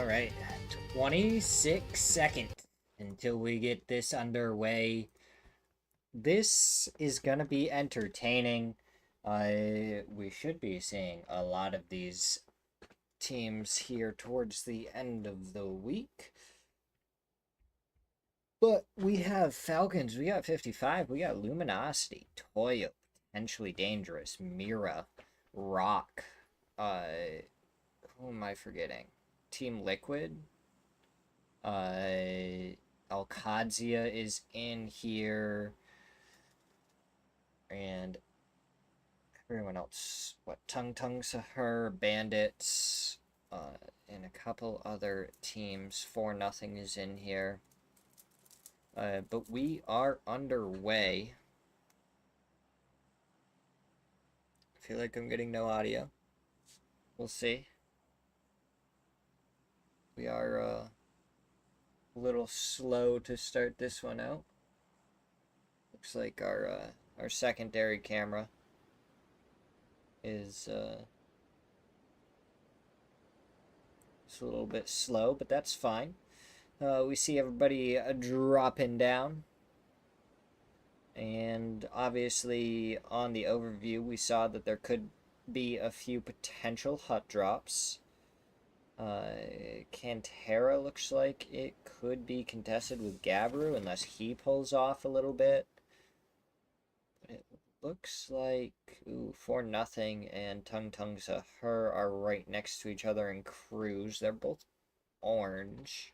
Alright, 26 seconds until we get this underway. This is gonna be entertaining. We should be seeing a lot of these teams here towards the end of the week. But we have Falcons, we got 55, we got Luminosity, Toyo, Potentially Dangerous, Mira, Rock, who am I forgetting? Team Liquid. Alcadzia is in here. And everyone else. What? Tung Tung Sahur, Bandits, and a couple other teams. 4-0 is in here. But we are underway. I feel like I'm getting no audio. We'll see. We are a little slow to start this one out. Looks like our secondary camera is it's a little bit slow, but that's fine. We see everybody dropping down. And obviously on the overview we saw that there could be a few potential hut drops. Cantera looks like it could be contested with Gabru unless he pulls off a little bit. But it looks like 4-0 and Tung Tung Sahur are right next to each other in Cruise. They're both orange.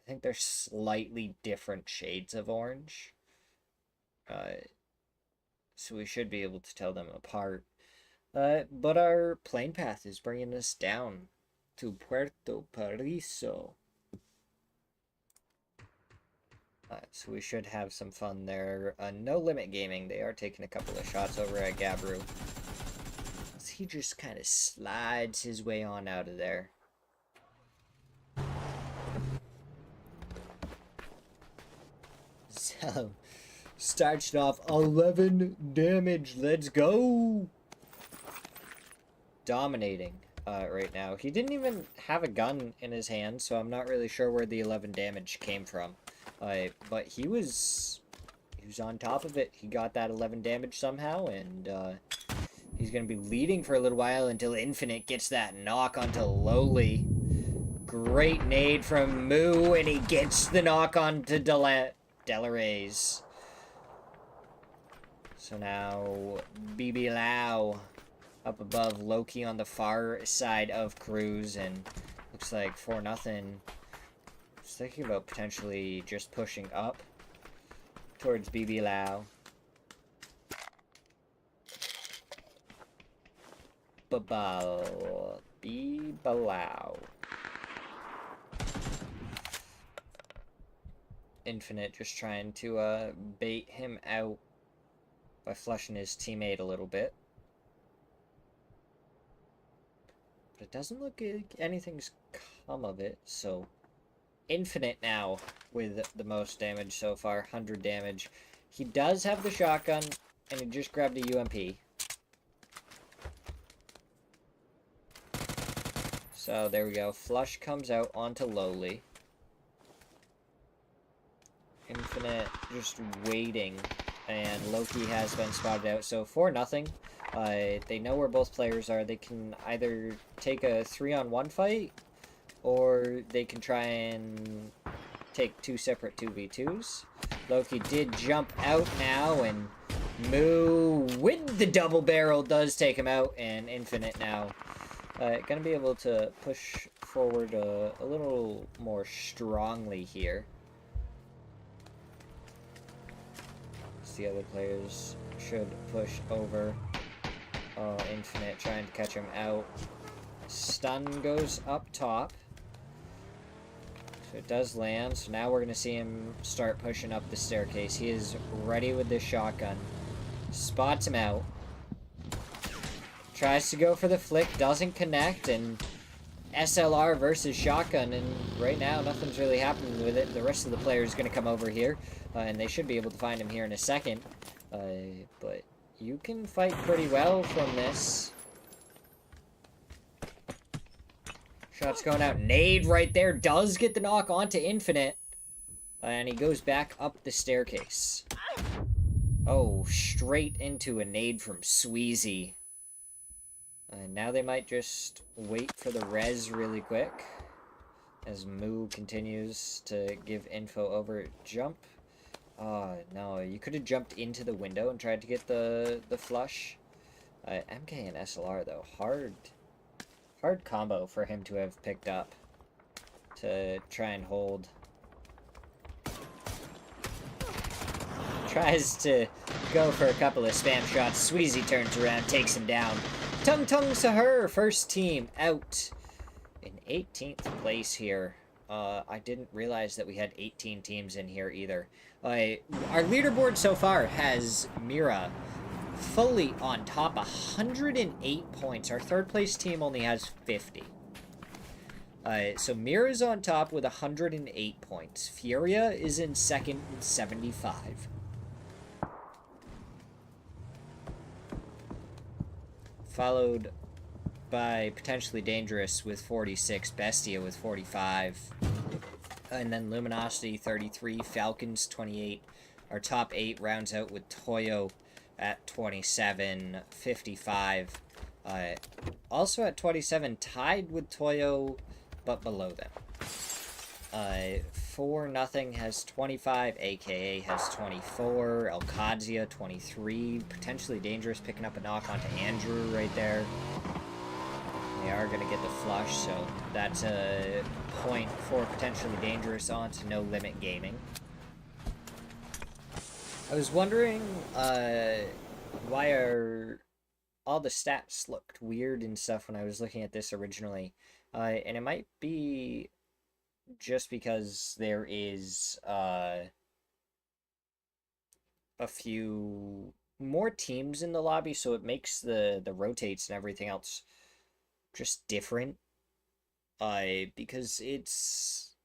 I think they're slightly different shades of orange. So we should be able to tell them apart. But our plane path is bringing us down to Puerto Paraiso. So we should have some fun there. No Limit Gaming, they are taking a couple of shots over at Gabru. So he just kind of slides his way on out of there. So, starts off 11 damage. Let's go! Dominating right now. He didn't even have a gun in his hand, so I'm not really sure where the 11 damage came from. But he was on top of it. He got that 11 damage somehow, and he's going to be leading for a little while until Infinite gets that knock onto Lowly. Great nade from Moo, and he gets the knock onto Delarays. So now BB Lau up above Loki on the far side of Cruz, and looks like 4-0. I was thinking about potentially just pushing up towards BB Lau. BB Lau. Infinite just trying to bait him out by flushing his teammate a little bit. But it doesn't look like anything's come of it, so Infinite now with the most damage so far, 100 damage. He does have the shotgun, and he just grabbed a UMP. So there we go. Flush comes out onto Lowly. Infinite just waiting, and Loki has been spotted out. So 4-0. They know where both players are. They can either take a 3-on-1 fight, or they can try and take two separate 2v2s. Loki did jump out now, and Moo with the double barrel does take him out, and Infinite now gonna be able to push forward a little more strongly here. The other players should push over. Infinite trying to catch him out. Stun goes up top. So it does land. So now we're going to see him start pushing up the staircase. He is ready with this shotgun. Spots him out. Tries to go for the flick. Doesn't connect. And SLR versus shotgun. And right now nothing's really happening with it. The rest of the players going to come over here. And they should be able to find him here in a second. But you can fight pretty well from this. Shots going out. Nade right there. Does get the knock onto Infinite. And he goes back up the staircase. Oh, straight into a nade from Sweezy. Now they might just wait for the res really quick. As Moo continues to give info over. Jump. Oh, no. You could have jumped into the window and tried to get the flush. MK and SLR, though. Hard combo for him to have picked up. To try and hold. Tries to go for a couple of spam shots. Sweezy turns around, takes him down. Tung Tung Sahur, first team out. In 18th place here. I didn't realize that we had 18 teams in here either. Our leaderboard so far has Mira fully on top, 108 points. Our third place team only has 50. So Mira's on top with 108 points. Furia is in second with 75. Followed by Potentially Dangerous with 46, Bestia with 45, and then Luminosity 33, Falcons 28. Our top 8 rounds out with Toyo at 27, 55. Also at 27, tied with Toyo, but below them. 4-0 has 25, AKA has 24, Elkadzia 23, Potentially Dangerous picking up a knock onto Andrew right there. They are going to get the flush, so that's a point for Potentially Dangerous on to No Limit Gaming. I was wondering why all the stats looked weird and stuff when I was looking at this originally. And it might be just because there is a few more teams in the lobby, so it makes the rotates and everything else just different. Because it's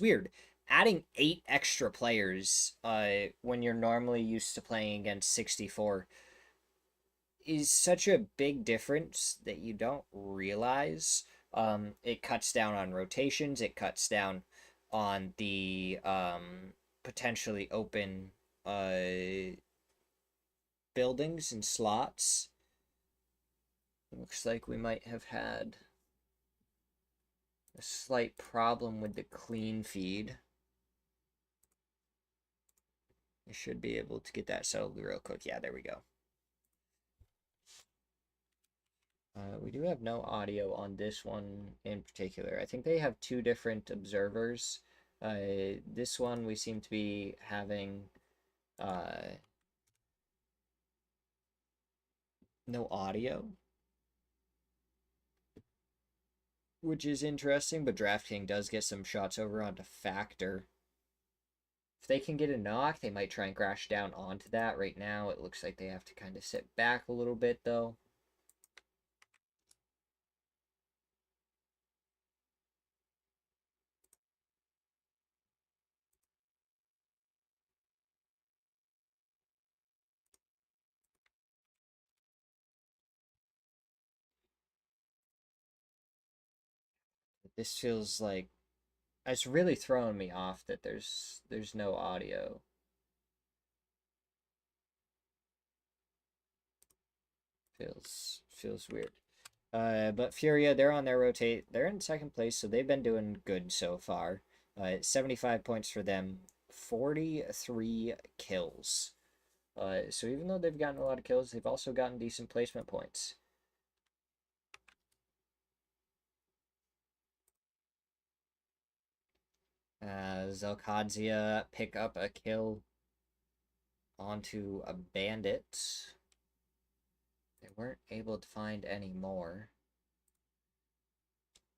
weird. Adding 8 extra players when you're normally used to playing against 64 is such a big difference that you don't realize. It cuts down on rotations. It cuts down on the potentially open buildings and slots. Looks like we might have had a slight problem with the clean feed. I should be able to get that settled real quick. Yeah, there we go. We do have no audio on this one in particular. I think they have 2 different observers. This one we seem to be having no audio, which is interesting, but DraftKings does get some shots over onto Factor. If they can get a knock, they might try and crash down onto that. Right now, it looks like they have to kind of sit back a little bit, though. This feels like it's really throwing me off that there's no audio. Feels weird. But Furia, they're on their rotate. They're in second place, so they've been doing good so far. 75 points for them, 43 kills. So even though they've gotten a lot of kills, they've also gotten decent placement points. Zelkadzia pick up a kill onto a bandit. They weren't able to find any more,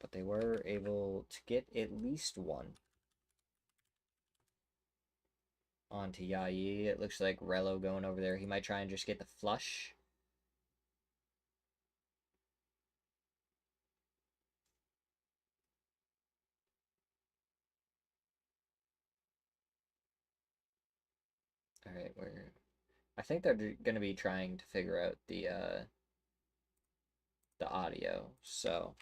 but they were able to get at least one onto Yayi. It looks like Rello going over there. He might try and just get the flush. All right, I think they're going to be trying to figure out the audio. So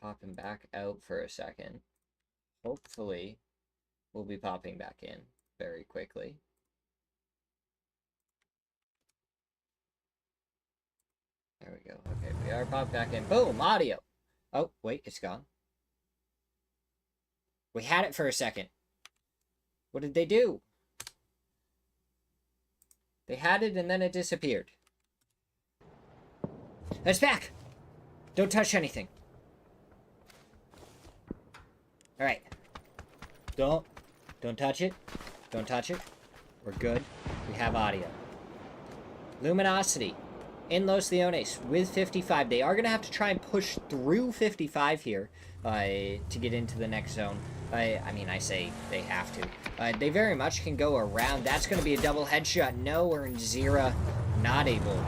popping back out for a second. Hopefully, we'll be popping back in very quickly. There we go. Okay, we are popped back in. Boom! Audio! Oh, wait, it's gone. We had it for a second. What did they do? They had it and then it disappeared. It's back! Don't touch anything. Alright. Don't touch it. Don't touch it. We're good. We have audio. Luminosity in Los Leones with 55. They are going to have to try and push through 55 here to get into the next zone. I mean, I say they have to. They very much can go around. That's going to be a double headshot. No, Smirzera not able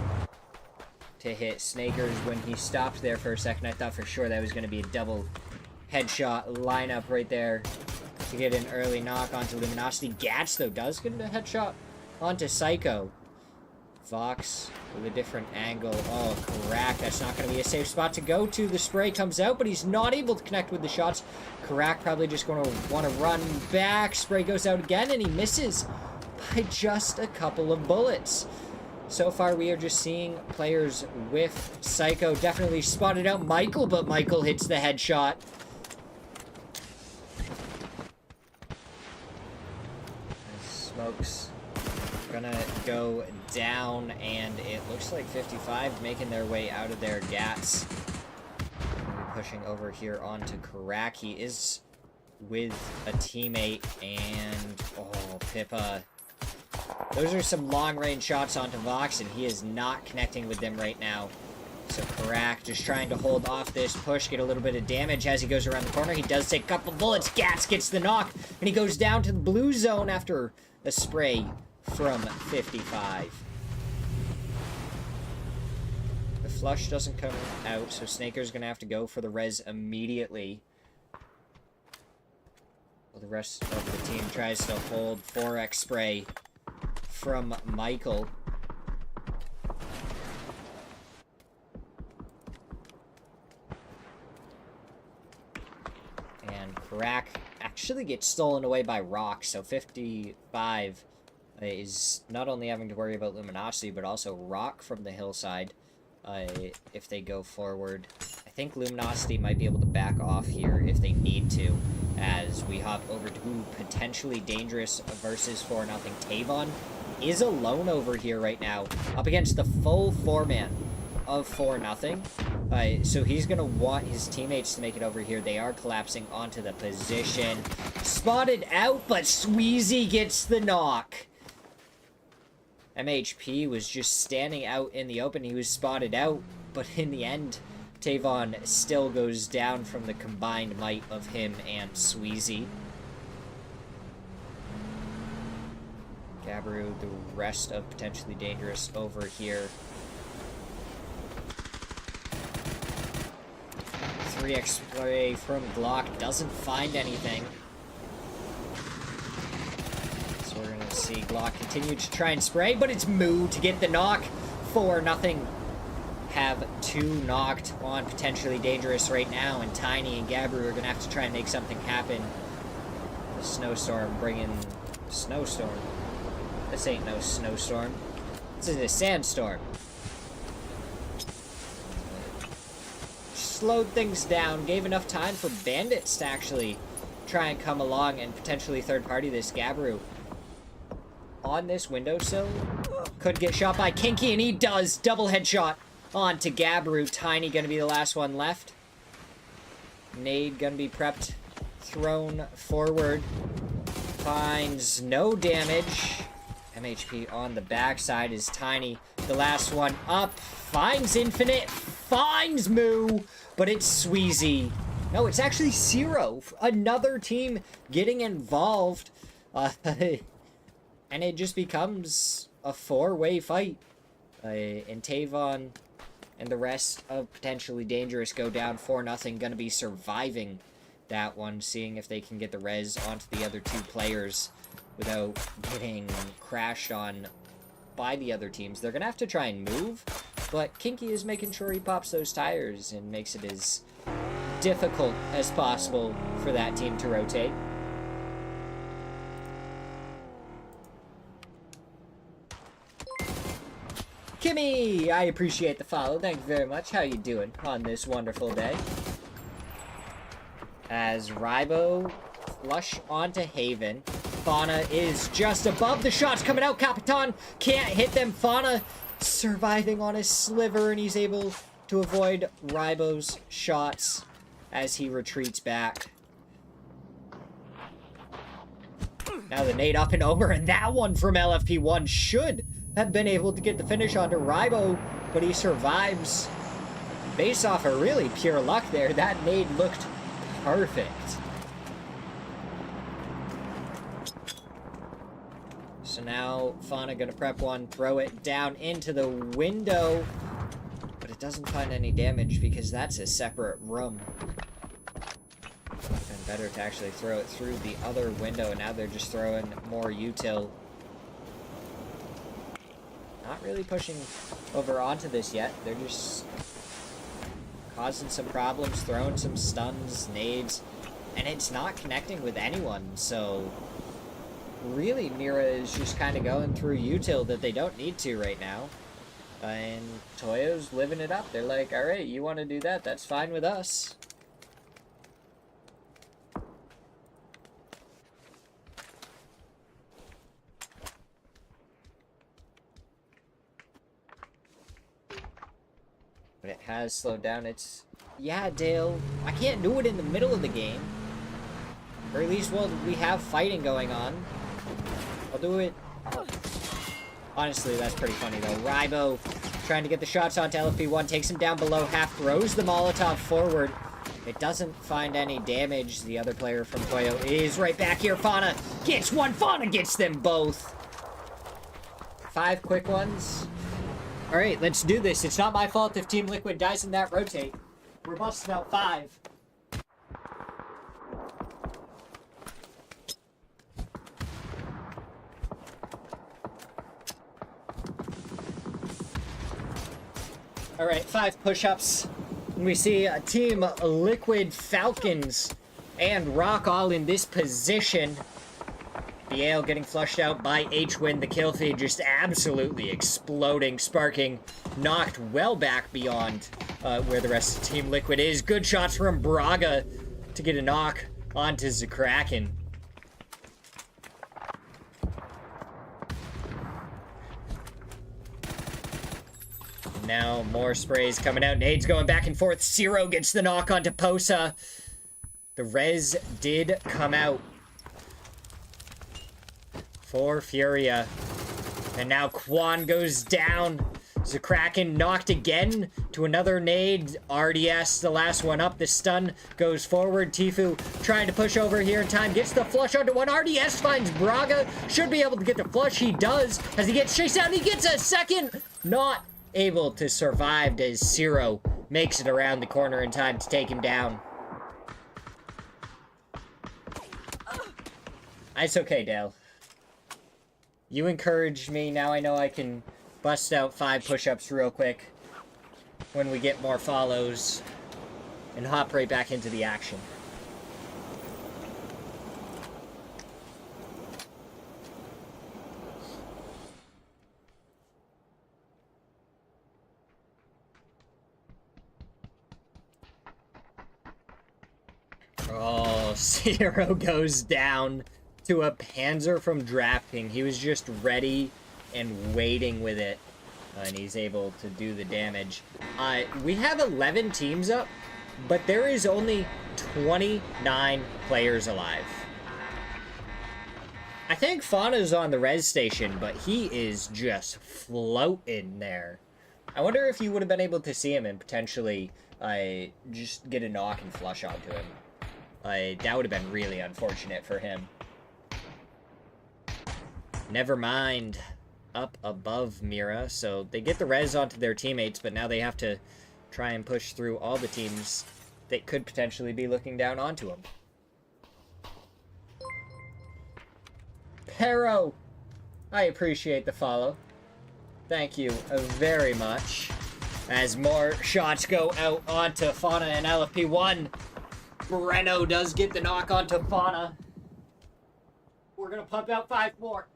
to hit Snakers. When he stopped there for a second, I thought for sure that was going to be a double headshot lineup right there to get an early knock onto Luminosity. Gats, though, does get a headshot onto Psycho. Vox with a different angle. Oh, Karak. That's not going to be a safe spot to go to. The spray comes out, but he's not able to connect with the shots. Karak probably just going to want to run back. Spray goes out again, and he misses by just a couple of bullets. So far, we are just seeing players with Psycho. Definitely spotted out Michael, but Michael hits the headshot. Smokes gonna go down, and it looks like 55 making their way out of their Gats. Pushing over here onto Karak. He is with a teammate, and oh, Pippa. Those are some long-range shots onto Vox, and he is not connecting with them right now. So Karak just trying to hold off this push, get a little bit of damage as he goes around the corner. He does take a couple bullets. Gats gets the knock, and he goes down to the blue zone after a spray from 55. The flush doesn't come out, so Snaker's going to have to go for the res immediately. Well, the rest of the team tries to hold 4x spray from Michael. And Karak actually gets stolen away by Rock, so 55 is not only having to worry about Luminosity, but also Rock from the hillside if they go forward. I think Luminosity might be able to back off here if they need to, as we hop over to potentially dangerous versus 4-0. Tavon is alone over here right now, up against the full 4-man of 4-0. So he's going to want his teammates to make it over here. They are collapsing onto the position. Spotted out, but Sweezy gets the knock. MHP was just standing out in the open. He was spotted out, but in the end, Tavon still goes down from the combined might of him and Sweezy. Gabru, the rest of potentially dangerous over here. 3x spray from Glock doesn't find anything. So we're going to see Glock continue to try and spray, but it's Moo to get the knock. 4-0. Have 2 knocked on potentially dangerous right now, and Tiny and Gabru are going to have to try and make something happen. The snowstorm bringing snowstorm. This ain't no snowstorm. This is a sandstorm. Slowed things down, gave enough time for Bandits to actually try and come along and potentially third party this. Gabru on this windowsill could get shot by Kinky, and he does. Double headshot on to Gabru. Tiny gonna be the last one left. Nade gonna be prepped, thrown forward. Finds no damage. MHP on the backside is Tiny. The last one up. Finds Infinite. Finds Moo. But it's Sweezy. No, it's actually Zero. Another team getting involved. And it just becomes a 4-way fight. And Tavon and the rest of potentially dangerous go down 4-0. Gonna be surviving that one, seeing if they can get the res onto the other 2 players without getting crashed on by the other teams. They're gonna have to try and move, but Kinky is making sure he pops those tires and makes it as difficult as possible for that team to rotate. Kimmy, I appreciate the follow. Thank you very much. How you doing on this wonderful day? As Rybo flush onto Haven. Fauna is just above the shots coming out. Capitan can't hit them. Fauna surviving on his sliver, and he's able to avoid Rybo's shots as he retreats back. Now the nade up and over, and that one from LFP1 should have been able to get the finish onto Rybo, but he survives based off of really pure luck there. That nade looked perfect. So now Fauna gonna prep one, throw it down into the window, but it doesn't find any damage because that's a separate room. And better to actually throw it through the other window, and now they're just throwing more util. Not really pushing over onto this yet. They're just causing some problems, throwing some stuns, nades, and it's not connecting with anyone, so really Mira is just kind of going through util that they don't need to right now. And Toyo's living it up. They're like, alright, you want to do that, that's fine with us. But it has slowed down. It's... Yeah, Dale, I can't do it in the middle of the game. Or at least, well, we have fighting going on. I'll do it... Honestly, that's pretty funny, though. Rybo trying to get the shots onto LFP1, takes him down below half, throws the Molotov forward. It doesn't find any damage. The other player from Toyo is right back here. Fauna gets one. Fauna gets them both. 5 quick ones. Alright, let's do this. It's not my fault if Team Liquid dies in that rotate. We're busting out 5. Alright, 5 push-ups. We see Team Liquid Falcons and Rock all in this position. BL getting flushed out by H-Win. The kill feed just absolutely exploding. Sparking knocked well back beyond where the rest of Team Liquid is. Good shots from Braga to get a knock onto Zakraken. Now more sprays coming out. Nades going back and forth. Zero gets the knock onto Posa. The res did come out for Furia. And now Quan goes down. Zakraken knocked again to another nade. RDS, the last one up. The stun goes forward. Tfue trying to push over here in time. Gets the flush onto one. RDS finds Braga. Should be able to get the flush. He does. As he gets chased out, he gets a second. Not able to survive as Zero makes it around the corner in time to take him down. It's okay, Dale. You encouraged me. Now I know I can bust out 5 push-ups real quick when we get more follows and hop right back into the action. Oh, Zero goes down to a Panzer from DraftKings. He was just ready and waiting with it, and he's able to do the damage. We have 11 teams up, but there is only 29 players alive. I think Fauna's on the res station, but he is just floating there. I wonder if you would have been able to see him and potentially just get a knock and flush onto him. That would have been really unfortunate for him. Never mind. Up above Mira, so they get the res onto their teammates, but now they have to try and push through all the teams that could potentially be looking down onto them. Pero, I appreciate the follow. Thank you very much. As more shots go out onto Fauna and LFP1. Breno does get the knock onto Fauna. We're gonna pump out 5 more.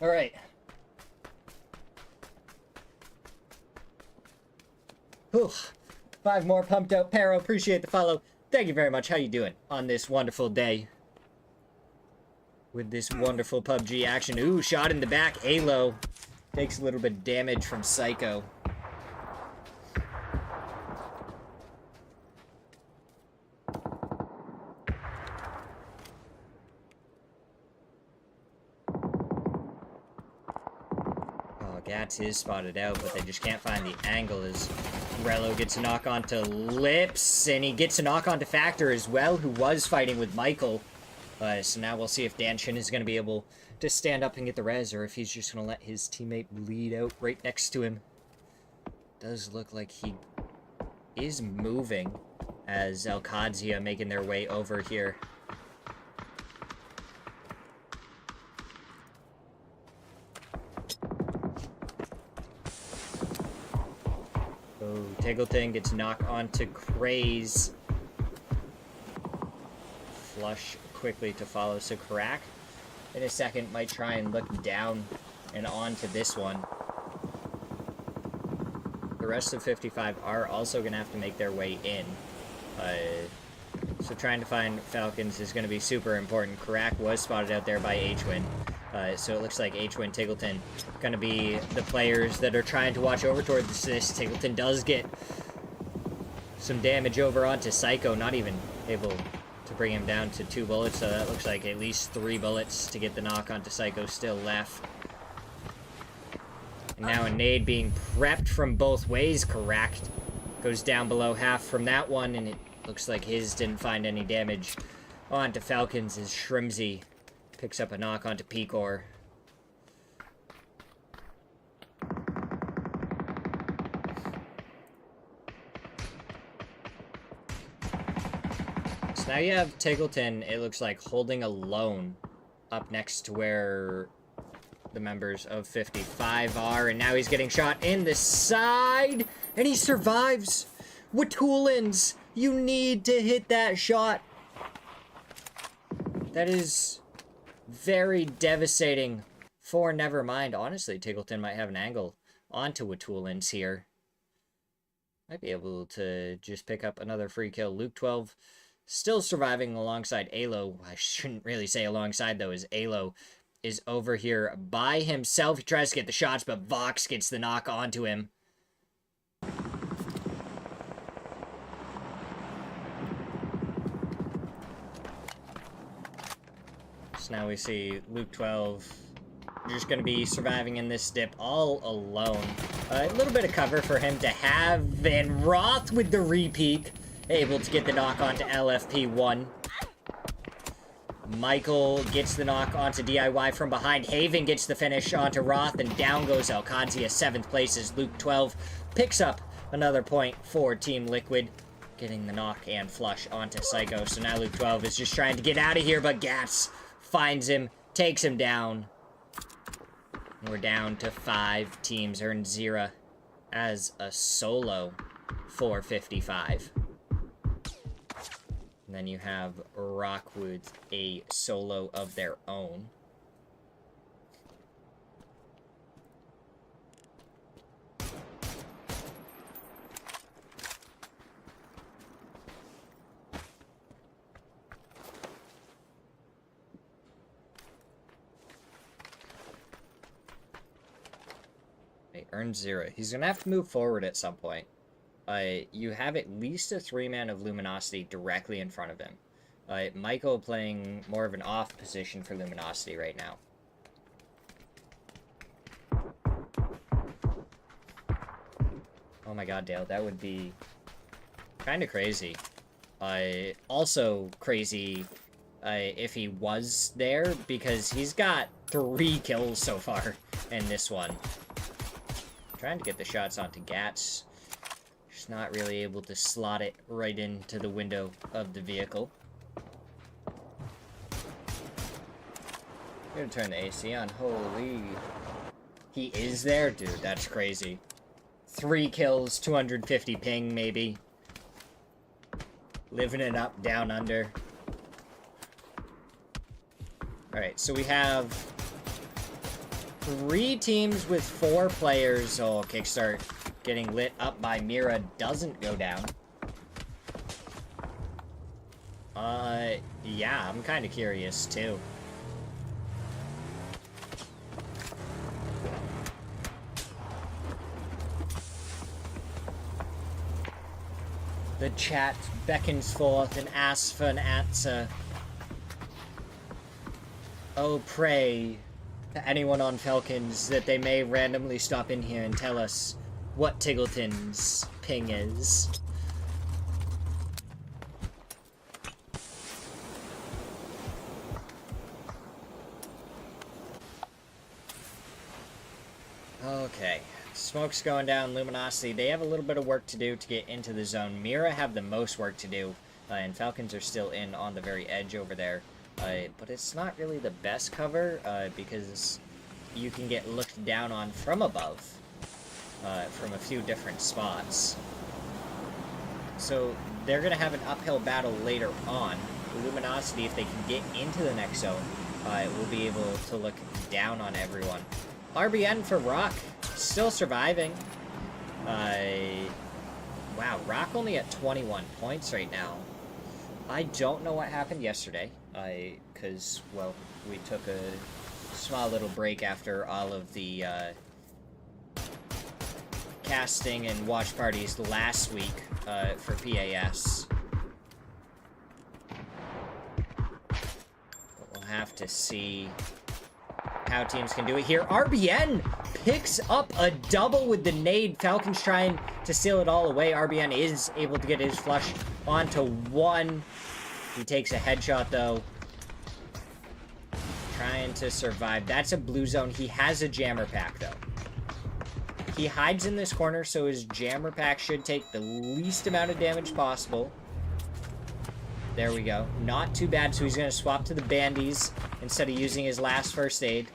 All right. Whew. 5 more pumped out. Pero, appreciate the follow. Thank you very much. How you doing on this wonderful day? With this wonderful PUBG action. Ooh, shot in the back. Halo takes a little bit of damage from Psycho. Gats is spotted out, but they just can't find the angle as Rello gets a knock onto Lips, and he gets a knock onto Factor as well, who was fighting with Michael. So now we'll see if Danshin is going to be able to stand up and get the res, or if he's just going to let his teammate bleed out right next to him. Does look like he is moving as Alcadzia making their way over here. Tiggleton gets knocked onto Craze. Flush quickly to follow. So Karak, in a second, might try and look down and onto this one. The rest of 55 are also going to have to make their way in. So trying to find Falcons is going to be super important. Karak was spotted out there by H-Win. So it looks like H-Win, Tiggleton, going to be the players that are trying to watch over towards this. Tiggleton does get some damage over onto Psycho, not even able to bring him down to 2 bullets, so that looks like at least 3 bullets to get the knock onto Psycho still left. And now a nade being prepped from both ways. Correct. Goes down below half from that one, and it looks like his didn't find any damage onto Falcons as Shrimsy picks up a knock onto Picor. So now you have Tiggleton, it looks like, holding alone up next to where the members of 55 are, and now he's getting shot in the side, and he survives. Watoolins, you need to hit that shot. That is very devastating for Nevermind. Honestly, Tiggleton might have an angle onto Watoolins here. Might be able to just pick up another free kill. Luke 12 still surviving alongside Alo. I shouldn't really say alongside, though, as Alo is over here by himself. He tries to get the shots, but Vox gets the knock onto him. So now we see Luke 12 just going to be surviving in this dip all alone. A little bit of cover for him to have, and Roth with the repeat, able to get the knock onto LFP1. Michael gets the knock onto DIY from behind. Haven gets the finish onto Roth, and down goes Alcadzia. 7th place as Luke 12 picks up another point for Team Liquid, getting the knock and flush onto Psycho. So now Luke 12 is just trying to get out of here, but Gats finds him, takes him down. We're down to 5 teams. Earned Zera as a solo for 55. And then you have Rockwood, a solo of their own. They earned Zera. He's going to have to move forward at some point. You have at least a 3-man of Luminosity directly in front of him. Michael playing more of an off position for Luminosity right now. Oh my god, Dale, that would be kind of crazy. Also crazy if he was there, because he's got 3 kills so far in this one. Trying to get the shots onto Gats. Just not really able to slot it right into the window of the vehicle. I'm gonna turn the AC on. Holy. He is there? Dude, that's crazy. 3 kills, 250 ping, maybe. Living it up down under. Alright, so we have 3 teams with 4 players. Oh, Kickstart getting lit up by Mira doesn't go down. Yeah, I'm kind of curious, too. The chat beckons forth and asks for an answer. Oh, pray to anyone on Falcons that they may randomly stop in here and tell us what Tiggleton's ping is. Okay. Smoke's going down, Luminosity. They have a little bit of work to do to get into the zone. Mira have the most work to do, and Falcons are still in on the very edge over there. But it's not really the best cover, because you can get looked down on from above, from a few different spots. So they're going to have an uphill battle later on. Luminosity, if they can get into the next zone, will be able to look down on everyone. RBN for Rock, still surviving. Wow, Rock only at 21 points right now. I don't know what happened yesterday, because, well, we took a small little break after all of the casting and watch parties last week for PAS. But we'll have to see how teams can do it here. RBN picks up a double with the nade. Falcons trying to steal it all away. RBN is able to get his flush onto 1. He takes a headshot, though. Trying to survive. That's a blue zone. He has a jammer pack, though. He hides in this corner, so his jammer pack should take the least amount of damage possible. There we go. Not too bad, so he's going to swap to the bandies instead of using his last first aid.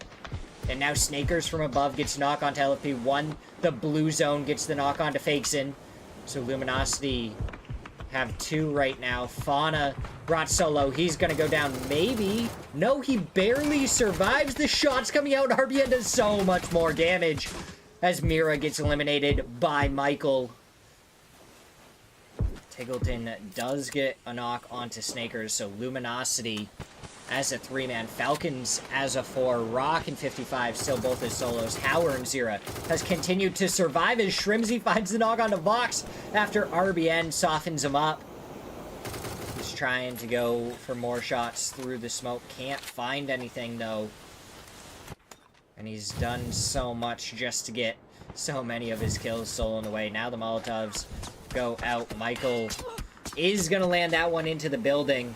And now Snakers from above gets knock onto LFP1. The blue zone gets the knock onto Fakeson. So Luminosity have 2 right now. Fauna brought solo. He's going to go down. Maybe. No, he barely survives. The shots coming out. RBN does so much more damage as Mira gets eliminated by Michael. Tiggleton does get a knock onto Snakers, so Luminosity as a 3-man, Falcons as a 4, Rock and 55 still both as solos. Hauer and Zira has continued to survive as Shrimsy finds the knock onto Vox after RBN softens him up. He's trying to go for more shots through the smoke, can't find anything though. And he's done so much just to get so many of his kills stolen away. Now the Molotovs go out. Michael is going to land that one into the building.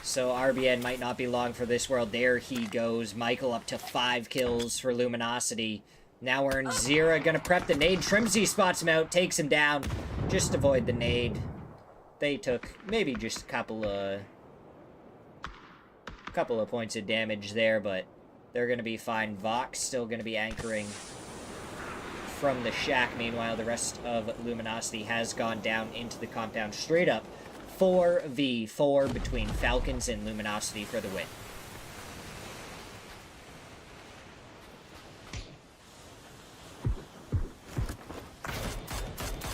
So RBN might not be long for this world. There he goes. Michael up to 5 kills for Luminosity. Now we're in Zira. Going to prep the nade. Shrimsy spots him out. Takes him down. Just avoid the nade. They took maybe just a couple of points of damage there, but they're going to be fine. Vox still going to be anchoring from the shack. Meanwhile, the rest of Luminosity has gone down into the compound. Straight up 4v4 between Falcons and Luminosity for the win.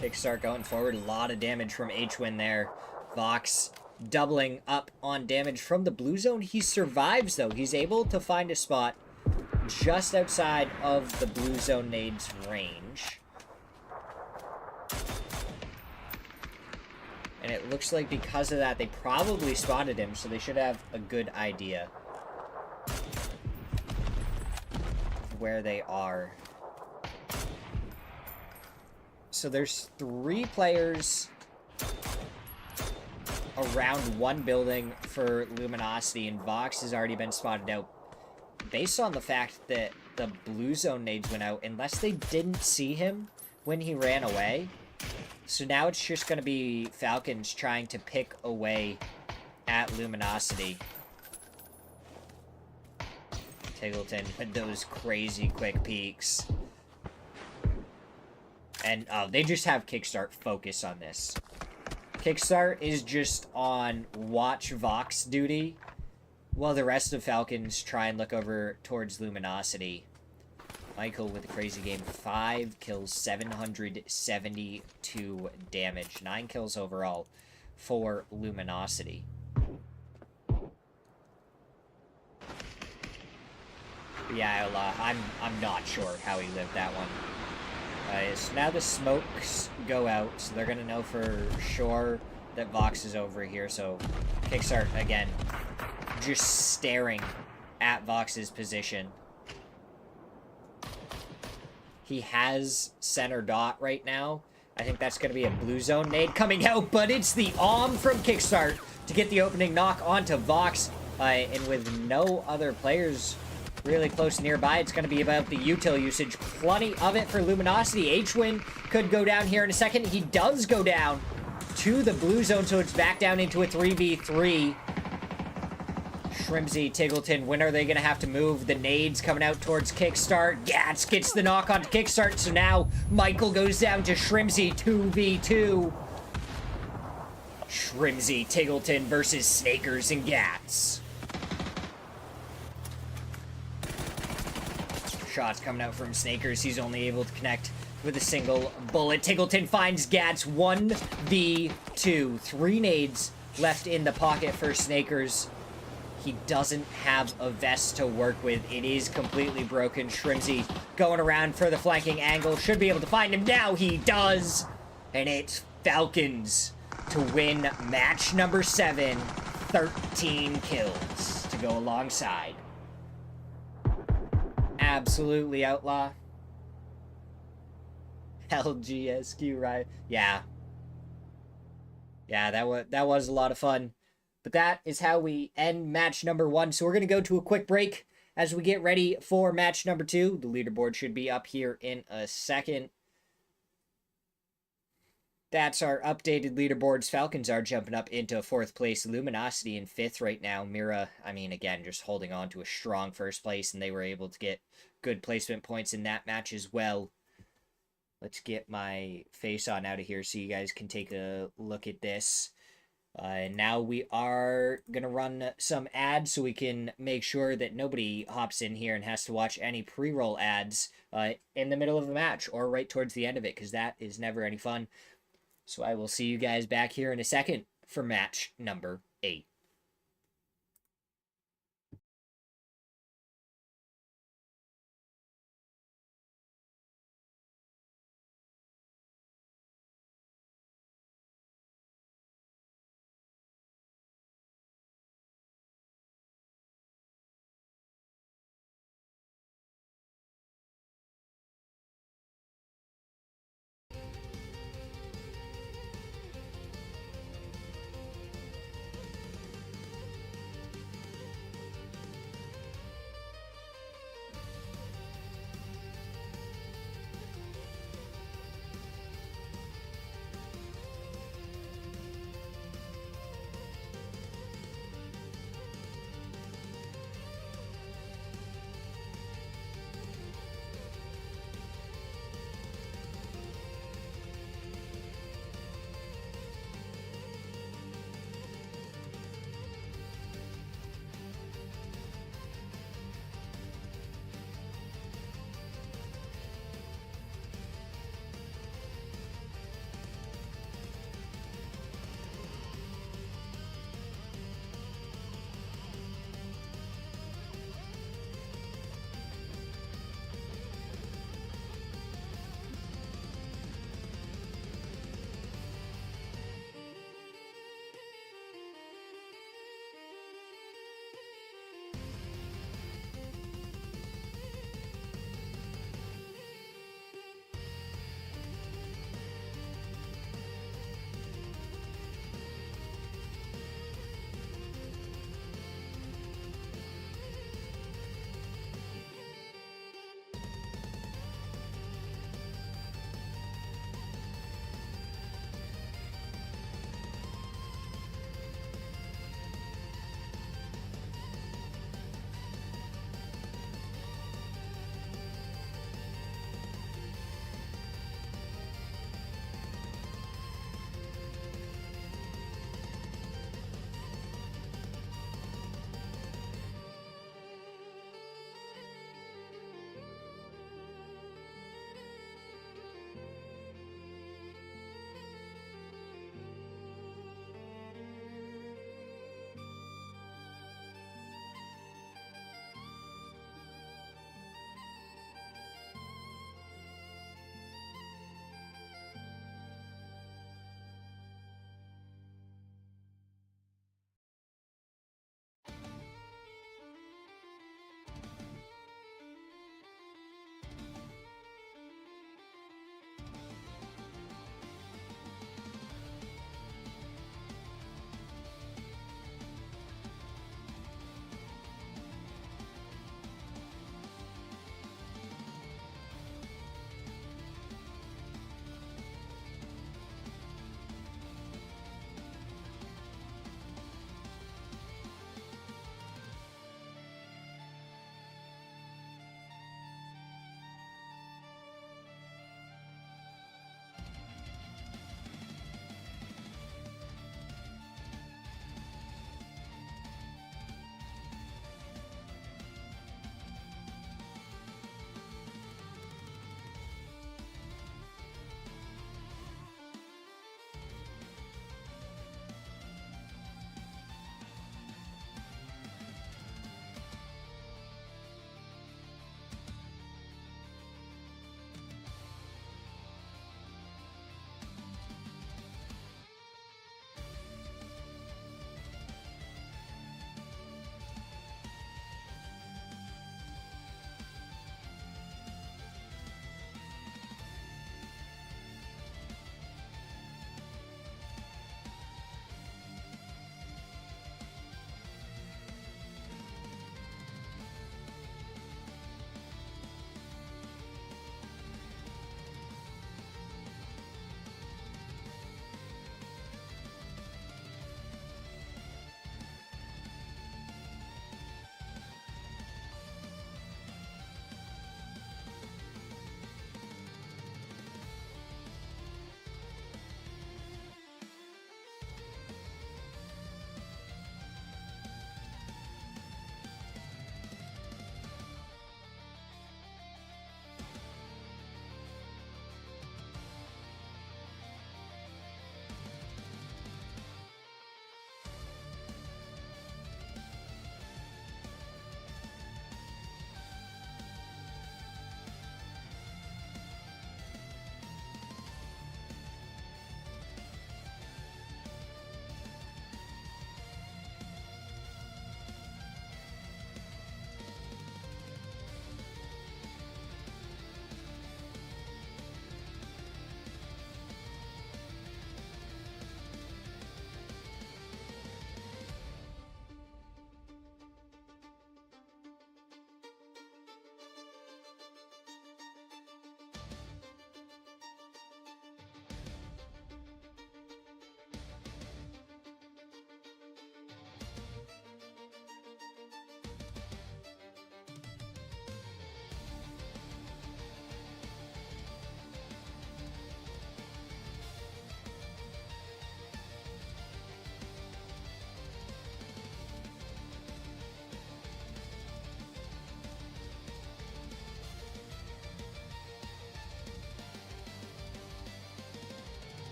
Kickstart going forward. A lot of damage from H-Win there. Vox doubling up on damage from the blue zone. He survives, though. He's able to find a spot just outside of the blue zone nade's range. And it looks like because of that, they probably spotted him, so they should have a good idea where they are. So there's 3 players around one building for Luminosity, and Vox has already been spotted out. Based on the fact that the blue zone nades went out, unless they didn't see him when he ran away. So now it's just going to be Falcons trying to pick away at Luminosity. Tiggleton with those crazy quick peeks. And they just have Kickstart focus on this. Kickstart is just on watch Vox duty, while the rest of Falcons try and look over towards Luminosity. Michael with a crazy game. 5 kills, 772 damage. 9 kills overall for Luminosity. Yeah, I'm not sure how he lived that one. So now the smokes go out, so they're gonna know for sure that Vox is over here. So Kickstart again, just staring at Vox's position. He has center dot right now. I think that's going to be a blue zone nade coming out, but it's the from Kickstart to get the opening knock onto Vox. And with no other players really close nearby, it's going to be about the util usage. Plenty of it for Luminosity. H-Win could go down here in a second. He does go down to the blue zone, so it's back down into a 3v3. Shrimzy, Tiggleton, when are they going to have to move? The nades coming out towards Kickstart. Gats gets the knock on Kickstart, so now Michael goes down to Shrimzy, 2v2. Shrimzy, Tiggleton versus Snakers and Gats. Shots coming out from Snakers. He's only able to connect with a single bullet. Tiggleton finds Gats, 1v2. 3 nades left in the pocket for Snakers. He doesn't have a vest to work with. It is completely broken. Shrimzy going around for the flanking angle. Should be able to find him now. He does. And it's Falcons to win match number 7. 13 kills to go alongside. Absolutely, Outlaw. LGSQ, right? Yeah. Yeah, that was a lot of fun. But that is how we end match number 1. So we're going to go to a quick break as we get ready for match number 2. The leaderboard should be up here in a second. That's our updated leaderboards. Falcons are jumping up into 4th place. Luminosity in 5th right now. Mira, I mean, again, just holding on to a strong 1st place, and they were able to get good placement points in that match as well. Let's get my face on out of here so you guys can take a look at this. Now we are going to run some ads so we can make sure that nobody hops in here and has to watch any pre-roll ads in the middle of the match or right towards the end of it, because that is never any fun. So I will see you guys back here in a second for match number 8.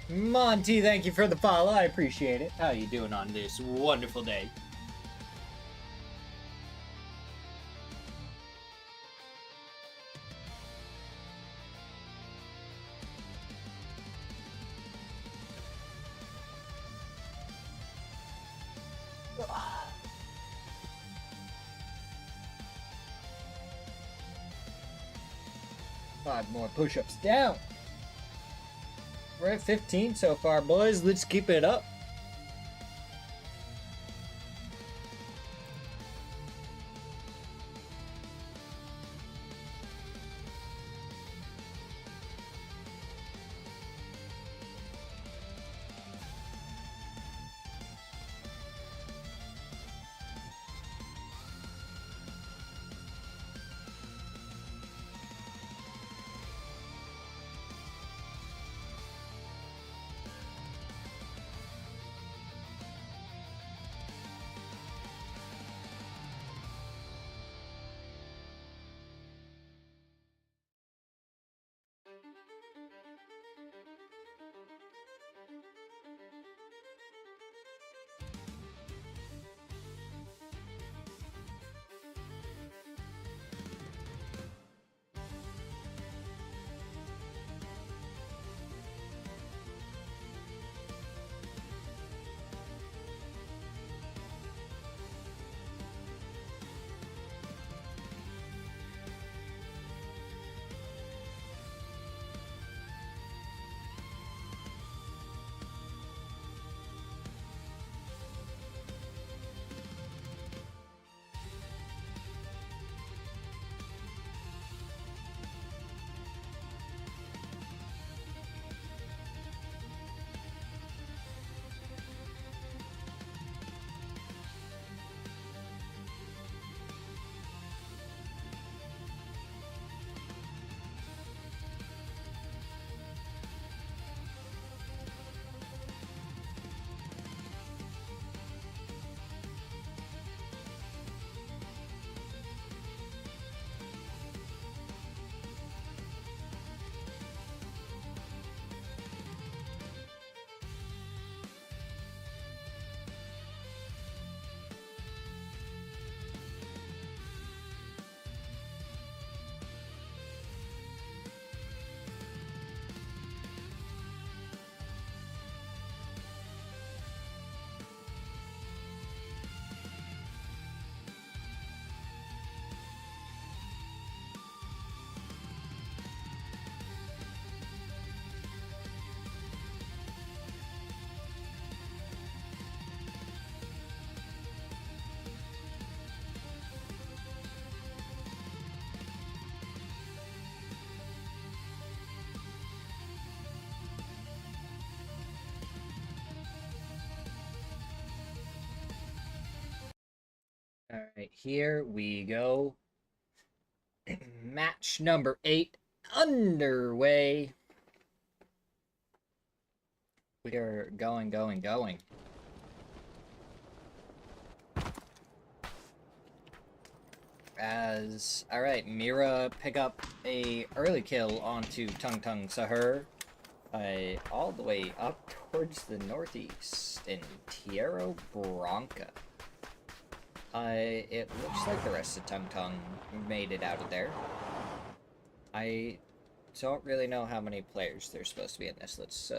Monty, thank you for the follow. I appreciate it. How you doing on this wonderful day? Five more push-ups down. We're at 15 so far, boys. Let's keep it up. All right, here we go. Match number 8 underway. We are going. All right, Mira pick up a early kill onto Tung Tung Sahur. All the way up towards the northeast in Tierra Bronca. It looks like the rest of Tung Tung made it out of there. I don't really know how many players there's supposed to be in this. Let's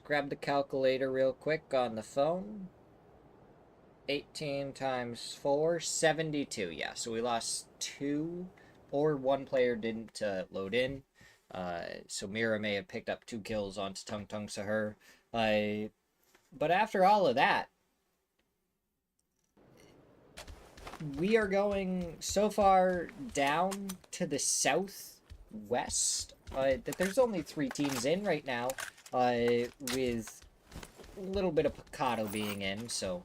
grab the calculator real quick on the phone. 18 times 4, 72. Yeah, so we lost 2, or 1 player didn't load in. So Mira may have picked up 2 kills onto Tung Tung Sahur. But after all of that, we are going so far down to the southwest that there's only 3 teams in right now, with a little bit of Picado being in, so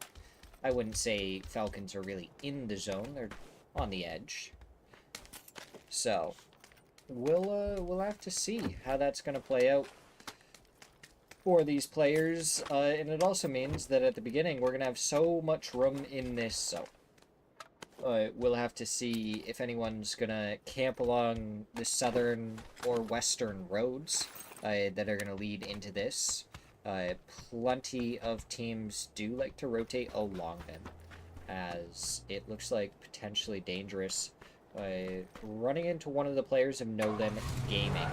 I wouldn't say Falcons are really in the zone. They're on the edge. So we'll have to see how that's going to play out for these players, and it also means that at the beginning we're going to have so much room in this zone. We'll have to see if anyone's gonna camp along the southern or western roads that are gonna lead into this. Plenty of teams do like to rotate along them, as it looks like potentially dangerous. Running into one of the players of No Limit Gaming,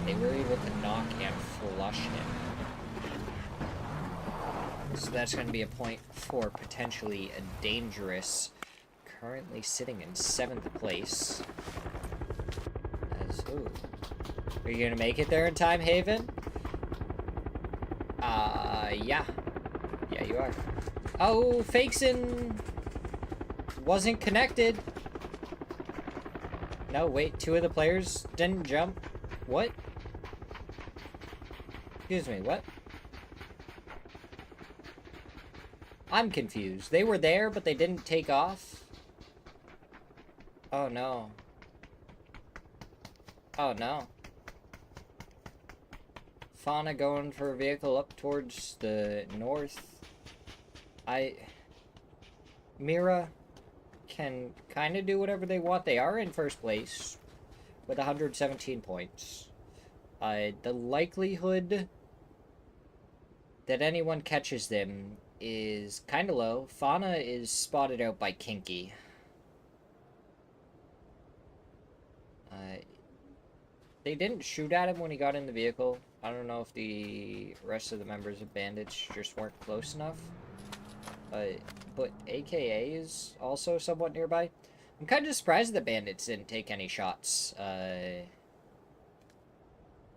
they were able to knock and flush him. So that's going to be a point for potentially a dangerous, currently sitting in 7th place. Ooh. Are you going to make it there in time, Haven? Yeah. Yeah, you are. Oh, Fakeson wasn't connected. No, wait, 2 of the players didn't jump. What? Excuse me, what? I'm confused. They were there, but they didn't take off? Oh, no. Oh, no. Fauna going for a vehicle up towards the north. Mira can kind of do whatever they want. They are in first place with 117 points. The likelihood that anyone catches them is kind of low. Fauna is spotted out by Kinky. They didn't shoot at him when he got in the vehicle. I don't know if the rest of the members of Bandits just weren't close enough. But AKA is also somewhat nearby. I'm kind of surprised the Bandits didn't take any shots. I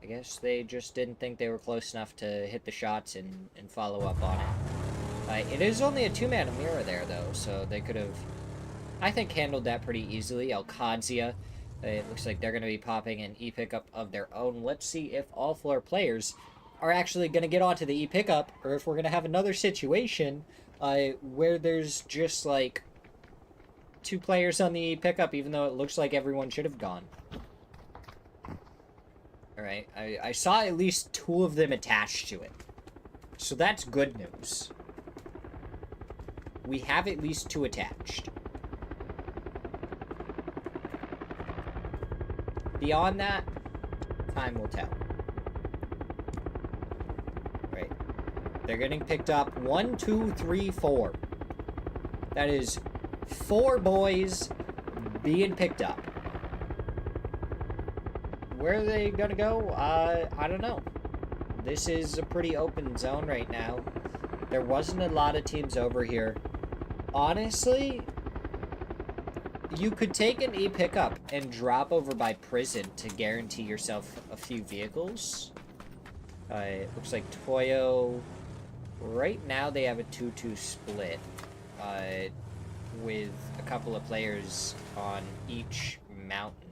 guess they just didn't think they were close enough to hit the shots and follow up on it. It is only a 2-man Amira there, though, so they could have, I think, handled that pretty easily. Alcadzia, it looks like they're going to be popping an E-pickup of their own. Let's see if all 4 players are actually going to get onto the E-pickup, or if we're going to have another situation where there's just, like, 2 players on the E-pickup, even though it looks like everyone should have gone. Alright, I saw at least 2 of them attached to it. So that's good news. We have at least 2 attached. Beyond that, time will tell. Right. They're getting picked up. 1, 2, 3, 4. That is 4 boys being picked up. Where are they gonna go? I don't know. This is a pretty open zone right now. There wasn't a lot of teams over here. Honestly, you could take an E-pickup and drop over by prison to guarantee yourself a few vehicles. It looks like Toyo, right now they have a 2-2 split, with a couple of players on each mountain.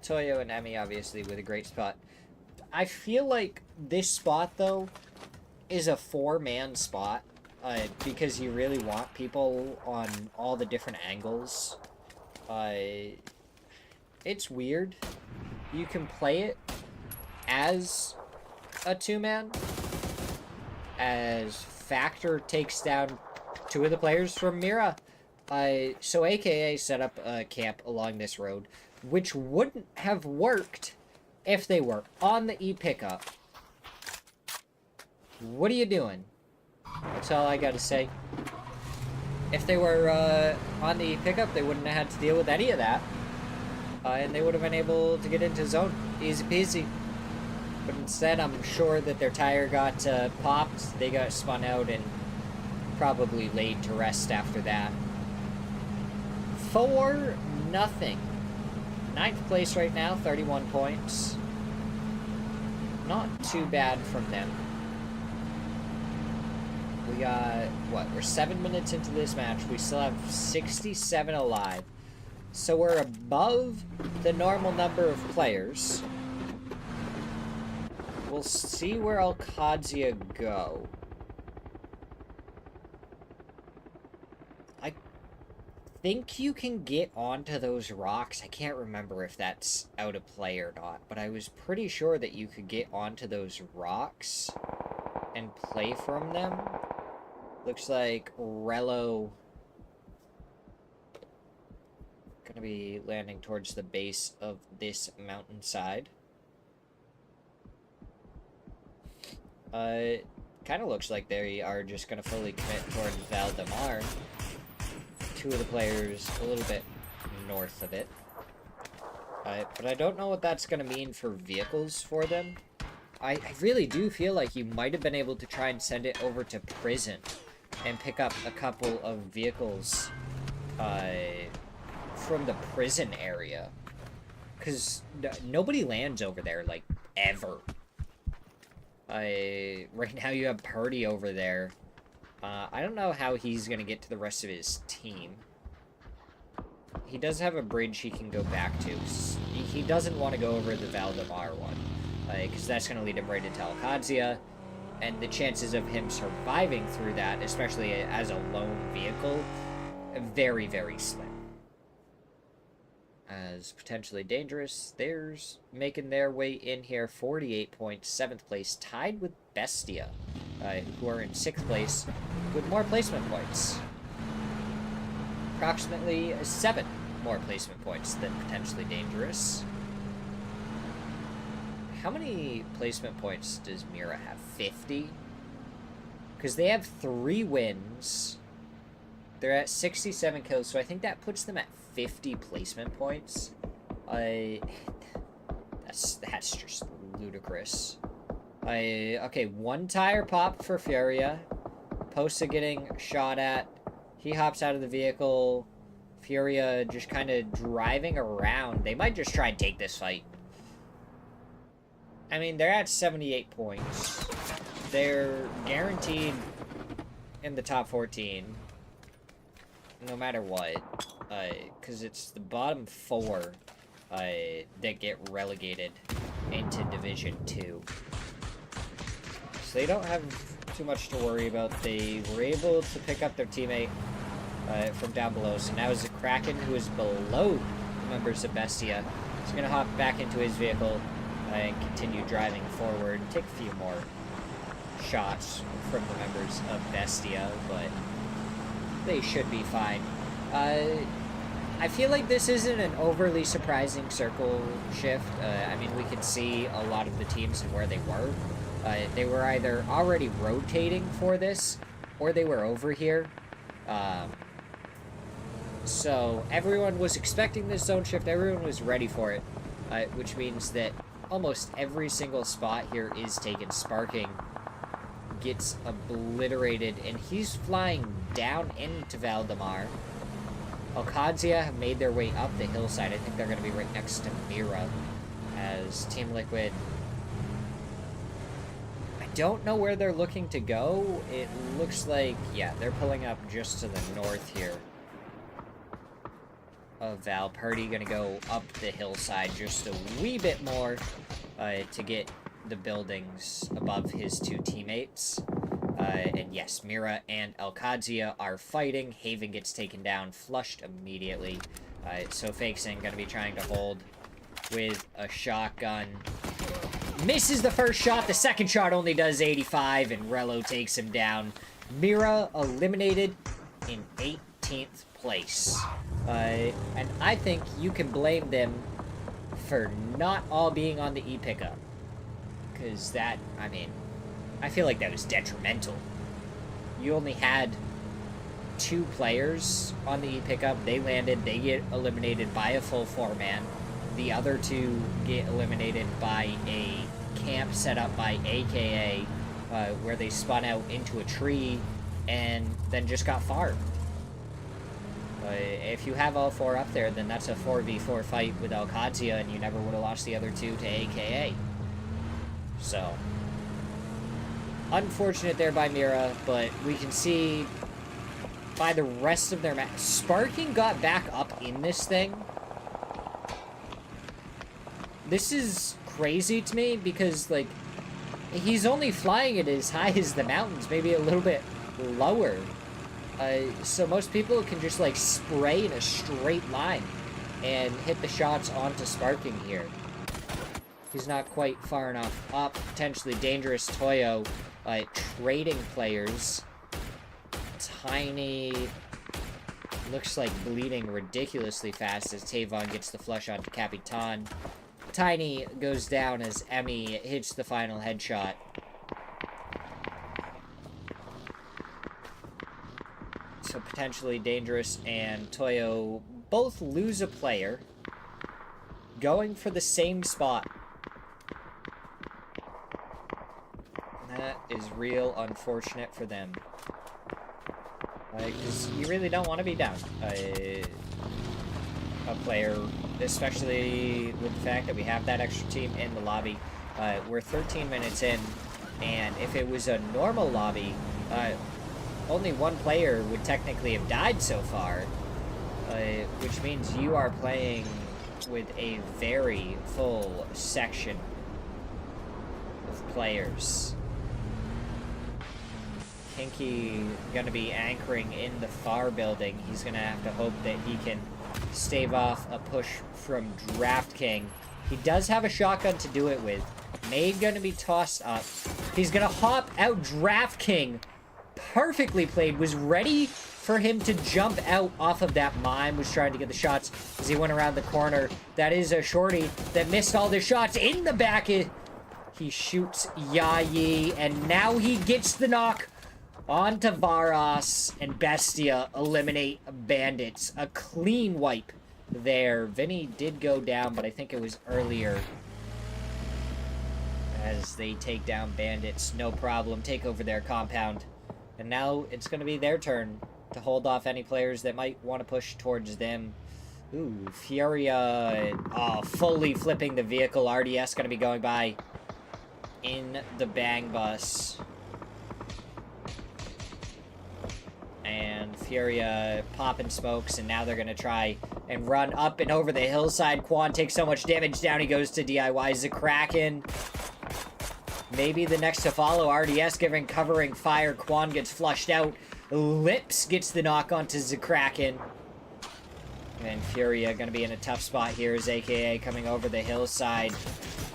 Toyo and Emmy, obviously, with a great spot. I feel like this spot, though, is a 4-man spot, because you really want people on all the different angles. It's weird. You can play it as a 2-man, as Factor takes down 2 of the players from Mira. So AKA set up a camp along this road, which wouldn't have worked if they were on the E-pickup. What are you doing? That's all I gotta say. If they were on the E-pickup, they wouldn't have had to deal with any of that. And they would have been able to get into zone. Easy peasy. But instead, I'm sure that their tire got popped, they got spun out, and probably laid to rest after that. 4-0. 9th place right now, 31 points. Not too bad from them. We got, what, we're 7 minutes into this match. We still have 67 alive. So we're above the normal number of players. We'll see where Alcadzia go. I think you can get onto those rocks. I can't remember if that's out of play or not, but I was pretty sure that you could get onto those rocks and play from them. Looks like Rello Gonna be landing towards the base of this mountainside. Kind of looks like they are just gonna fully commit towards Valdemar. Two of the players a little bit north of it. But I don't know what that's gonna mean for vehicles for them. I really do feel like you might have been able to try and send it over to prison and pick up a couple of vehicles from the prison area. Because nobody lands over there, like, ever. Right now you have Purdy over there. I don't know how he's going to get to the rest of his team. He does have a bridge he can go back to. He doesn't want to go over the Valdemar one. Because that's going to lead him right into Alcadzia. And the chances of him surviving through that, especially as a lone vehicle, very, very slim. As potentially dangerous, they're making their way in here. 48 points, 7th place, tied with Bestia, who are in 6th place with more placement points. Approximately 7 more placement points than potentially dangerous. How many placement points does Mira have? 50? Because they have 3 wins. They're at 67 kills, so I think that puts them at 50 placement points. That's just ludicrous. Okay, 1 tire pop for Furia. Posta getting shot at. He hops out of the vehicle. Furia just kind of driving around. They might just try and take this fight. I mean, they're at 78 points. They're guaranteed in the top 14. No matter what. Because it's the bottom 4 that get relegated into Division 2. So they don't have too much to worry about. They were able to pick up their teammate from down below. So now is a Kraken who is below the members of Bestia. He's going to hop back into his vehicle and continue driving forward. Take a few more shots from the members of Bestia, but they should be fine. I feel like this isn't an overly surprising circle shift. I mean, we could see a lot of the teams and where they were. They were either already rotating for this, or they were over here. So everyone was expecting this zone shift. Everyone was ready for it, which means that almost every single spot here is taken. Sparking gets obliterated, and he's flying down into Valdemar. Alcadzia have made their way up the hillside. I think they're going to be right next to Mira as Team Liquid. I don't know where they're looking to go. It looks like, yeah, they're pulling up just to the north here of Val. Purdy going to go up the hillside just a wee bit more to get the buildings above his 2 teammates. And yes, Mira and Alcadzia are fighting. Haven gets taken down, flushed immediately. So Fakeson going to be trying to hold with a shotgun. Misses the first shot. The second shot only does 85, and Rello takes him down. Mira eliminated in 18th place. And I think you can blame them for not all being on the E-pickup. Because that, I mean, I feel like that was detrimental. You only had 2 players on the E-pickup. They landed, they get eliminated by a full 4-man. The other 2 get eliminated by a camp set up by AKA, where they spun out into a tree and then just got farmed. If you have all 4 up there, then that's a 4v4 fight with Alcadzia, and you never would have lost the other 2 to AKA. So, unfortunate there by Mira, but we can see by the rest of their match. Sparking got back up in this thing. This is crazy to me because, like, he's only flying it as high as the mountains, maybe a little bit lower. So most people can just, like, spray in a straight line and hit the shots onto Sparking here. He's not quite far enough up. Potentially dangerous Toyo trading players. Tiny looks like bleeding ridiculously fast as Tavon gets the flush onto Capitan. Tiny goes down as Emmy hits the final headshot. So potentially Dangerous and Toyo both lose a player, going for the same spot. That is real unfortunate for them. Because you really don't want to be down a player, especially with the fact that we have that extra team in the lobby. We're 13 minutes in, and if it was a normal lobby, only one player would technically have died so far, which means you are playing with a very full section of players. Kinky gonna be anchoring in the far building. He's gonna have to hope that he can stave off a push from Draft King. He does have a shotgun to do it with. Nade gonna be tossed up. He's gonna hop out. Draft King, perfectly played, was ready for him to jump out off of that mine, was trying to get the shots as he went around the corner. That is a shorty that missed all the shots in the back. He shoots Yayi, and now he gets the knock onto Varas, and Bestia eliminate Bandits. A clean wipe there. Vinny did go down, but I think it was earlier. As they take down Bandits, no problem, take over their compound. And now it's going to be their turn to hold off any players that might want to push towards them. Ooh, Furia, fully flipping the vehicle. RDS going to be going by in the bang bus. And Furia popping smokes, and now they're going to try and run up and over the hillside. Quan takes so much damage, down he goes to DIY. Zakraken, maybe the next to follow. RDS giving covering fire. Quan gets flushed out. Lips gets the knock onto Zakraken. And Furia going to be in a tough spot here as AKA coming over the hillside.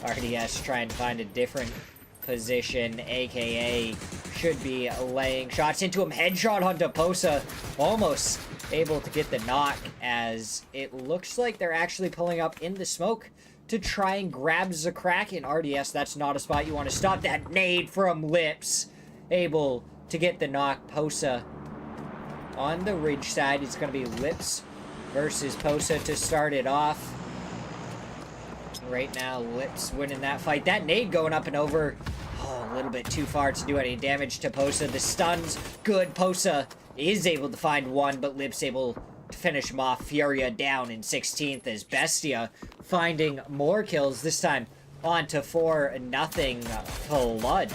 RDS trying to find a different position. AKA should be laying shots into him. Headshot onto Posa. Almost able to get the knock, as it looks like they're actually pulling up in the smoke to try and grab Zakraken. RDS, that's not a spot you want to stop. That nade from Lips, able to get the knock. Posa on the ridge side. It's going to be Lips versus Posa to start it off. Right now, Lips winning that fight. That nade going up and over. Oh, a little bit too far to do any damage to Posa. The stuns, good. Posa is able to find one, but Lips able to finish him off. Furia down in 16th as Bestia finding more kills. This time on to 4-0 Flood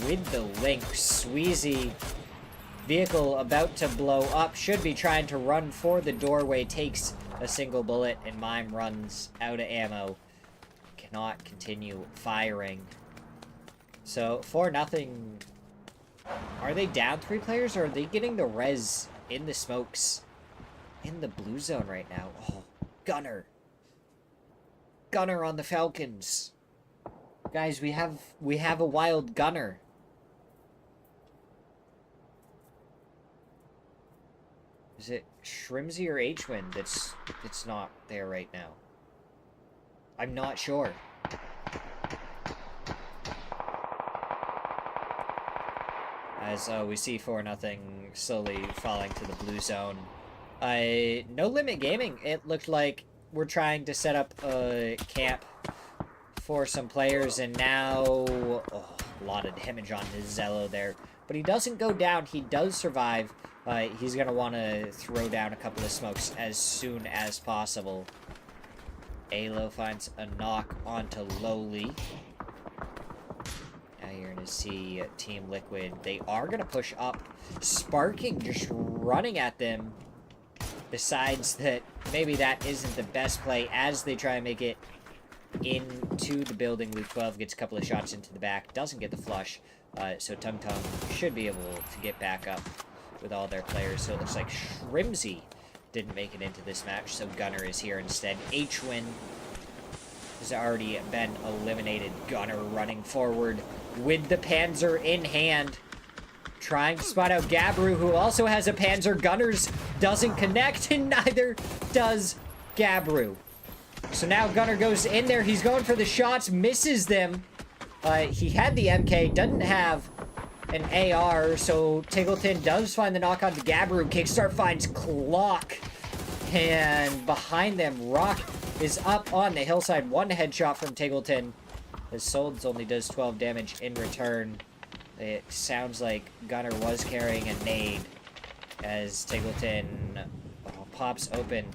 with the link. Sweezy, vehicle about to blow up, should be trying to run for the doorway, takes a single bullet, and Mime runs out of ammo. Cannot continue firing. So 4-0. Are they down 3 players, or are they getting the res in the smokes in the blue zone right now? Oh, Gunner on the Falcons. Guys, we have a wild Gunner. Is it Shrimsy or H-Win that's not there right now? I'm not sure. As we see 4-0 slowly falling to the blue zone. No Limit Gaming. It looked like we're trying to set up a camp for some players, and now a lot of damage on his Zello there. But he doesn't go down. He does survive. He's going to want to throw down a couple of smokes as soon as possible. Alo finds a knock onto Lowly. Now you're going to see Team Liquid. They are going to push up. Sparking just running at them. Besides that, maybe that isn't the best play as they try and make it into the building. Luke 12 gets a couple of shots into the back. Doesn't get the flush. So Tung Tung should be able to get back up with all their players. So it looks like Shrimsy didn't make it into this match, so Gunner is here instead. H-Win has already been eliminated. Gunner running forward with the Panzer in hand, trying to spot out Gabru, who also has a Panzer. Gunners doesn't connect, and neither does Gabru. So now Gunner goes in there. He's going for the shots, misses them. He had the MK, doesn't have an AR, so Tiggleton does find the knock on to Gabru. Kickstart finds Clock, and behind them, Rock is up on the hillside. One headshot from Tiggleton. His Solds only does 12 damage in return. It sounds like Gunner was carrying a nade as Tiggleton pops open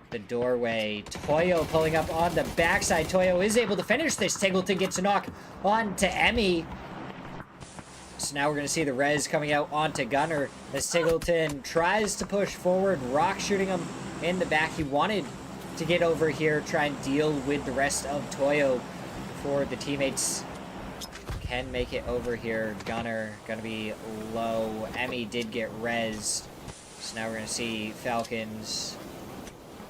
the doorway. Toyo pulling up on the backside. Toyo is able to finish this. Tiggleton gets a knock onto Emmy. So now we're going to see the res coming out onto Gunner as Tiggleton tries to push forward. Rock shooting him in the back. He wanted to get over here, try and deal with the rest of Toyo before the teammates can make it over here. Gunner going to be low. Emmy did get rezzed. So now we're going to see Falcons.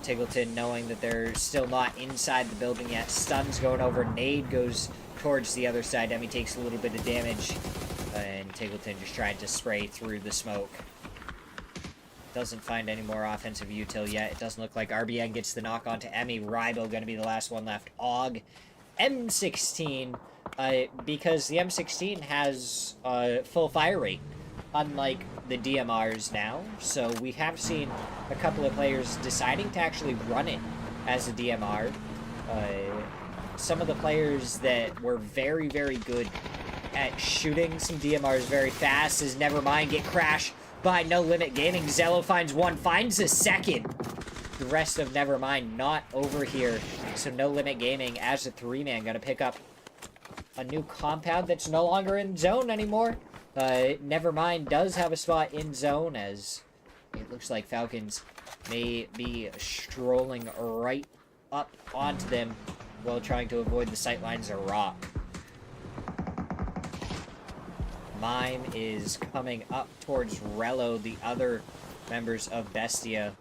Tiggleton knowing that they're still not inside the building yet. Stun's going over. Nade goes towards the other side. Emmy takes a little bit of damage. And Tiggleton just tried to spray through the smoke. Doesn't find any more offensive util yet. It doesn't look like RBN gets the knock onto Emmy. Rybo going to be the last one left. Og. M16. Because the M16 has full fire rate, unlike the DMRs now. So we have seen a couple of players deciding to actually run it as a DMR. Some of the players that were very, very good at shooting some DMRs very fast as Nevermind get crashed by No Limit Gaming. Zello finds one, finds a second. The rest of Nevermind not over here. So No Limit Gaming as a 3-man gonna pick up a new compound that's no longer in zone anymore. Nevermind does have a spot in zone as it looks like Falcons may be strolling right up onto them while trying to avoid the sightlines of Rock. Mime is coming up towards Rello. The other members of Bestia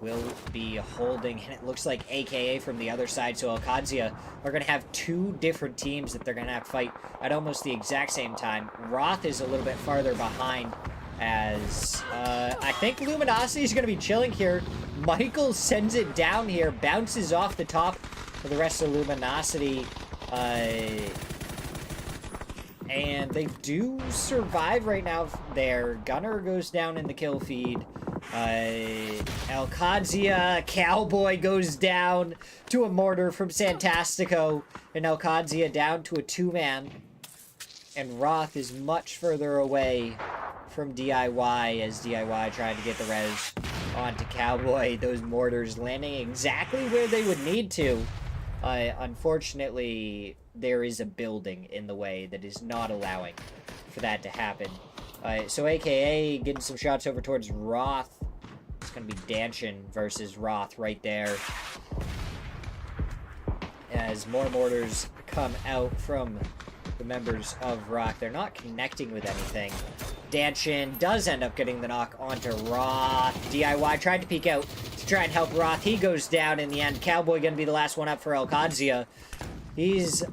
will be holding, and it looks like AKA from the other side. So Alcadzia are going to have two different teams that they're going to have to fight at almost the exact same time. Roth is a little bit farther behind as I think Luminosity is going to be chilling here. Michael sends it down here, bounces off the top for the rest of Luminosity. And they do survive right now there. Gunner goes down in the kill feed. Alcadzia, Cowboy goes down to a mortar from Santastico. And Alcadzia down to a 2-man. And Roth is much further away from DIY as DIY trying to get the res onto Cowboy. Those mortars landing exactly where they would need to. Unfortunately, there is a building in the way that is not allowing for that to happen. So AKA getting some shots over towards Roth. It's going to be Danchin versus Roth right there. As more mortars come out from the members of Rock. They're not connecting with anything. Danchin does end up getting the knock onto Roth. DIY tried to peek out to try and help Roth. He goes down in the end. Cowboy going to be the last one up for Alcadzia. He's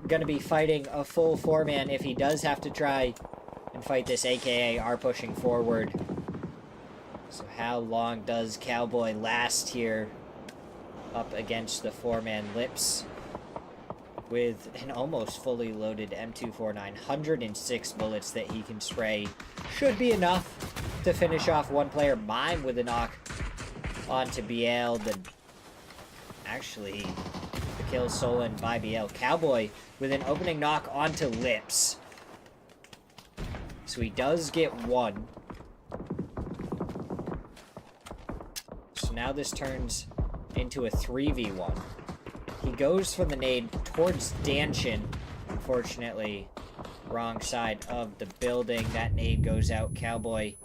going to be fighting a full 4-man if he does have to try and fight this, AKA are pushing forward. So how long does Cowboy last here up against the 4-man Lips with an almost fully loaded M249, 106 bullets that he can spray. Should be enough to finish off one player. Mime with a knock onto BL. Actually, the kill stolen by BL. Cowboy with an opening knock onto Lips. So he does get one. So now this turns into a 3v1. He goes from the nade towards Danchin. Unfortunately, wrong side of the building. That nade goes out. Cowboy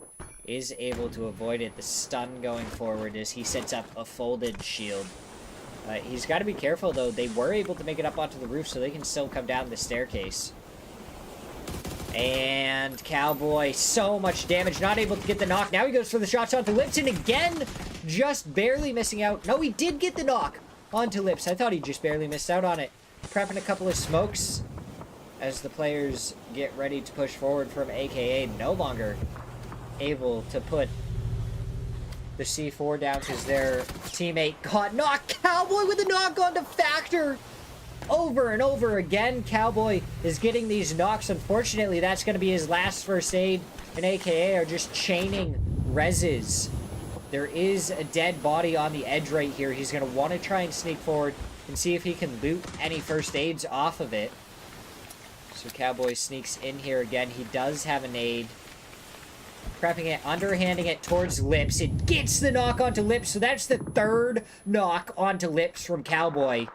is able to avoid it. The stun going forward as he sets up a folded shield. He's got to be careful, though. They were able to make it up onto the roof, so they can still come down the staircase. And Cowboy, so much damage, not able to get the knock. Now he goes for the shots onto Lips, and again, just barely missing out. No, he did get the knock onto Lips. I thought he just barely missed out on it. Prepping a couple of smokes as the players get ready to push forward from AKA, no longer able to put the C4 down because their teammate got knocked. Cowboy with a knock onto Factor. Over and over again, Cowboy is getting these knocks. Unfortunately, that's going to be his last first aid, and AKA are just chaining reses. There is a dead body on the edge right here. He's going to want to try and sneak forward and see if he can loot any first aids off of it. So Cowboy sneaks in here again. He does have a nade. Prepping it, underhanding it towards Lips. It gets the knock onto Lips, so that's the third knock onto Lips from Cowboy.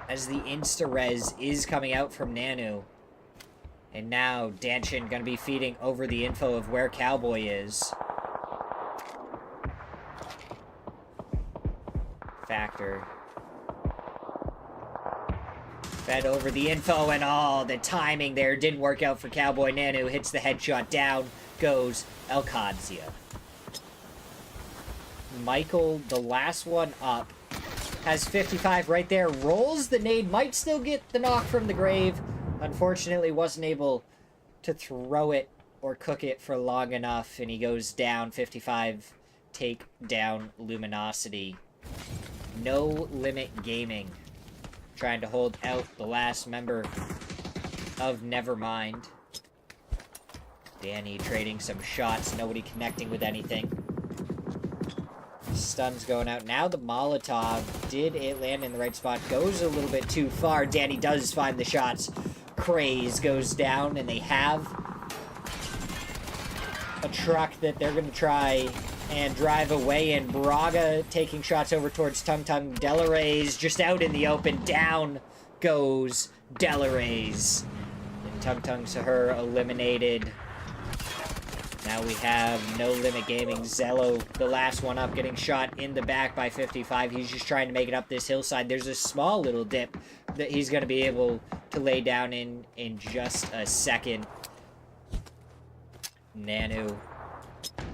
As the insta-res is coming out from Nanu. And now Danchin gonna be feeding over the info of where Cowboy is. Factor. Fed over the info, and all the timing there didn't work out for Cowboy. Nanu hits the headshot, down goes Elkadzia. Michael, the last one up, has 55 right there, rolls the nade, might still get the knock from the grave. Unfortunately, wasn't able to throw it or cook it for long enough, and he goes down. 55 take down Luminosity. No Limit Gaming trying to hold out the last member of Nevermind. Danny trading some shots, nobody connecting with anything. Stun's going out. Now the Molotov. Did it land in the right spot? Goes a little bit too far. Danny does find the shots. Craze goes down, and they have a truck that they're going to try and drive away in. Braga taking shots over towards Tung Tung. Delarays just out in the open. Down goes Delarays. And Tung Tung Sahur eliminated. Now we have No Limit Gaming. Zello, the last one up, getting shot in the back by 55. He's just trying to make it up this hillside. There's a small little dip that he's going to be able to lay down in just a second. Nanu,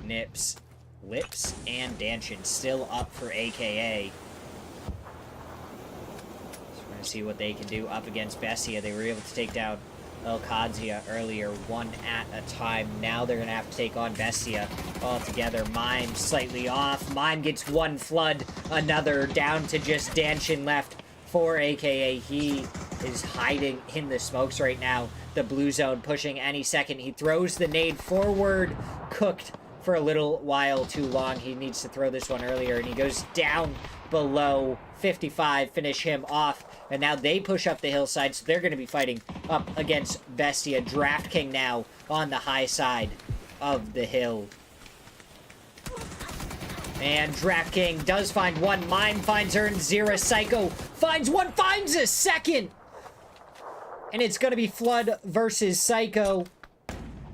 Nips, Lips, and Danchin still up for AKA. So we're going to see what they can do up against Bessia. They were able to take down Elkadzia earlier, one at a time. Now they're gonna have to take on Bestia all together. Mime slightly off. Mime gets one flood, another down to just Danchin left for AKA. He is hiding in the smokes right now. The blue zone pushing any second. He throws the nade forward, cooked for a little while too long. He needs to throw this one earlier, and he goes down below. 55 finish him off, and now they push up the hillside, so they're going to be fighting up against Bestia. Draft King now on the high side of the hill. And Draft King does find one. Mime finds her, and Zira Psycho finds one, finds a second! And it's going to be Flood versus Psycho.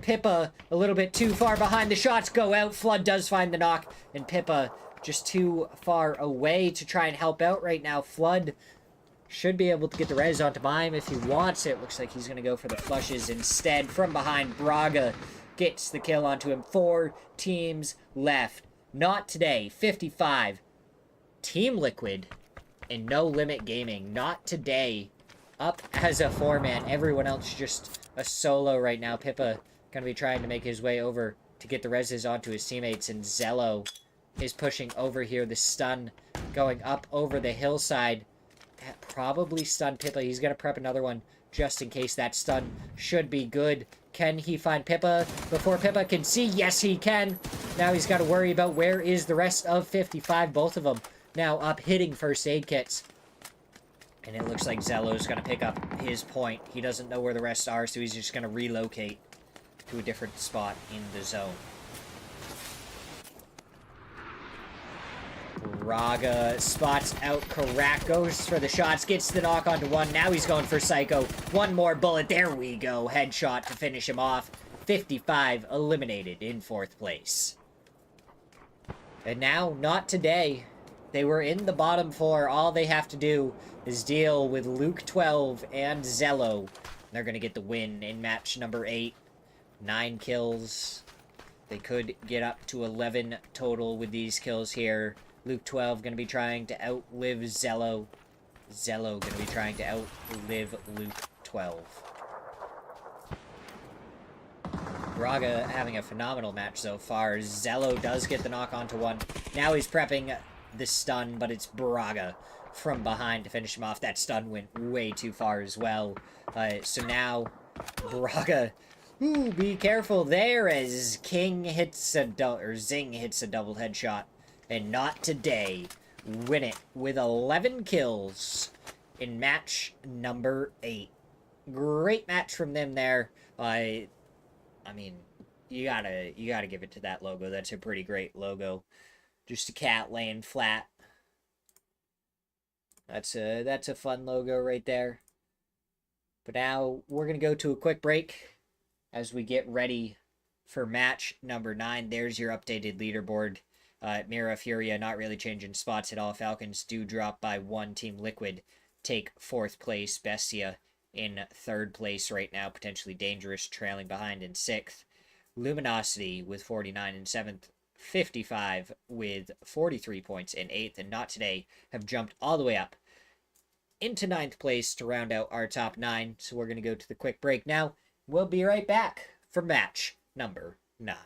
Pippa a little bit too far behind. The shots go out. Flood does find the knock, and Pippa just too far away to try and help out right now. Flood should be able to get the res onto Mime if he wants it. Looks like he's going to go for the flushes instead. From behind, Braga gets the kill onto him. 4 teams left. Not today. 55. Team Liquid and No Limit Gaming. Not today. Up as a 4-man. Everyone else just a solo right now. Pippa going to be trying to make his way over to get the reses onto his teammates, and Zello is pushing over here. The stun going up over the hillside. That probably stunned Pippa. He's going to prep another one just in case. That stun should be good. Can he find Pippa before Pippa can see? Yes, he can. Now he's got to worry about where is the rest of 55. Both of them now up hitting first aid kits. And it looks like Zello's going to pick up his point. He doesn't know where the rest are, so he's just going to relocate to a different spot in the zone. Braga spots out Karak, goes for the shots, gets the knock onto one. Now he's going for Psycho. One more bullet. There we go. Headshot to finish him off. 55 eliminated in 4th place. And now, not today. They were in the bottom 4. All they have to do is deal with Luke 12 and Zello. They're going to get the win in match number 8. 9 kills. They could get up to 11 total with these kills here. Luke 12 going to be trying to outlive Zello. Zello going to be trying to outlive Luke 12. Braga having a phenomenal match so far. Zello does get the knock onto one. Now he's prepping the stun, but it's Braga from behind to finish him off. That stun went way too far as well. So now Braga... Ooh, be careful there as King hits a Zing hits a double headshot. And not today. Win it with 11 kills in match number 8. Great match from them there. I mean, you gotta give it to that logo. That's a pretty great logo. Just a cat laying flat. That's a fun logo right there. But now we're gonna go to a quick break as we get ready for match number 9. There's your updated leaderboard. Mira Furia not really changing spots at all. Falcons do drop by 1. Team Liquid take 4th place. Bestia in 3rd place right now. Potentially dangerous, trailing behind in 6th. Luminosity with 49 in 7th. 55 with 43 points in 8th. And Not Today have jumped all the way up into 9th place to round out our top 9. So we're going to go to the quick break now. We'll be right back for match number 9.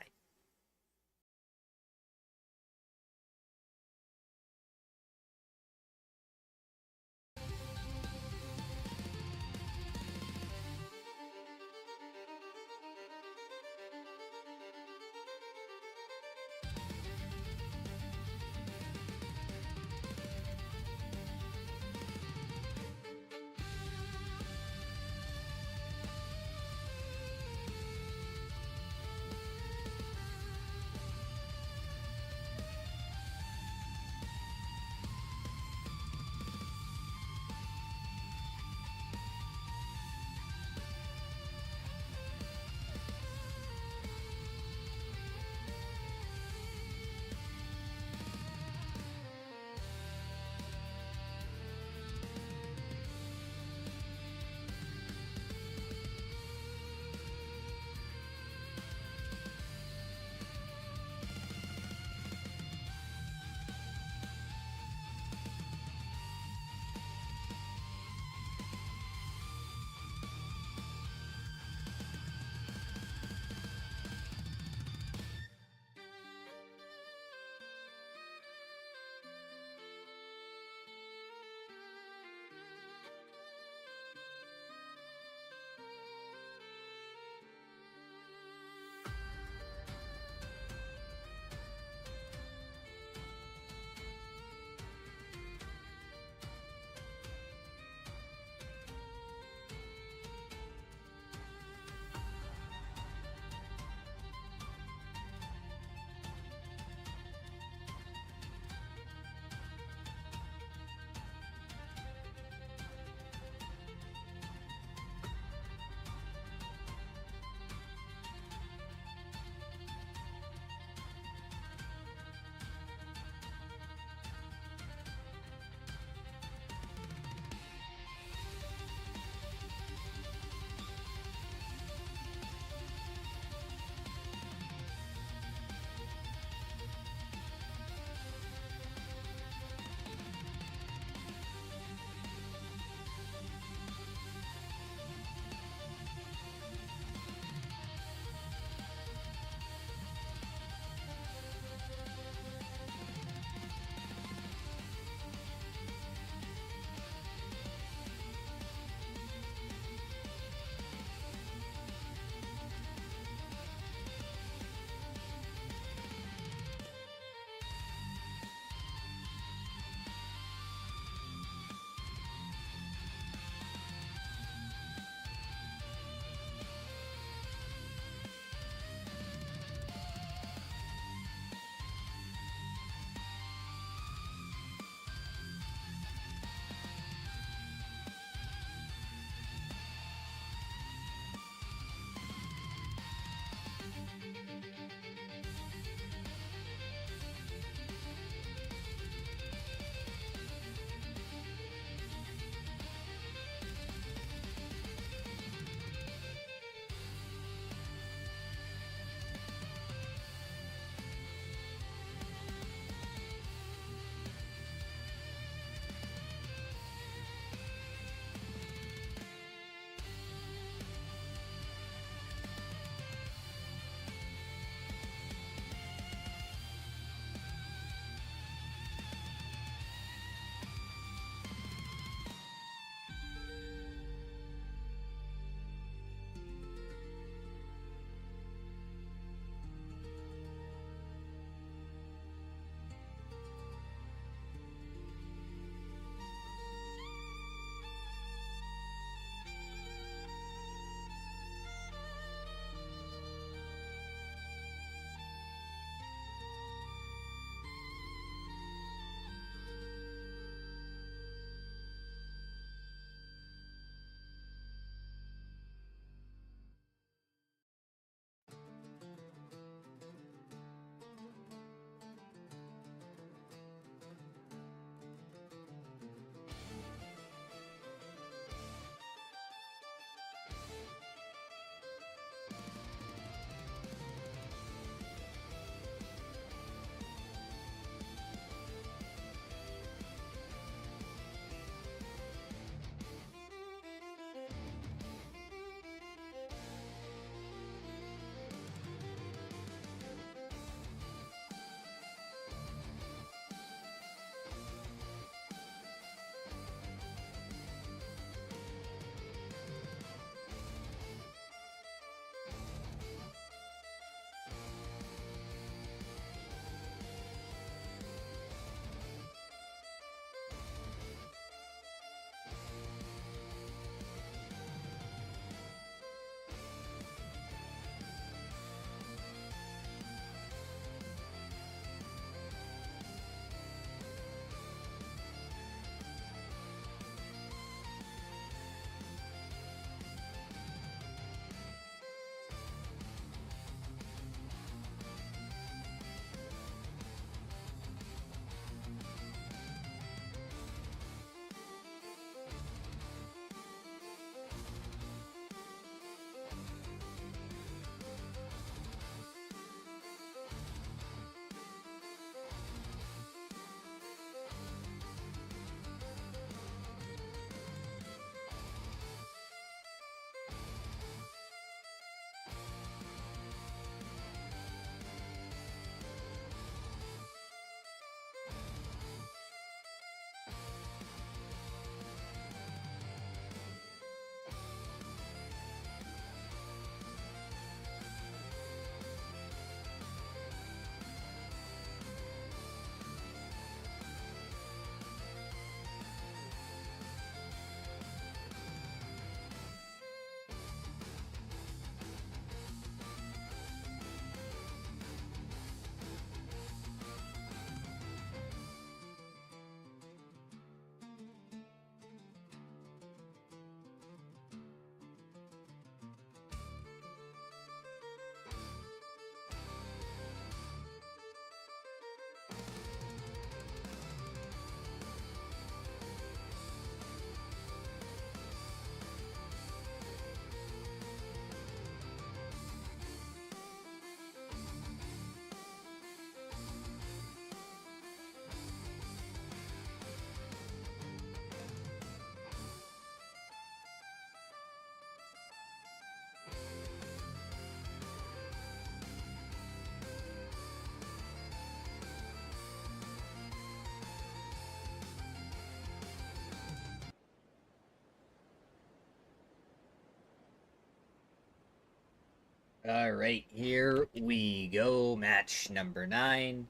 Alright, here we go. Match number 9.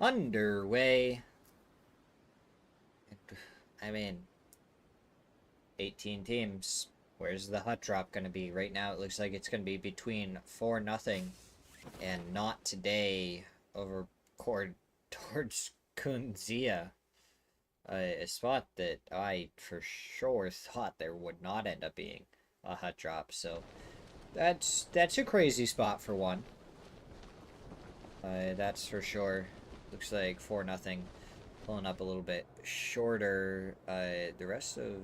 Underway. I mean, 18 teams. Where's the hut drop going to be? Right now it looks like it's going to be between 4-0 and Not Today over towards Kunzia. A spot that I for sure thought there would not end up being a hut drop. So that's a crazy spot for one. That's for sure. Looks like 4-0. Pulling up a little bit shorter. The rest of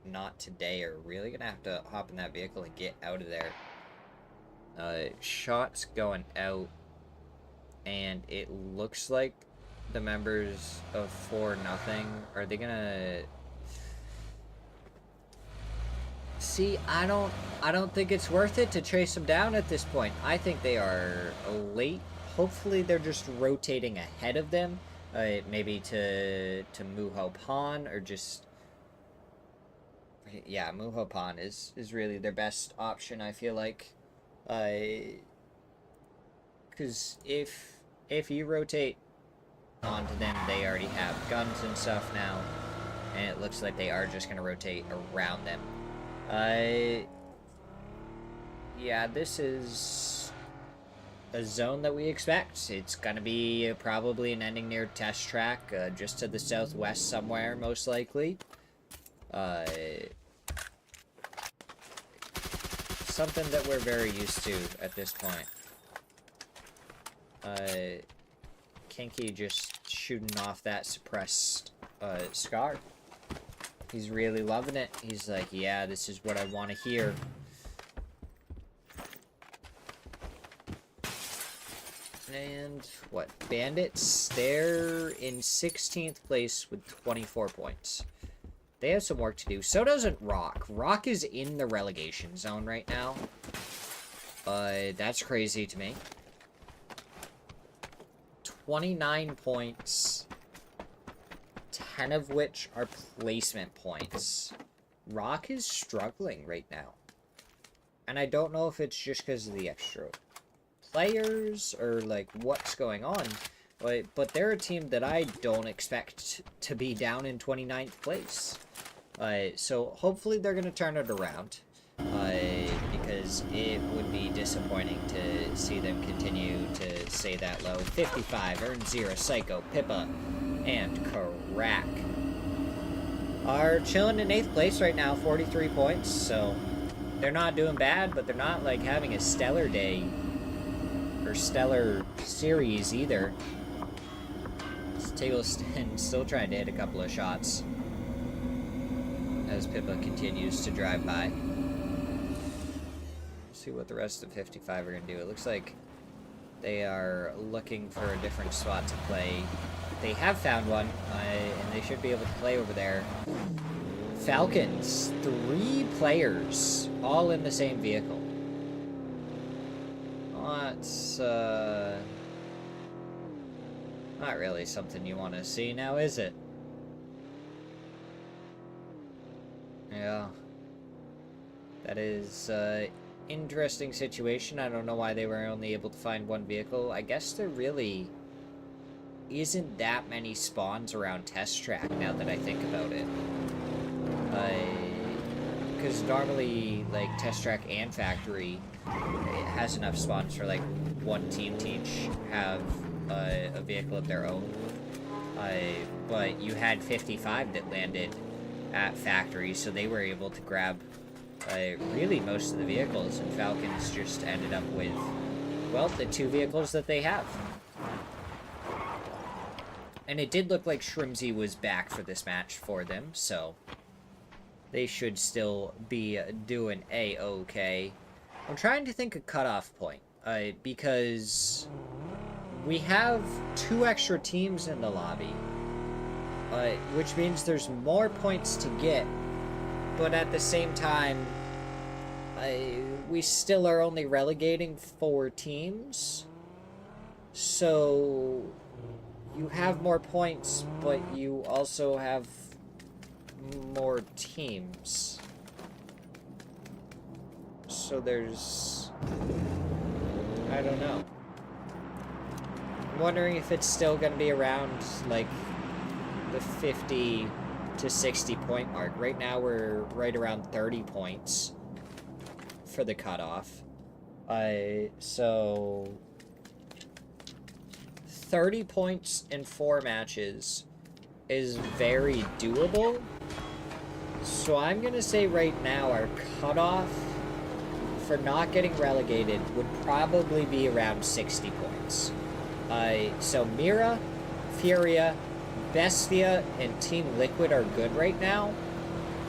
Not Today are really gonna have to hop in that vehicle and get out of there. Shots going out, and it looks like the members of 4-0 are they gonna see? I don't think it's worth it to chase them down at this point. I think they are late. Hopefully they're just rotating ahead of them, maybe to Muho Pan, or just, yeah, Muho Pan is really their best option, I feel like. Because if you rotate onto them, they already have guns and stuff now, and it looks like they are just going to rotate around them. Yeah, this is a zone that we expect. It's going to be probably an ending near test track, just to the southwest somewhere, most likely. Something that we're very used to at this point. Kinky just shooting off that suppressed Scar. He's really loving it. He's like, yeah, this is what I want to hear. And what? Bandits, they're in 16th place with 24 points. They have some work to do. So doesn't Rock. Rock is in the relegation zone right now. That's crazy to me. 29 points, 10 of which are placement points. Rock is struggling right now. And I don't know if it's just because of the extra players or like what's going on. But they're a team that I don't expect to be down in 29th place. So hopefully they're going to turn it around. Because it would be disappointing to see them continue to stay that low. 55, Earn 0, Psycho, Pippa, and Crack are chilling in 8th place right now, 43 points. So they're not doing bad, but they're not like having a stellar day or stellar series either. Tagleston still trying to hit a couple of shots as Pippa continues to drive by. See what the rest of 55 are going to do. It looks like they are looking for a different spot to play. They have found one, and they should be able to play over there. Falcons, 3 players, all in the same vehicle. That's, not really something you want to see now, is it? Yeah. That is, interesting situation. I don't know why they were only able to find one vehicle. I guess there really isn't that many spawns around test track now that I think about it. Because normally, like, test track and factory, it has enough spawns for, like, one team to each have a vehicle of their own. But you had 55 that landed at factory, so they were able to grab really most of the vehicles, and Falcons just ended up with, well, the 2 vehicles that they have. And it did look like Shrimsy was back for this match for them, so they should still be doing A-okay. I'm trying to think a cutoff point, because we have 2 extra teams in the lobby, which means there's more points to get, but at the same time, we still are only relegating 4 teams, so you have more points, but you also have more teams. So there's... I don't know. I'm wondering if it's still going to be around, like, the 50 to 60 point mark. Right now we're right around 30 points for the cutoff. So 30 points in 4 matches is very doable. So I'm going to say right now our cutoff for not getting relegated would probably be around 60 points. So Mira, Furia, Bestia, and Team Liquid are good right now.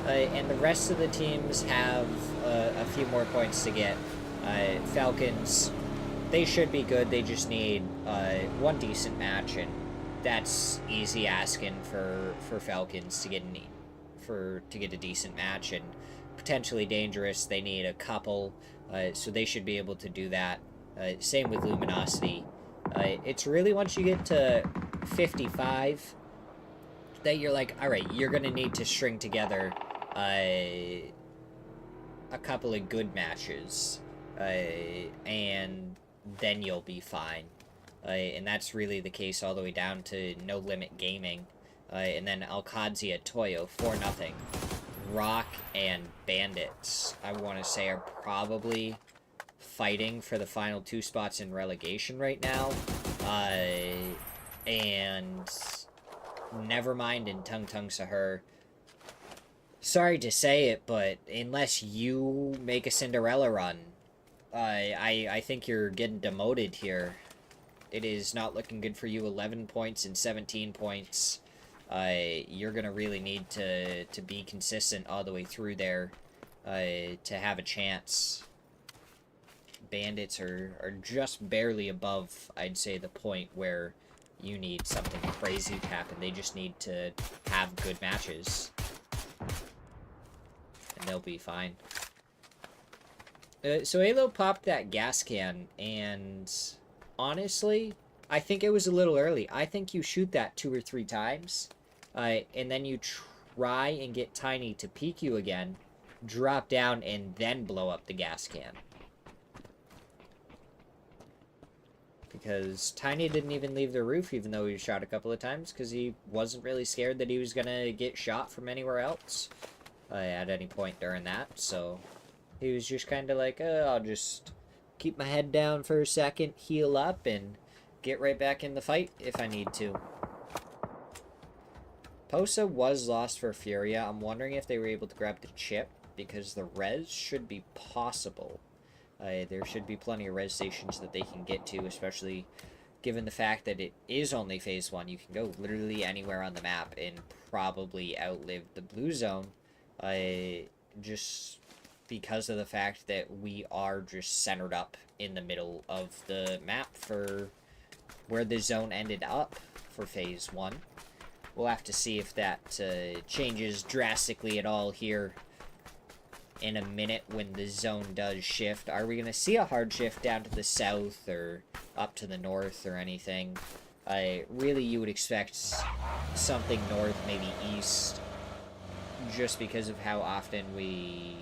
And the rest of the teams have a few more points to get. Falcons, they should be good. They just need one decent match, and that's easy asking for Falcons to get a decent match, and potentially dangerous. They need a couple, so they should be able to do that. Same with Luminosity. It's really once you get to 55 that you're like, all right, you're gonna need to string together a couple of good matches, and then you'll be fine. And that's really the case all the way down to No Limit Gaming, and then Alcadzia Toyo 4-0. Rock and Bandits, I want to say, are probably fighting for the final 2 spots in relegation right now. And Nevermind and Tung Tung Sahur. Sorry to say it, but unless you make a Cinderella run, I think you're getting demoted here. It is not looking good for you. 11 points and 17 points. You're going to really need to be consistent all the way through there to have a chance. Bandits are just barely above, I'd say, the point where you need something crazy to happen. They just need to have good matches, and they'll be fine. So Alo popped that gas can, and honestly, I think it was a little early. I think you shoot that 2 or 3 times, and then you try and get Tiny to peek you again, drop down, and then blow up the gas can. Because Tiny didn't even leave the roof, even though he was shot a couple of times, because he wasn't really scared that he was going to get shot from anywhere else at any point during that. So he was just kind of like, I'll just keep my head down for a second, heal up, and get right back in the fight if I need to. Posa was lost for Furia. I'm wondering if they were able to grab the chip, because the res should be possible. There should be plenty of res stations that they can get to, especially given the fact that it is only Phase 1. You can go literally anywhere on the map and probably outlive the blue zone, just because of the fact that we are just centered up in the middle of the map for where the zone ended up for Phase 1. We'll have to see if that changes drastically at all here in a minute when the zone does shift. Are we going to see a hard shift down to the south or up to the north or anything? Really, you would expect something north, maybe east, just because of how often we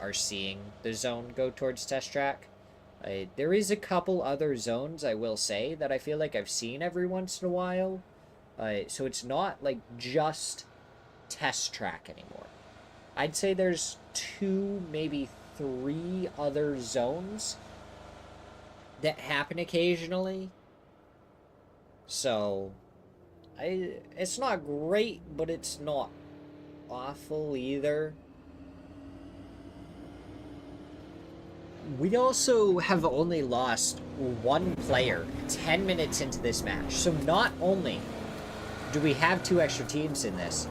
are seeing the zone go towards test track. There is a couple other zones, I will say, that I feel like I've seen every once in a while. So it's not like just test track anymore. I'd say there's 2, maybe 3 other zones that happen occasionally. So it's not great, but it's not awful either. We also have only lost 1 player 10 minutes into this match. So not only do we have 2 extra teams in this,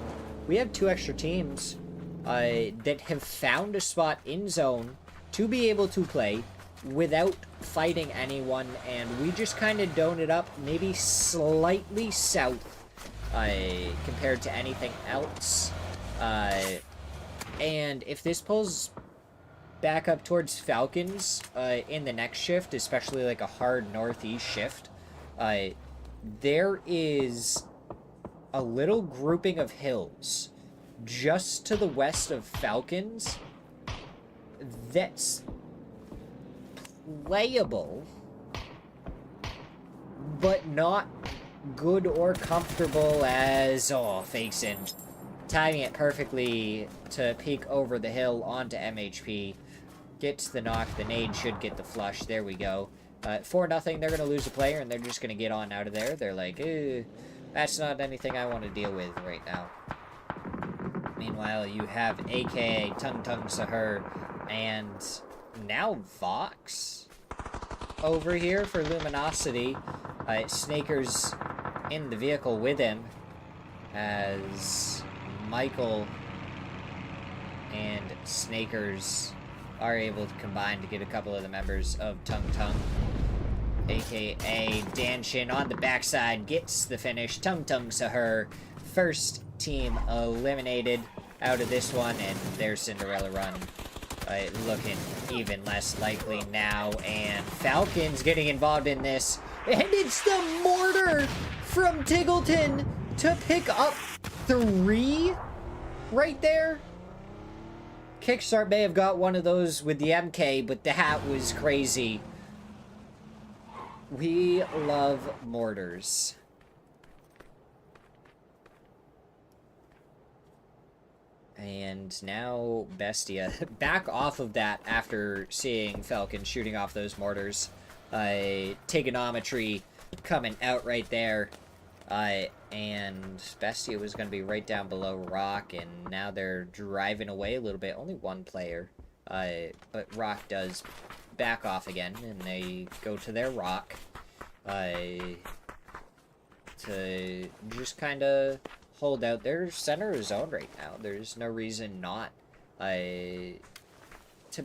we have 2 extra teams that have found a spot in zone to be able to play without fighting anyone, and we just kind of doned it up, maybe slightly south compared to anything else. And if this pulls back up towards Falcons in the next shift, especially like a hard northeast shift, there is a little grouping of hills just to the west of Falcons that's playable, but not good or comfortable as... Oh, Faison timing it perfectly to peek over the hill onto MHP. Gets the knock. The nade should get the flush. There we go. 4-0. They're going to lose a player, and they're just going to get on out of there. They're like, that's not anything I want to deal with right now. Meanwhile, you have AKA Tung Tung Sahur and now Vox over here for Luminosity. Snaker's in the vehicle with him as Michael and Snakers are able to combine to get a couple of the members of Tung Tung. AKA Danshin on the backside gets the finish. Tung Tung Sahur, first team eliminated out of this one, and their Cinderella run looking even less likely now. And Falcon's getting involved in this, and it's the mortar from Tiggleton to pick up 3 right there. Kickstart may have got one of those with the MK, but that was crazy. We love mortars. And now Bestia back off of that after seeing Falcon shooting off those mortars. Trigonometry coming out right there. And Bestia was going to be right down below Rock, and now they're driving away a little bit. Only one player. But Rock does back off again, and they go to their Rock. To just kind of hold out their center of zone right now. There's no reason not to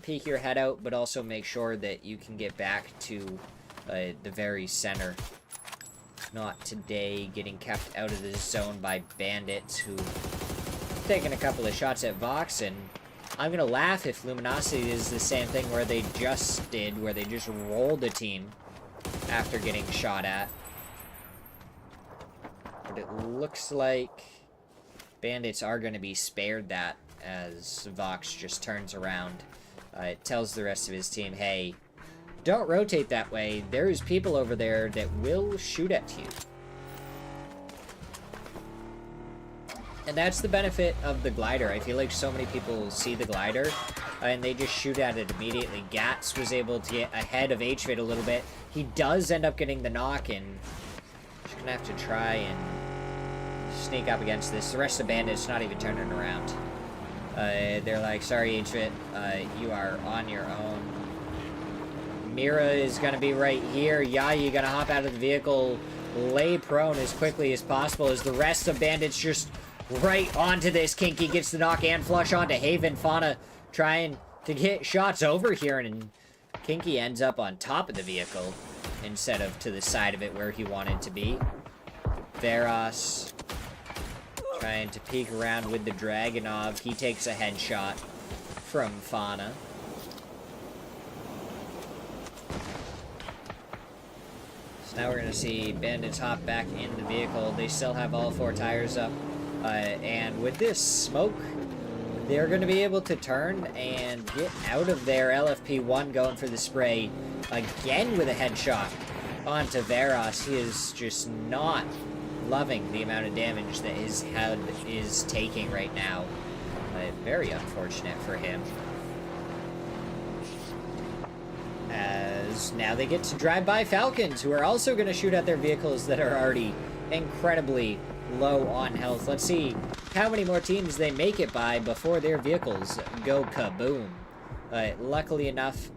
peek your head out, but also make sure that you can get back to the very center. Not today, getting kept out of the zone by bandits who taking a couple of shots at Vox, and I'm gonna laugh if Luminosity is the same thing where they just did, where they just rolled a team after getting shot at. But it looks like bandits are going to be spared that as Vox just turns around. It tells the rest of his team, hey, don't rotate that way. There's people over there that will shoot at you. And that's the benefit of the glider. I feel like so many people see the glider and they just shoot at it immediately. Gats was able to get ahead of HVID a little bit. He does end up getting the knock, and just gonna have to try and sneak up against this. The rest of the bandits not even turning around. They're like, sorry, HVID, you are on your own. Mira is gonna be right here. Yayi gonna hop out of the vehicle, lay prone as quickly as possible as the rest of bandits just right onto this. Kinky gets the knock and flush onto Haven. Fauna trying to get shots over here, and Kinky ends up on top of the vehicle instead of to the side of it where he wanted to be. Veros trying to peek around with the Dragonov. He takes a headshot from Fauna. So now we're going to see bandits hop back in the vehicle. They still have all 4 tires up. And with this smoke, they're going to be able to turn and get out of there. LFP1 going for the spray again with a headshot onto Veros. He is just not loving the amount of damage that his head is taking right now. Very unfortunate for him. As now they get to drive by Falcons, who are also going to shoot at their vehicles that are already incredibly low on health. Let's see how many more teams they make it by before their vehicles go kaboom. Luckily enough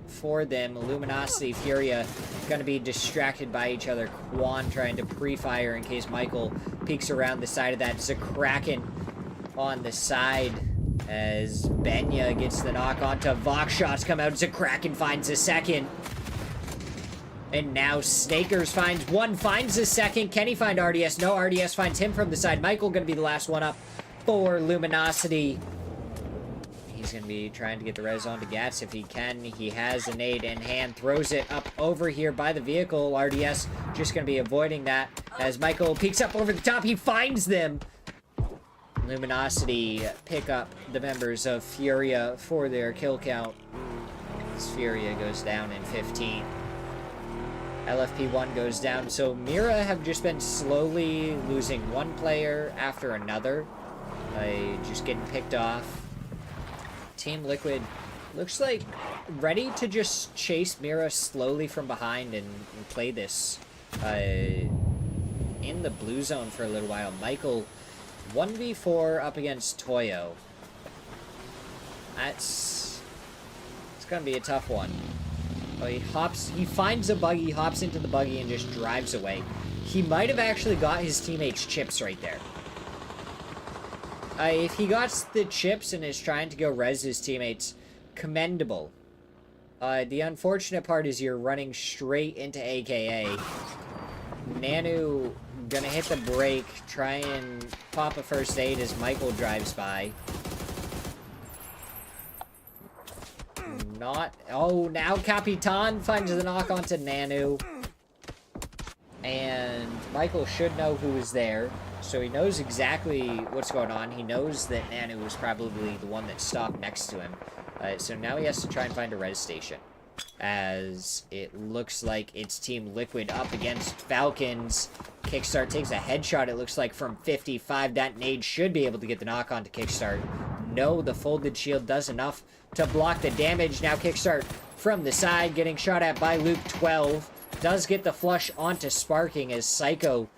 for them, Luminosity, Furia going to be distracted by each other. Quan trying to pre-fire in case Michael peeks around the side of that. Kraken on the side as Benya gets the knock onto Vox. Shots come out. Kraken finds a second. And now Snakers finds one, finds a second. Can he find RDS? No, RDS finds him from the side. Michael going to be the last one up for Luminosity. He's going to be trying to get the res on to Gats if he can. He has a nade in hand, throws it up over here by the vehicle. RDS just going to be avoiding that as Michael peeks up over the top. He finds them. Luminosity pick up the members of Furia for their kill count. Smirzera goes down in 15. LFP1 goes down. So Mira have just been slowly losing one player after another. Just getting picked off. Team Liquid looks like ready to just chase Mira slowly from behind and play this in the blue zone for a little while. Michael, 1v4 up against Toyo. It's gonna be a tough one. Oh, he finds a buggy, hops into the buggy, and just drives away. He might have actually got his teammates chips right there. If he got the chips and is trying to go res his teammates, commendable. The unfortunate part is you're running straight into AKA. Nanu gonna hit the brake, try and pop a first aid as Michael drives by. Oh, now Capitan finds the knock onto Nanu. And Michael should know who is there, so he knows exactly what's going on. He knows that Nanu was probably the one that stopped next to him. So now he has to try and find a res station, as it looks like it's Team Liquid up against Falcons. Kickstart takes a headshot, it looks like, from 55. That nade should be able to get the knock onto Kickstart. No, the folded shield does enough to block the damage. Now Kickstart from the side, getting shot at by Luke 12. Does get the flush onto Sparking as Psycho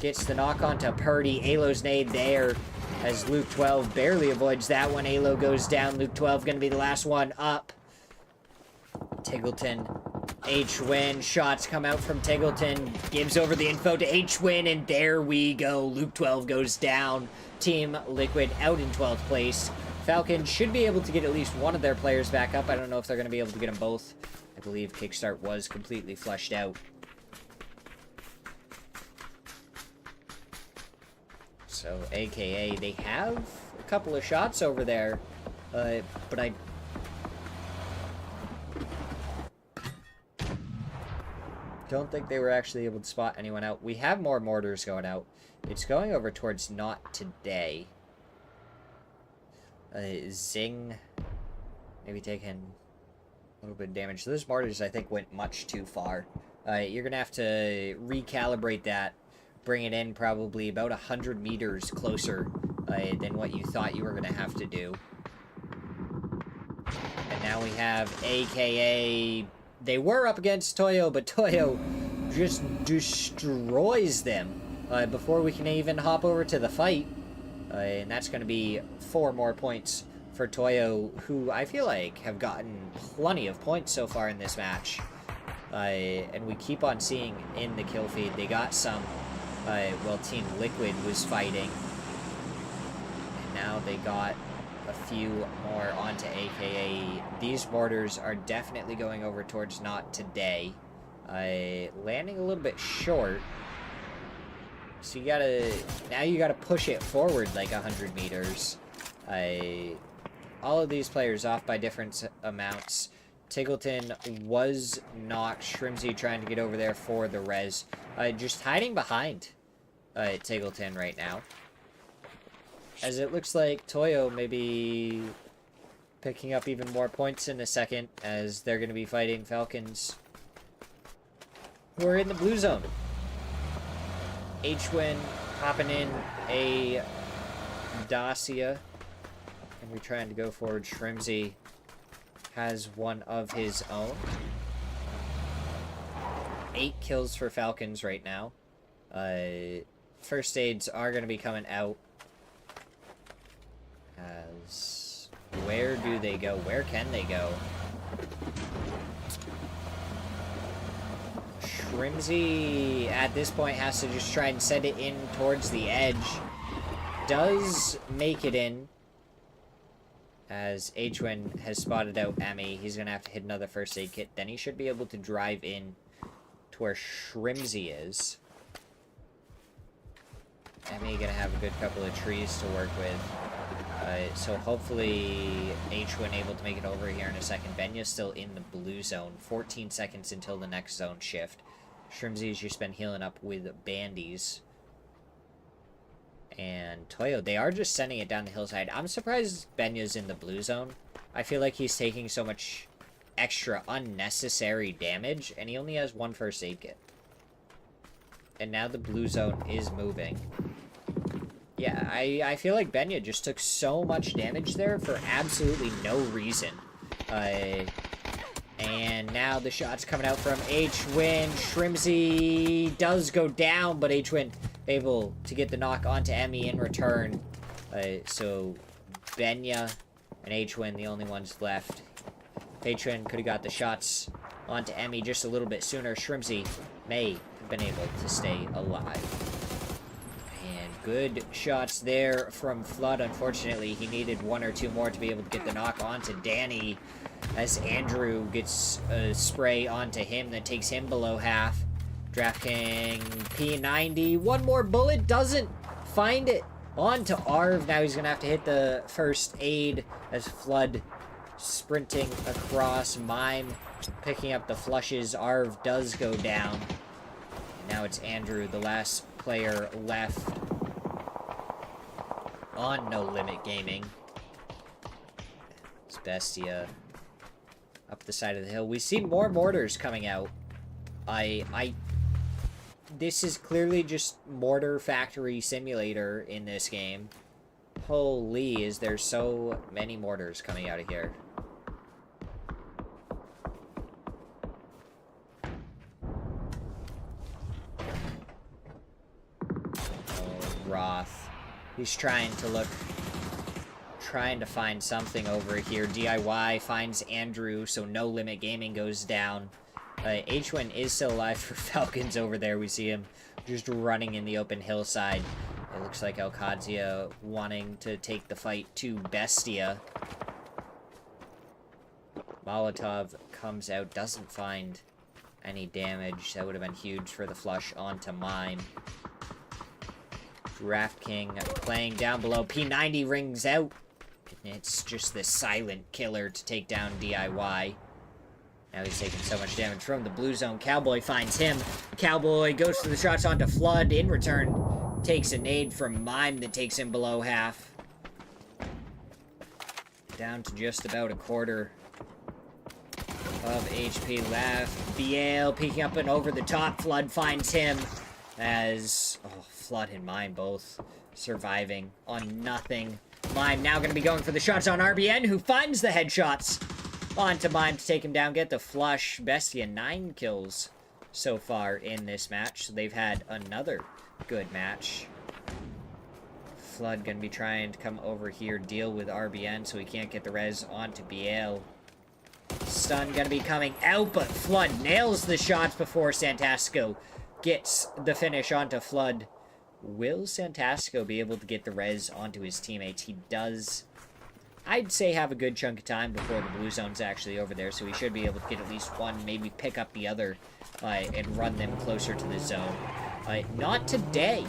gets the knock onto Purdy. Alo's nade there as Luke 12 barely avoids that one. Alo goes down. Luke 12 going to be the last one up. Tiggleton, H-Win. Shots come out from Tiggleton. Gives over the info to H-Win, and there we go. Luke 12 goes down. Team Liquid out in 12th place. Falcons should be able to get at least one of their players back up. I don't know if they're going to be able to get them both. I believe Kickstart was completely flushed out. So, AKA, they have a couple of shots over there, but I don't think they were actually able to spot anyone out. We have more mortars going out. It's going over towards Not Today. Zing, maybe taking a little bit of damage. Those mortars, I think, went much too far. You're going to have to recalibrate that, bring it in probably about 100 meters closer than what you thought you were going to have to do. And now we have AKA. They were up against Toyo, but Toyo just destroys them before we can even hop over to the fight. And that's going to be 4 more points for Toyo, who I feel like have gotten plenty of points so far in this match. And we keep on seeing in the kill feed, they got some while Team Liquid was fighting. And now they got a few more onto AKA. These mortars are definitely going over towards Not Today. Landing a little bit short. So you gotta, now you gotta push it forward like 100 meters. All of these players off by different amounts. Tiggleton was knocked. Shrimsy trying to get over there for the res. Just hiding behind Tiggleton right now. As it looks like Toyo may be picking up even more points in a second, as they're going to be fighting Falcons, who are in the blue zone. H-Win hopping in a Dacia, and we're trying to go forward. Shrimsy has one of his own. 8 kills for Falcons right now. First aids are going to be coming out. As where do they go? Where can they go? Shrimsy at this point has to just try and send it in towards the edge. Does make it in, as H-Win has spotted out Emmy. He's going to have to hit another first aid kit. Then he should be able to drive in to where Shrimsy is. Emmy going to have a good couple of trees to work with. So hopefully H-Win able to make it over here in a second. Benya's still in the blue zone. 14 seconds until the next zone shift. Shrimsy's just been healing up with bandies. And Toyo, they are just sending it down the hillside. I'm surprised Benya's in the blue zone. I feel like he's taking so much extra unnecessary damage, and he only has 1 first aid kit. And now the blue zone is moving. Yeah, I feel like Benya just took so much damage there for absolutely no reason. And now the shot's coming out from H-Win. Shrimzy does go down, but H-Win able to get the knock onto Emmy in return. So Benya and H-Win, the only ones left. H-Win could have got the shots onto Emmy just a little bit sooner. Shrimzy may have been able to stay alive. And good shots there from Flood. Unfortunately, he needed 1 or 2 more to be able to get the knock onto Danny, as Andrew gets a spray onto him that takes him below half. DraftKing P90. 1 more bullet. Doesn't find it. On to Arv. Now he's going to have to hit the first aid as Flood sprinting across. Mime picking up the flushes. Arv does go down. And now it's Andrew, the last player left on No Limit Gaming. It's Bestia up the side of the hill. We see more mortars coming out. This is clearly just Mortar Factory Simulator in this game. Holy, is there so many mortars coming out of here. Oh, Roth. He's trying to find something over here. DIY finds Andrew, so No Limit Gaming goes down. H-Win is still alive for Falcons over there. We see him just running in the open hillside. It looks like Alcadzia wanting to take the fight to Bestia. Molotov comes out, doesn't find any damage. That would have been huge for the flush onto Mime. Draft King playing down below. P90 rings out. It's just the silent killer to take down DIY. Now he's taking so much damage from the blue zone. Cowboy finds him. Cowboy goes for the shots onto Flood. In return, takes a nade from Mime that takes him below half. Down to just about a quarter of HP left. BL peeking up and over the top. Flood finds him as... Oh, Flood and Mime both surviving on nothing. Mime now going to be going for the shots on RBN, who finds the headshots onto Mime to take him down, get the flush. Bestia, 9 kills so far in this match. So they've had another good match. Flood going to be trying to come over here, deal with RBN so he can't get the res onto BL. Stun going to be coming out, but Flood nails the shots before Santasco gets the finish onto Flood. Will Santasco be able to get the res onto his teammates? He does, I'd say, have a good chunk of time before the blue zone's actually over there, so he should be able to get at least one, maybe pick up the other, and run them closer to the zone. Not today.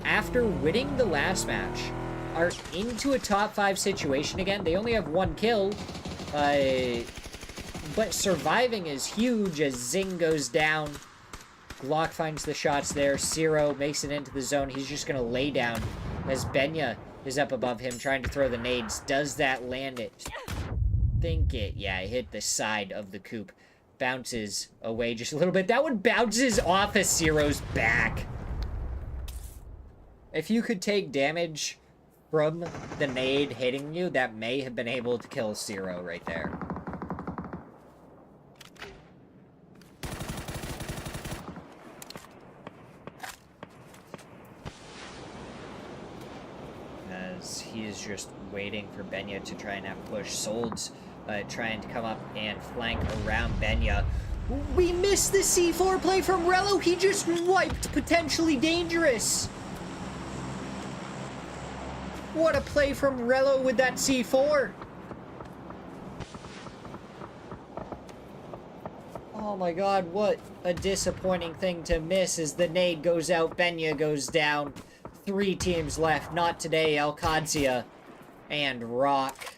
After winning the last match, are into a top 5 situation again. They only have 1 kill, but surviving is huge as Zing goes down. Glock finds the shots there. Ciro makes it into the zone. He's just going to lay down as Benya is up above him trying to throw the nades. Does that land it? Think it. Yeah, it hit the side of the coop. Bounces away just a little bit. That one bounces off of Ciro's back. If you could take damage from the nade hitting you, that may have been able to kill Ciro right there. As he is just waiting for Benya to try and have push. Solds trying to come up and flank around Benya. We missed the C4 play from Rello. He just wiped potentially dangerous. What a play from Rello with that C4. Oh my god, what a disappointing thing to miss as the nade goes out, Benya goes down. 3 teams left, not today, Alcadzia and Rock.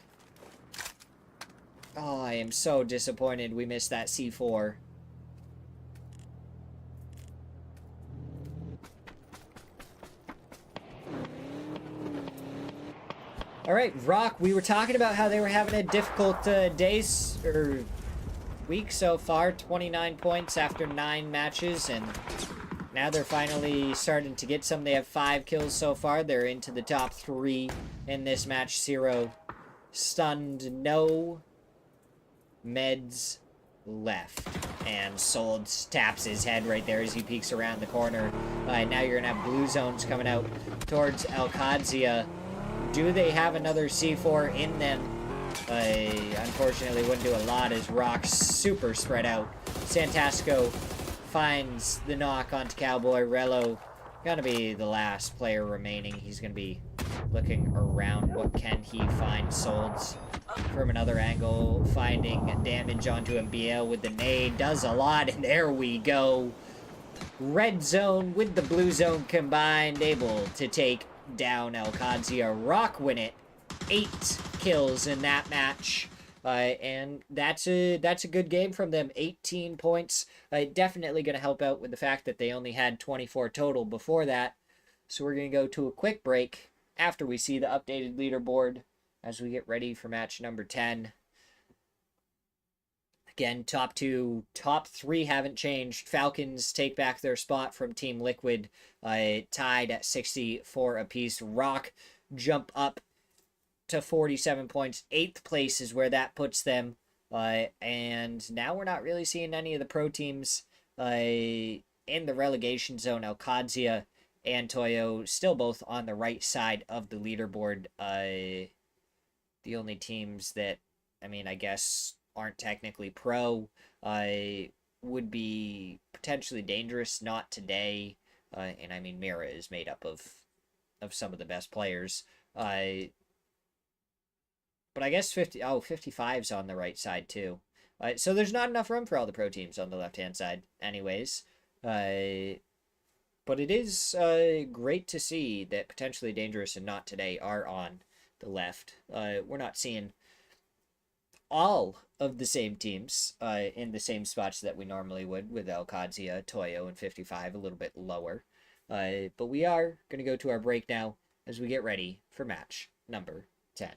Oh, I am so disappointed we missed that C4. All right, Rock, we were talking about how they were having a difficult days or week so far, 29 points after 9 matches, and now they're finally starting to get some. They have 5 kills so far. They're into the top 3 in this match. 0 stunned, no meds left. And Solds taps his head right there as he peeks around the corner. Now you're going to have blue zones coming out towards Alcadzia. Do they have another C4 in them? Unfortunately, wouldn't do a lot as Rock's super spread out. Santasco finds the knock onto Cowboy. Rello gonna be the last player remaining. He's gonna be looking around. What can he find? Solds from another angle, finding damage onto MBL with the nade. Does a lot, and there we go. Red zone with the blue zone combined, able to take down Alcadzia. Rock win it. 8 kills in that match. And that's a good game from them. 18 points. Definitely going to help out with the fact that they only had 24 total before that. So we're going to go to a quick break after we see the updated leaderboard as we get ready for match number 10. Again, top 2, top 3 haven't changed. Falcons take back their spot from Team Liquid, tied at 64 apiece. Rock jump up to 47 points. 8th place is where that puts them. And now we're not really seeing any of the pro teams in the relegation zone. Alcadzia and Toyo still both on the right side of the leaderboard. The only teams that, I guess, aren't technically pro would be potentially Dangerous, not today. And Mira is made up of some of the best players. But I guess 55's on the right side too. So there's not enough room for all the pro teams on the left-hand side anyways. But it is great to see that potentially Dangerous and Not Today are on the left. We're not seeing all of the same teams in the same spots that we normally would, with Alcadzia, Toyo, and 55 a little bit lower. But we are going to go to our break now as we get ready for match number 10.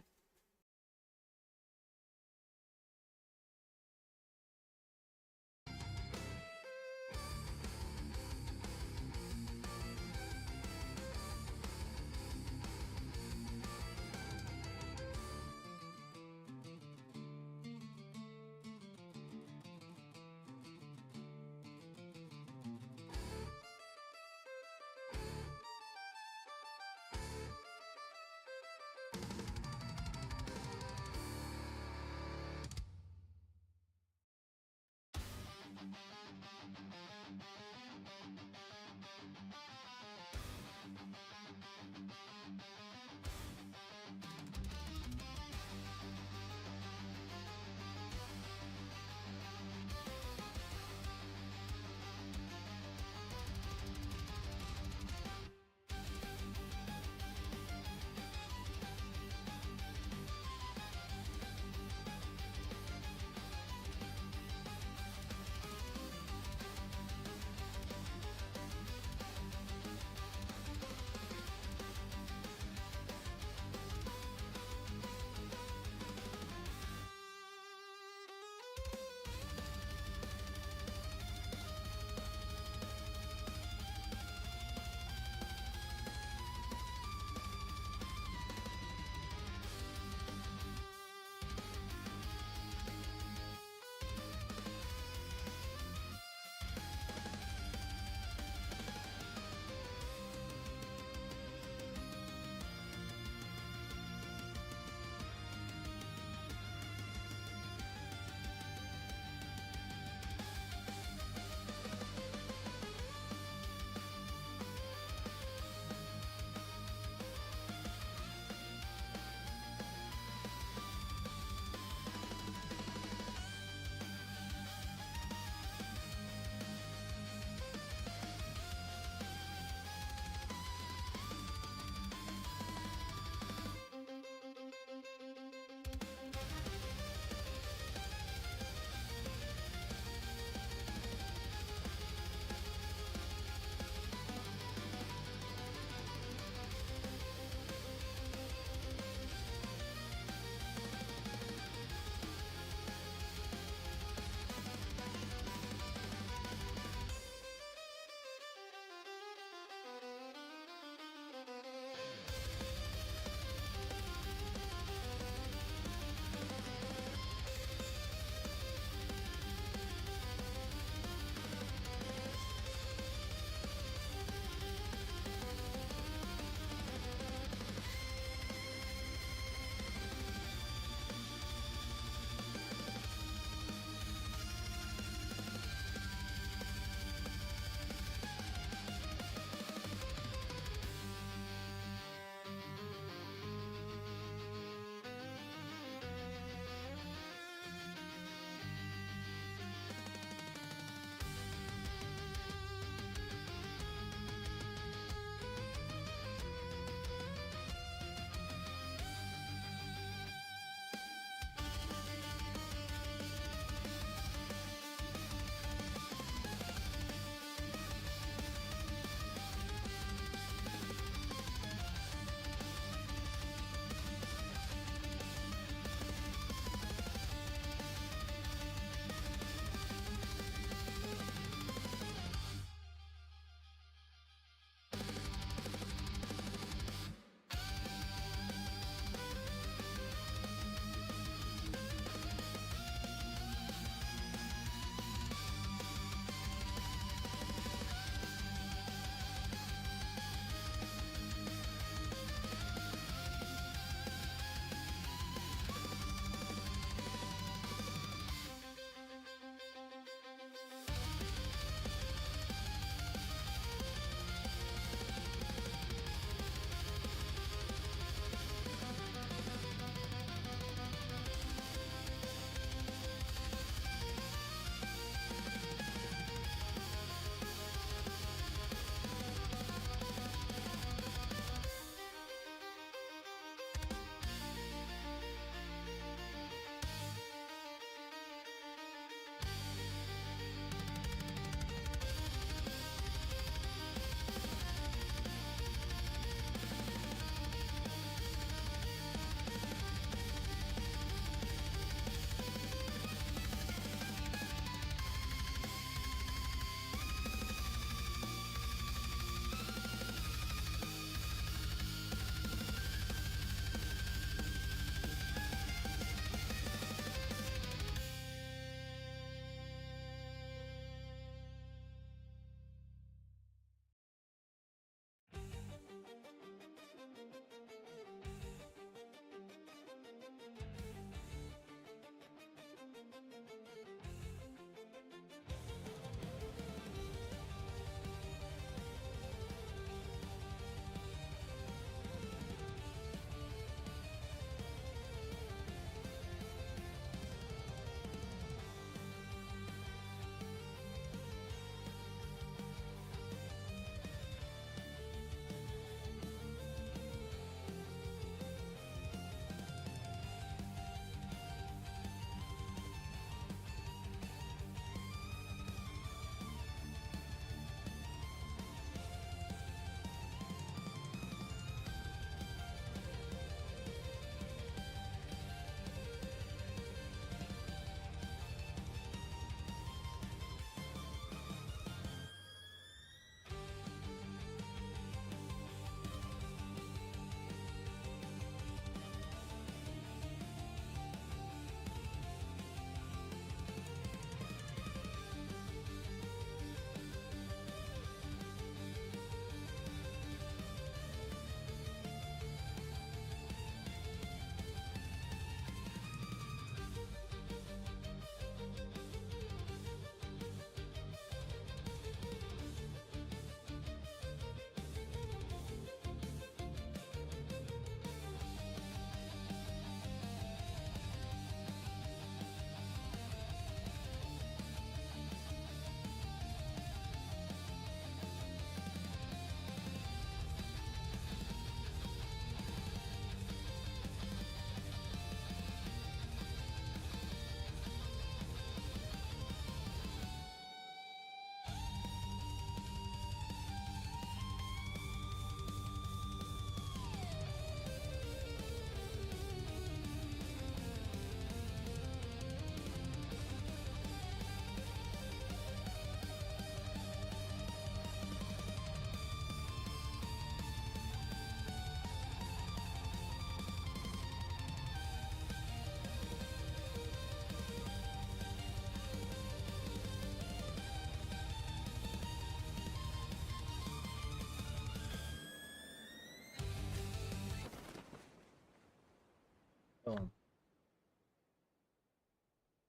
Boom.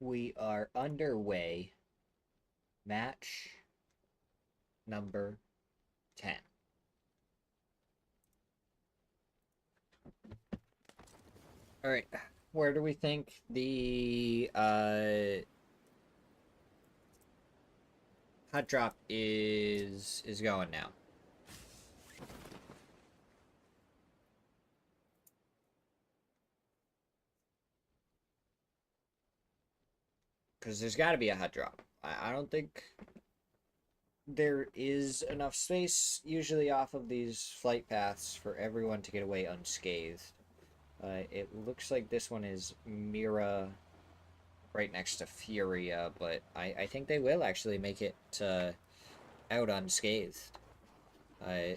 We are underway. Match number 10. All right, where do we think the hot drop is going now? Because there's got to be a hot drop. I don't think there is enough space usually off of these flight paths for everyone to get away unscathed. It looks like this one is Mira right next to Furia, but I think they will actually make it out unscathed.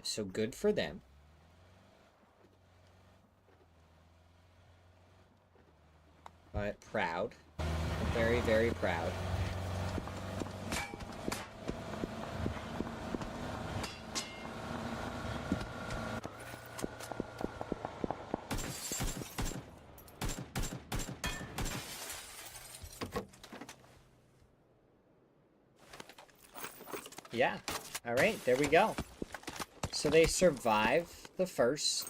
So good for them. Proud. Very, very proud. Yeah. All right, there we go. So they survive the first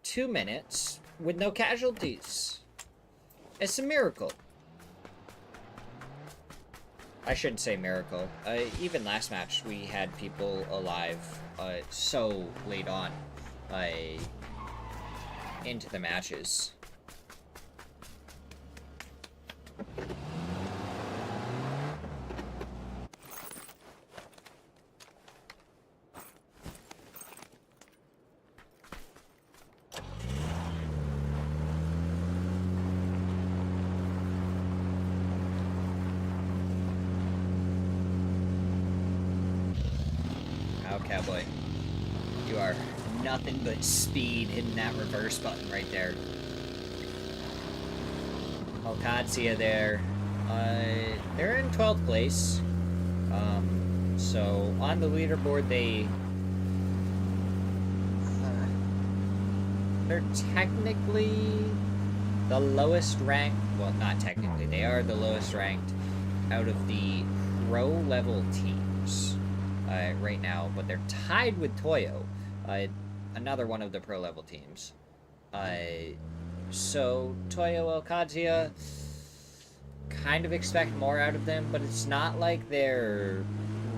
2 minutes with no casualties. It's a miracle. I shouldn't say miracle. Even last match, we had people alive so late on into the matches. Cowboy, you are nothing but speed hitting that reverse button right there. Alcadzia there. They're in 12th place. So on the leaderboard they're technically the lowest ranked, well, not technically, they are the lowest ranked out of the pro level teams. Right now, but they're tied with Toyo, another one of the pro level teams. So Toyo Alcadzia, kind of expect more out of them, but it's not like they're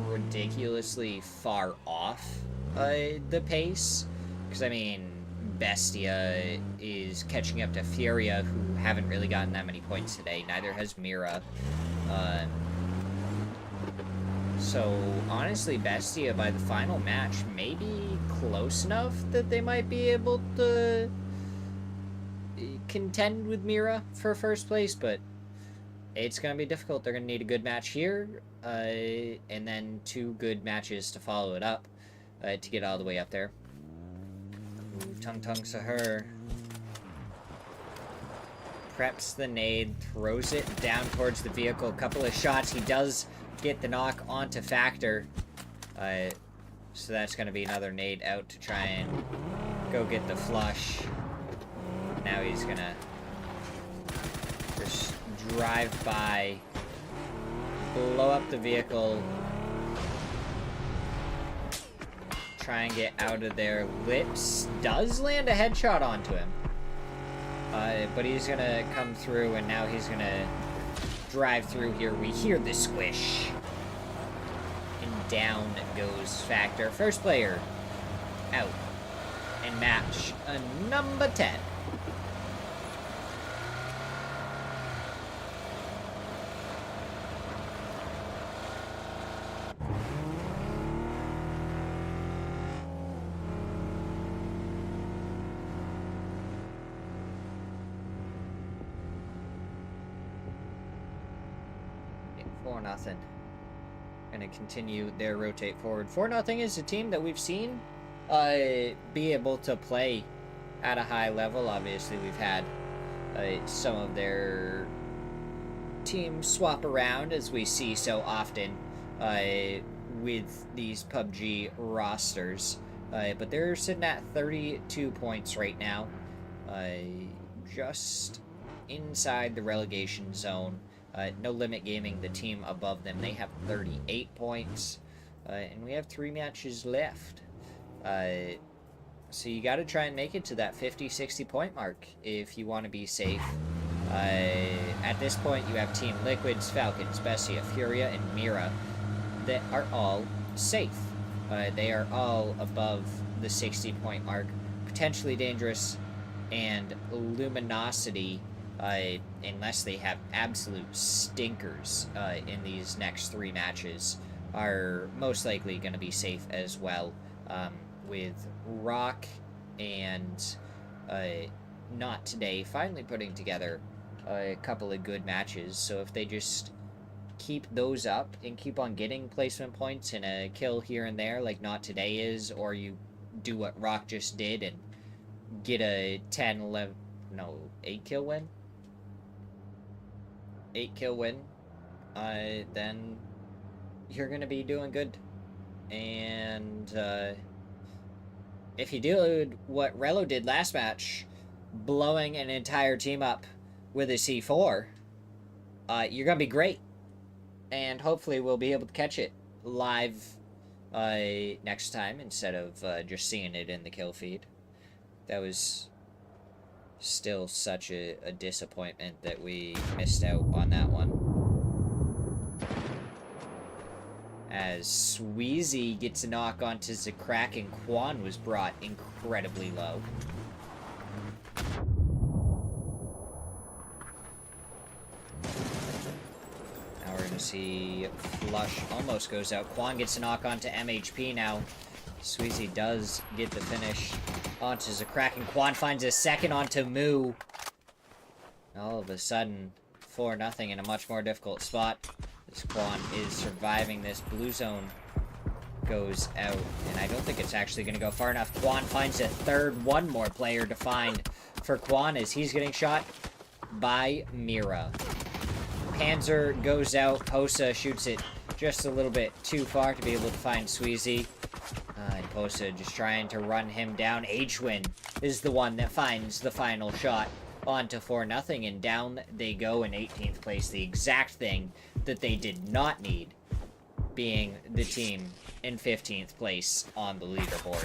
ridiculously far off the pace. Because I mean, Bestia is catching up to Furia, who haven't really gotten that many points today. Neither has Mira. So, honestly, Bestia, by the final match, may be close enough that they might be able to contend with Mira for first place, but it's going to be difficult. They're going to need a good match here, and then 2 good matches to follow it up to get all the way up there. Ooh, Tung Tung Sahur preps the nade, throws it down towards the vehicle. A couple of shots. He does get the knock onto Factor. So that's going to be another nade out to try and go get the flush. Now he's going to just drive by, blow up the vehicle, try and get out of there. Lips does land a headshot onto him. But he's going to come through, and now he's going to drive through here. We hear the squish. And down goes Factor. First player out. And match number 10. For nothing. Gonna continue their rotate forward. 4-0 is a team that we've seen be able to play at a high level. Obviously, we've had some of their teams swap around, as we see so often with these PUBG rosters. But they're sitting at 32 points right now. Just inside the relegation zone. No Limit Gaming, the team above them, they have 38 points. And we have 3 matches left. So you got to try and make it to that 50-60 point mark if you want to be safe. At this point, you have Team Liquids, Falcons, Bessia, Furia, and Mira that are all safe. They are all above the 60 point mark. Potentially dangerous, and Luminosity, unless they have absolute stinkers in these next 3 matches, are most likely going to be safe as well, with Rock and Not Today finally putting together a couple of good matches. So if they just keep those up and keep on getting placement points and a kill here and there like Not Today is, or you do what Rock just did and get a 10, 11, no, 8 kill win? 8 kill win, then you're going to be doing good. And if you do what Relo did last match, blowing an entire team up with a C4, you're going to be great. And hopefully we'll be able to catch it live next time instead of just seeing it in the kill feed. That was still such a disappointment that we missed out on that one. As Sweezy gets a knock onto Zakrak, and Quan was brought incredibly low. Now we're going to see Flush almost goes out. Quan gets a knock onto MHP now. Sweezy does get the finish onto Zakrak, and Quan finds a second onto Moo. All of a sudden, 4-0 in a much more difficult spot. This Quan is surviving. This blue zone goes out, and I don't think it's actually going to go far enough. Quan finds a third, one more player to find for Quan as he's getting shot by Mira. Panzer goes out. Posa shoots it just a little bit too far to be able to find Sweezy. And Posa just trying to run him down. H-Win is the one that finds the final shot onto 4-0, and down they go in 18th place. The exact thing that they did not need, being the team in 15th place on the leaderboard.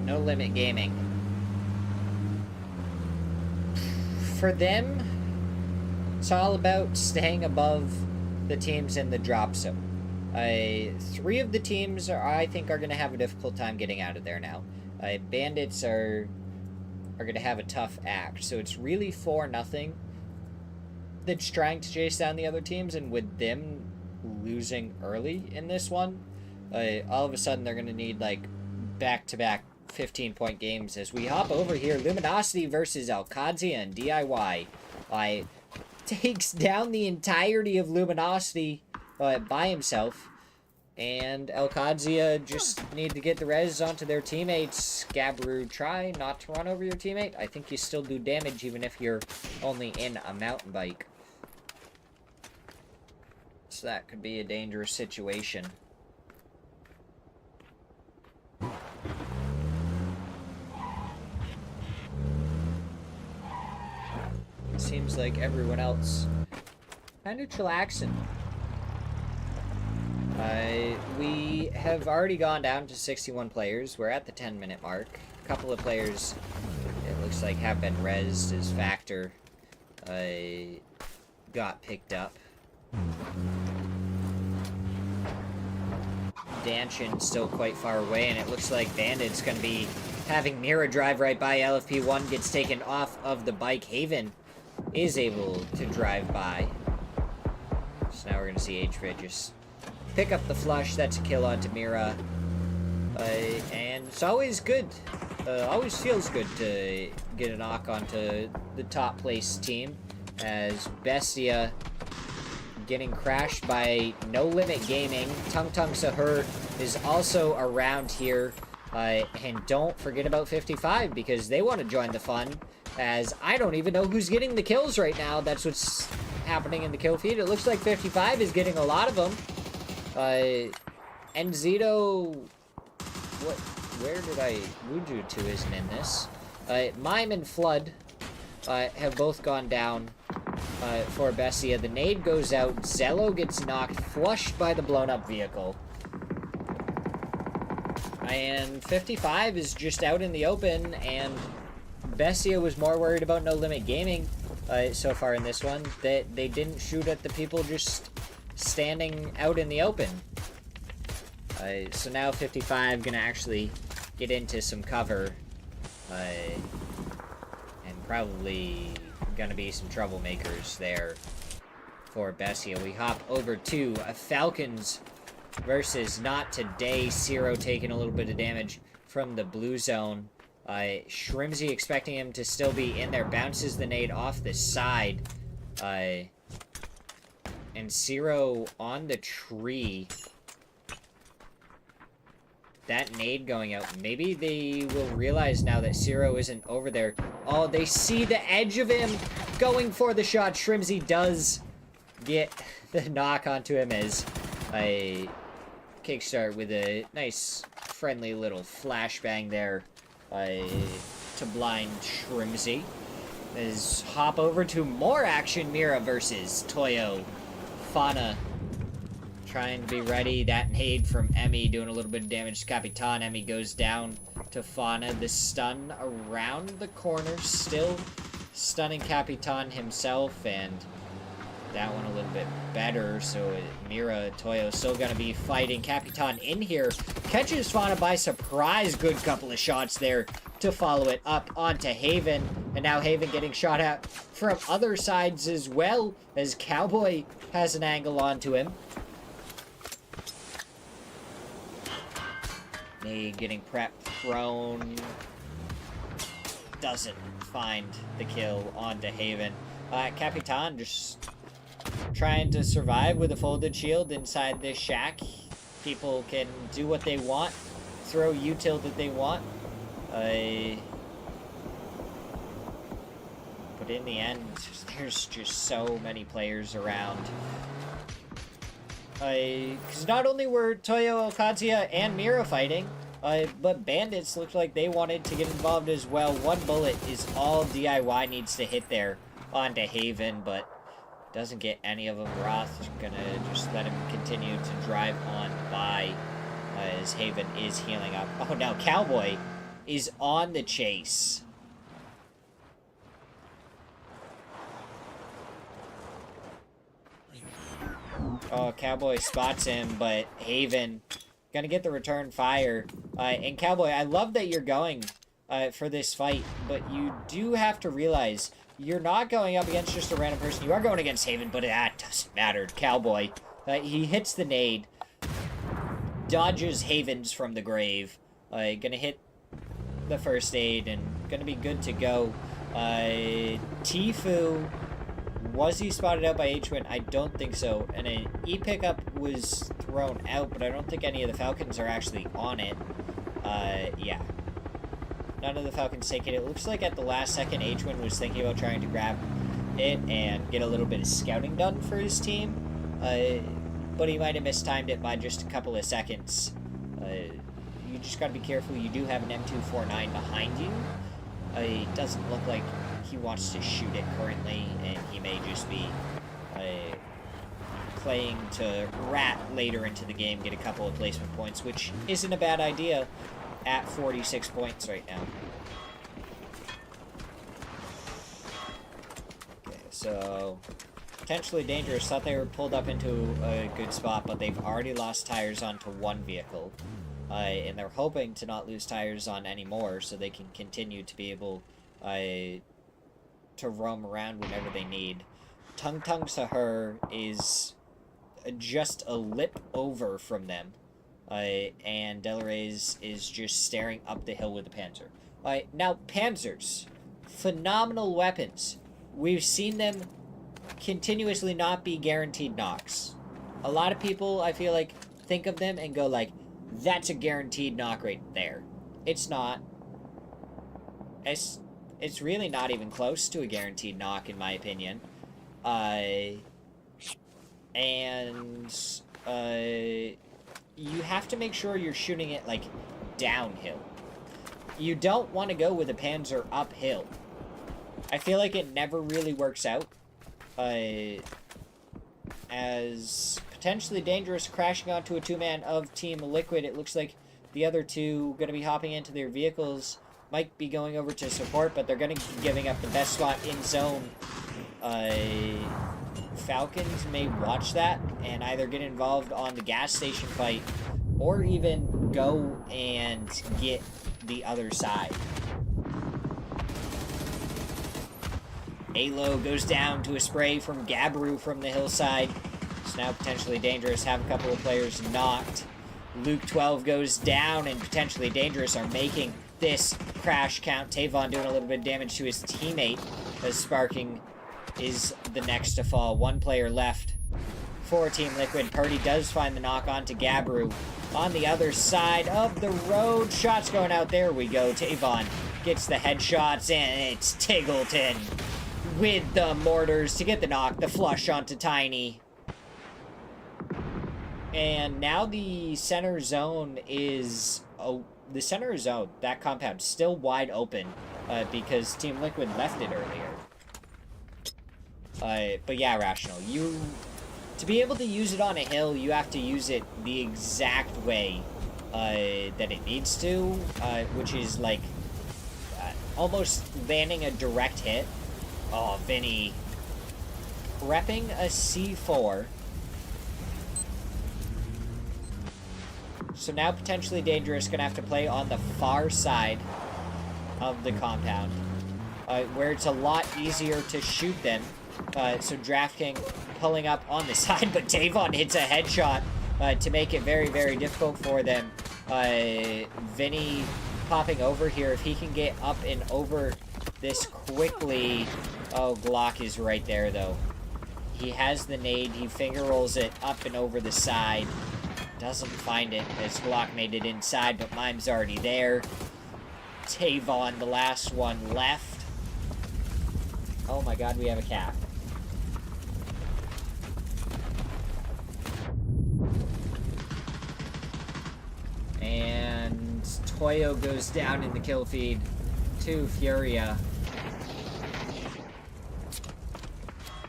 No Limit Gaming. For them, it's all about staying above the teams in the drop zone. 3 of the teams I think are going to have a difficult time getting out of there now. Bandits are going to have a tough act. So it's really 4-0 that's trying to chase down the other teams, and with them losing early in this one, all of a sudden they're going to need like back-to-back 15-point games. As we hop over here, Luminosity versus Alcadzia and DIY takes down the entirety of Luminosity by himself, and Alcadzia just need to get the res onto their teammates. Gabru, try not to run over your teammate. I think you still do damage even if you're only in a mountain bike, so that could be a dangerous situation. Seems like everyone else kind of chillaxing. We have already gone down to 61 players. We're at the 10-minute mark. A couple of players, it looks like, have been rezzed as Factor got picked up. Danchin still quite far away, and it looks like Bandit's going to be having Mira drive right by. LFP1 gets taken off of the bike. Haven is able to drive by. So now we're going to see HFit just pick up the flush. That's a kill onto Mira. And it's always good. Always feels good to get a knock onto the top place team, as Bestia getting crashed by No Limit Gaming. Tung Tung Sahur is also around here. And don't forget about 55, because they want to join the fun, as I don't even know who's getting the kills right now. That's what's happening in the kill feed. It looks like 55 is getting a lot of them. And Zito... Where did I... Wuju 2 isn't in this. Mime and Flood have both gone down for Bessia. The nade goes out. Zello gets knocked, flushed by the blown up vehicle. And 55 is just out in the open, and Bessia was more worried about No Limit Gaming so far in this one, that they didn't shoot at the people just standing out in the open. So now 55 gonna actually get into some cover, and probably gonna be some troublemakers there for Bessia. We hop over to a Falcons versus Not Today. Zero taking a little bit of damage from the blue zone. Shrimzy expecting him to still be in there. Bounces the nade off the side. And Zero on the tree. That nade going out. Maybe they will realize now that Zero isn't over there. Oh, they see the edge of him going for the shot. Shrimzy does get the knock onto him as a kickstart with a nice, friendly little flashbang there to blind Shrimzy. As hop over to more action. Mira versus Toyo. Fauna trying to be ready. That nade from Emmy doing a little bit of damage to Capitan. Emmy goes down to Fauna. The stun around the corner, still stunning Capitan himself, and that one a little bit better. So Mira, Toyo still gonna be fighting. Capitan in here catches Fauna by surprise. Good couple of shots there to follow it up onto Haven, and now Haven getting shot at from other sides as well, as Cowboy has an angle onto him. Nade getting prepped, thrown, doesn't find the kill onto Haven. Capitan just trying to survive with a folded shield inside this shack. People can do what they want, throw util that they want. But in the end, there's just so many players around. Because not only were Toyo, Okazia, and Mira fighting, but Bandits looked like they wanted to get involved as well. One bullet is all DIY needs to hit there onto Haven, but doesn't get any of them. Roth is gonna just let him continue to drive on by as Haven is healing up. Oh, now Cowboy is on the chase. Oh, Cowboy spots him, but Haven gonna get the return fire. And Cowboy, I love that you're going for this fight, but you do have to realize you're not going up against just a random person. You are going against Haven, but that doesn't matter. Cowboy, he hits the nade, dodges Havens from the grave, gonna hit the first aid, and gonna be good to go. Tifu, was he spotted out by H-Win? I don't think so. And an E-pickup was thrown out, but I don't think any of the Falcons are actually on it. Yeah. None of the Falcons take it. It looks like at the last second, H-Win was thinking about trying to grab it and get a little bit of scouting done for his team. But he might have mistimed it by just a couple of seconds. You just gotta be careful. You do have an M249 behind you. It doesn't look like he wants to shoot it currently, and he may just be playing to rat later into the game, get a couple of placement points, which isn't a bad idea at 46 points right now. Okay, so potentially dangerous. Thought they were pulled up into a good spot, but they've already lost tires onto one vehicle. And they're hoping to not lose tires on any more, so they can continue to be able to roam around whenever they need. Tung Tung Sahur is just a lip over from them. And Delarays is just staring up the hill with the Panzer. Now, Panzers, phenomenal weapons. We've seen them continuously not be guaranteed knocks. A lot of people, I feel like, think of them and go like, that's a guaranteed knock right there. It's not. It's really not even close to a guaranteed knock, in my opinion. You have to make sure you're shooting it, like, downhill. You don't want to go with a Panzer uphill. I feel like it never really works out. As potentially dangerous, crashing onto a two-man of Team Liquid. It looks like the other two going to be hopping into their vehicles. Might be going over to support, but they're going to be giving up the best spot in zone. Falcons may watch that and either get involved on the gas station fight or even go and get the other side. Alo goes down to a spray from Gabru from the hillside. It's now potentially dangerous. Have a couple of players knocked. Luke 12 goes down, and potentially dangerous are making this crash count. Tavon doing a little bit of damage to his teammate as Sparking is the next to fall. One player left for Team Liquid. Purdy does find the knock onto Gabru. On the other side of the road, shots going out. There we go. Tavon gets the headshots, and it's Tiggleton with the mortars to get the knock, the flush onto Tiny. And now the center zone is... the center zone, that compound, still wide open because Team Liquid left it earlier. But yeah, Rational, to be able to use it on a hill, you have to use it the exact way that it needs to, which is like almost landing a direct hit. Oh, Vinny prepping a C4. So now potentially dangerous, gonna have to play on the far side of the compound, where it's a lot easier to shoot them. So DraftKings pulling up on the side, but Tavon hits a headshot to make it very, very difficult for them. Vinny popping over here. If he can get up and over this quickly. Oh, Glock is right there, though. He has the nade. He finger rolls it up and over the side. Doesn't find it as Glock made it inside, but Mime's already there. Tavon, the last one left. Oh my god, we have a cap. And Toyo goes down in the kill feed to Furia.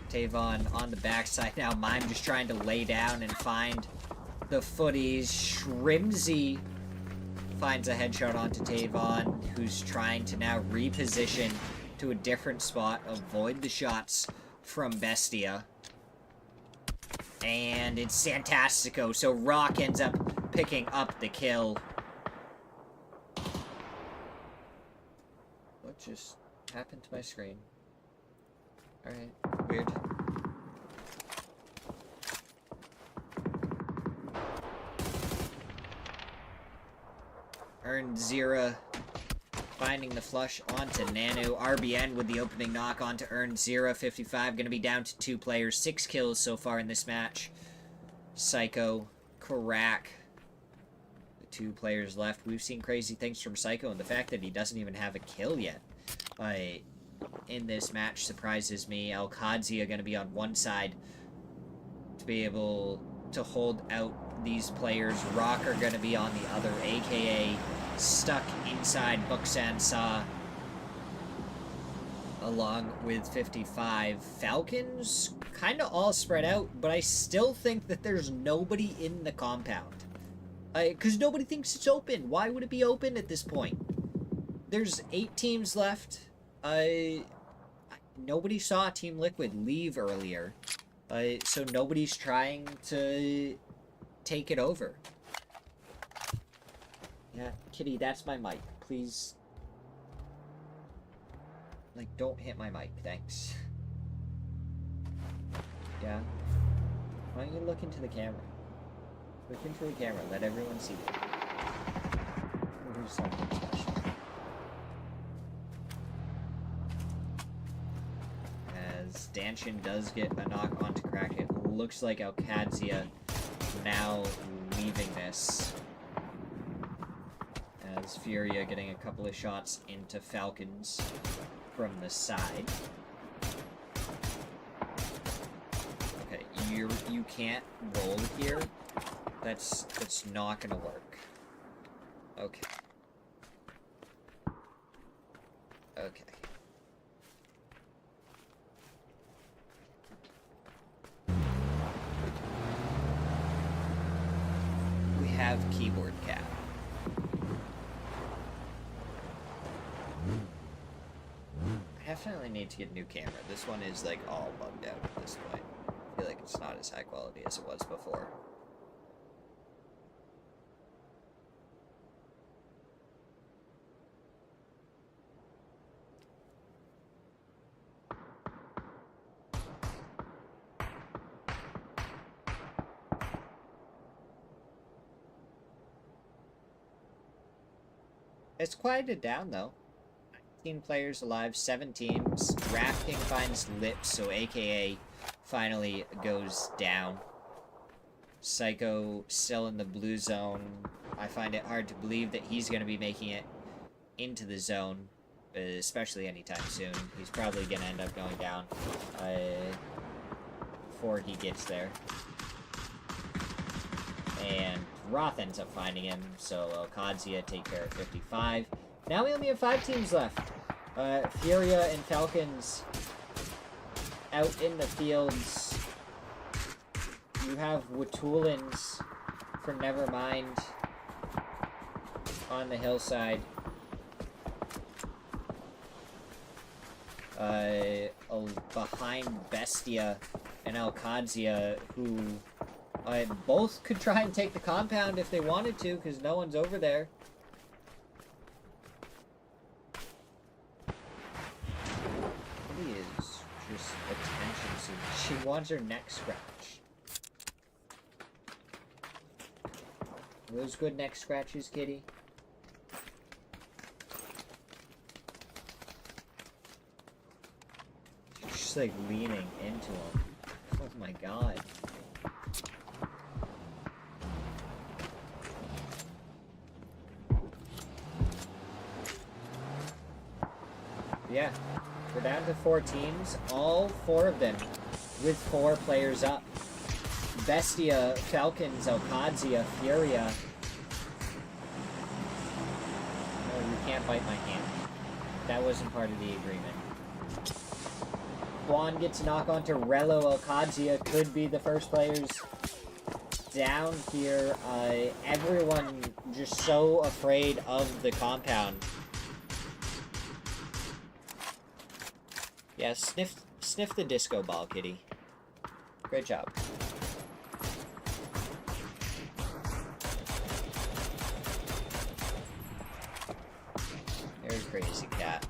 Tavon on the backside now. Mime just trying to lay down and find the footies. Shrimsy finds a headshot onto Tavon, who's trying to now reposition to a different spot, avoid the shots from Bestia. And it's Santastico, so Rock ends up picking up the kill. What just happened to my screen? Alright, weird. Earned Zera finding the flush onto Nanu. RBN with the opening knock onto Earned Zera. 55 going to be down to 2 players. 6 kills so far in this match. Psycho, Karak, the 2 players left. We've seen crazy things from Psycho, and the fact that he doesn't even have a kill yet in this match surprises me. Alkadzia going to be on one side to be able to hold out these players. Rock are going to be on the other, aka stuck inside Buksan Sa along with 55. Falcons kind of all spread out, but I still think that there's nobody in the compound. Because nobody thinks it's open. Why would it be open at this point? There's 8 teams left. Nobody saw Team Liquid leave earlier. So nobody's trying to take it over. Yeah, Kitty, that's my mic. Please. Like, don't hit my mic, thanks. Yeah. Why don't you look into the camera? Look into the camera. Let everyone see you. Here's something special. As Danshin does get a knock onto Crack, it looks like Alcadzia now leaving this. As Furia getting a couple of shots into Falcons from the side. Okay, you can't roll here. That's not gonna work. Okay. Okay. We have keyboard cap. I definitely need to get a new camera. This one is like all bugged out at this point. I feel like it's not as high quality as it was before. It's quieted down, though. 19 players alive, 7 teams. DraftKings finds Lips, so AKA finally goes down. Psycho still in the blue zone. I find it hard to believe that he's going to be making it into the zone, especially anytime soon. He's probably going to end up going down before he gets there. And Roth ends up finding him, so Alcadzia take care of 55. Now we only have 5 teams left. Furia and Falcons out in the fields. You have Watulans for Nevermind on the hillside. Behind Bestia and Alcadzia, who both could try and take the compound if they wanted to, because no one's over there. Kitty is just attention seeking. She wants her neck scratched. Are those good neck scratches, Kitty? She's just like leaning into him. Oh my god. Yeah, we're down to 4 teams, all 4 of them with 4 players up. Bestia, Falcons, Alcadzia, Furia. No, you can't bite my hand. That wasn't part of the agreement. Juan gets a knock onto Rello. Alcadzia could be the first players down here. Everyone just so afraid of the compound. Yeah, sniff the disco ball, Kitty. Great job. There's Crazy Cat.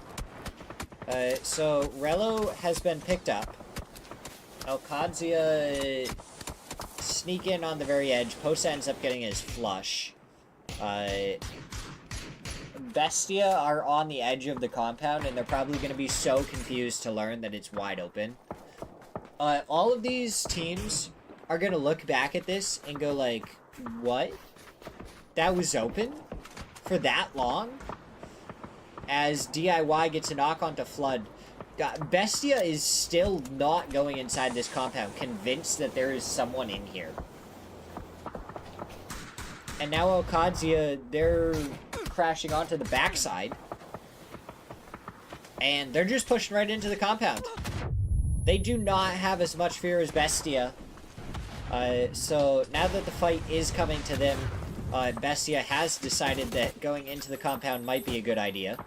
So, Rello has been picked up. Alcadzia sneak in on the very edge. Posa ends up getting his flush. Bestia are on the edge of the compound, and they're probably going to be so confused to learn that it's wide open. All of these teams are going to look back at this and go like, what? That was open? For that long? As DIY gets a knock onto Flood. Bestia is still not going inside this compound, convinced that there is someone in here. And now Alcadzia, they're crashing onto the backside. And they're just pushing right into the compound. They do not have as much fear as Bestia. So now that the fight is coming to them, Bestia has decided that going into the compound might be a good idea.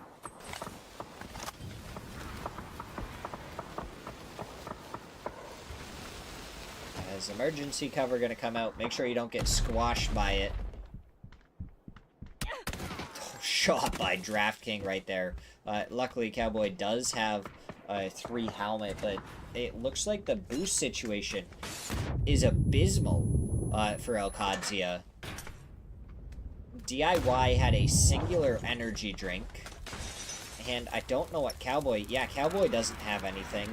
As emergency cover gonna come out, make sure you don't get squashed by it. Shot by DraftKings right there. Luckily, Cowboy does have 3 helmet, but it looks like the boost situation is abysmal for Alcadzia. DIY had a singular energy drink, and I don't know what Cowboy... Yeah, Cowboy doesn't have anything.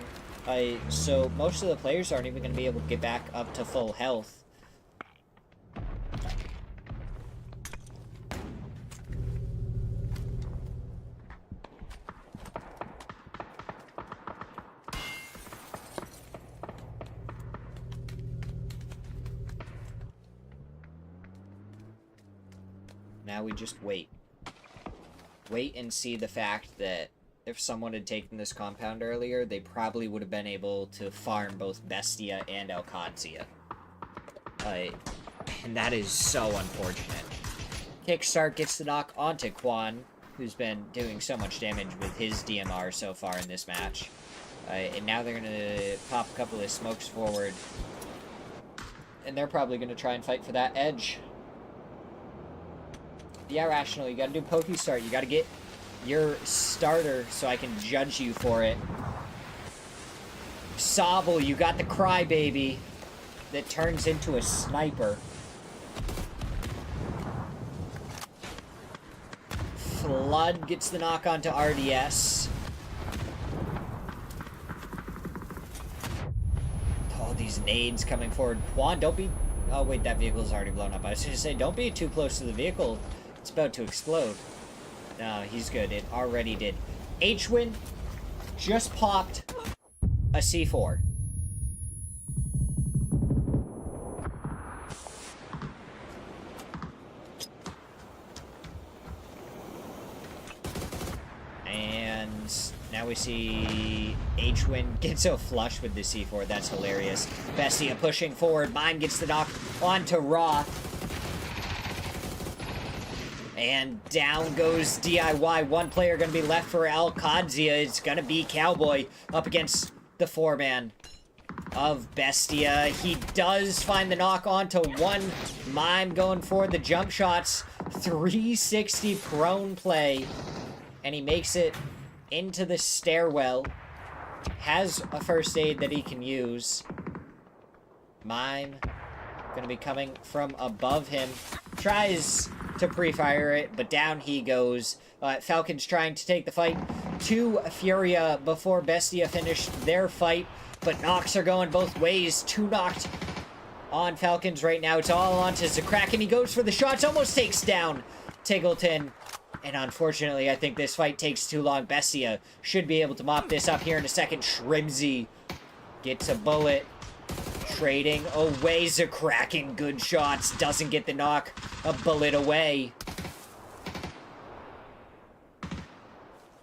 So most of the players aren't even going to be able to get back up to full health. Now we just wait. Wait and see the fact that if someone had taken this compound earlier, they probably would have been able to farm both Bestia and Alcadzia. And that is so unfortunate. Kickstart gets the knock onto Quan, who's been doing so much damage with his DMR so far in this match. And now they're going to pop a couple of smokes forward. And they're probably going to try and fight for that edge. Yeah, Rational, you gotta do Pokestart. You gotta get your starter so I can judge you for it. Sobble, you got the crybaby that turns into a sniper. Flood gets the knock onto RDS. Oh, these nades coming forward. Quan, don't be... Oh, wait, that vehicle's already blown up. I was gonna say, don't be too close to the vehicle. It's about to explode. No, he's good. It already did. H-Win just popped a C4. And now we see H-Win gets so flush with the C4. That's hilarious. Bestia pushing forward. Mime gets the knock onto Roth. And down goes DIY. One player going to be left for Alcadzia. It's going to be Cowboy up against the 4-man of Bestia. He does find the knock onto one. Mime going for the jump shots. 360 prone play. And he makes it into the stairwell. Has a first aid that he can use. Mime going to be coming from above him. Tries to pre-fire it, but down he goes. Falcon's trying to take the fight to Furia before Bestia finished their fight, but knocks are going both ways. 2 knocked on Falcons right now. It's all onto Zakraken. He goes for the shots, almost takes down Tiggleton. And unfortunately, I think this fight takes too long. Bestia should be able to mop this up here in a second. Shrimzy gets a bullet. Trading away. Zakraken, good shots. Doesn't get the knock. A bullet away.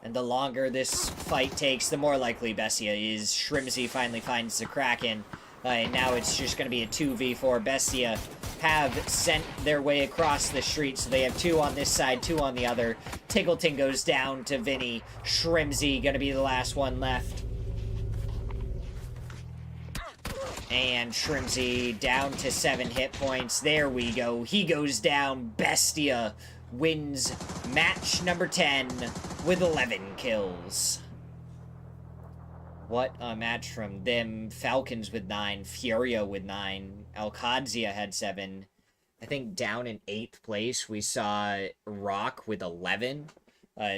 And the longer this fight takes, the more likely Bestia is. Shrimzy finally finds Zakraken. And now it's just going to be a 2v4. Bestia have sent their way across the street, so they have 2 on this side, 2 on the other. Tiggleton goes down to Vinny. Shrimzy going to be the last one left. And Shrimzy down to 7 hit points. There we go. He goes down. Bestia wins match number 10 with 11 kills. What a match from them. Falcons with 9. Furia with 9. Alcadzia had 7. I think down in 8th place, we saw Rock with 11.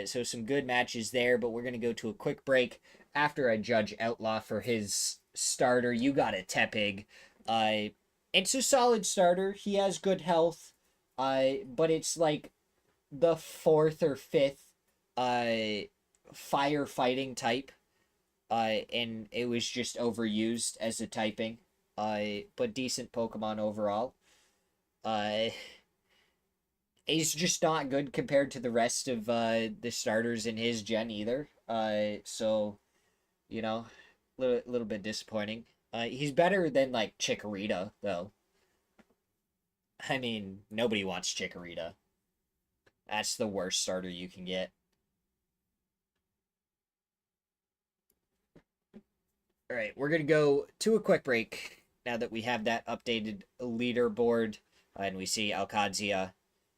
So some good matches there, but we're going to go to a quick break after I judge Outlaw for his starter. You got it, Tepig. It's a solid starter. He has good health, but it's like the 4th or 5th firefighting type, and it was just overused as a typing, but decent Pokemon overall. He's just not good compared to the rest of the starters in his gen either, so, you know, little bit disappointing. He's better than, like, Chikorita, though. I mean, nobody wants Chikorita. That's the worst starter you can get. Alright, we're going to go to a quick break now that we have that updated leaderboard. And we see Alcadzia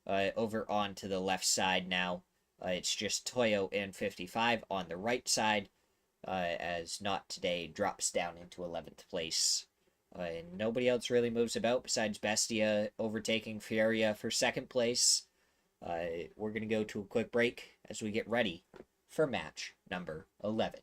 over on to the left side now. It's just Toyo and 55 on the right side. as Not Today drops down into 11th place. And nobody else really moves about besides Bestia overtaking Fieria for second place. We're going to go to a quick break as we get ready for match number 11.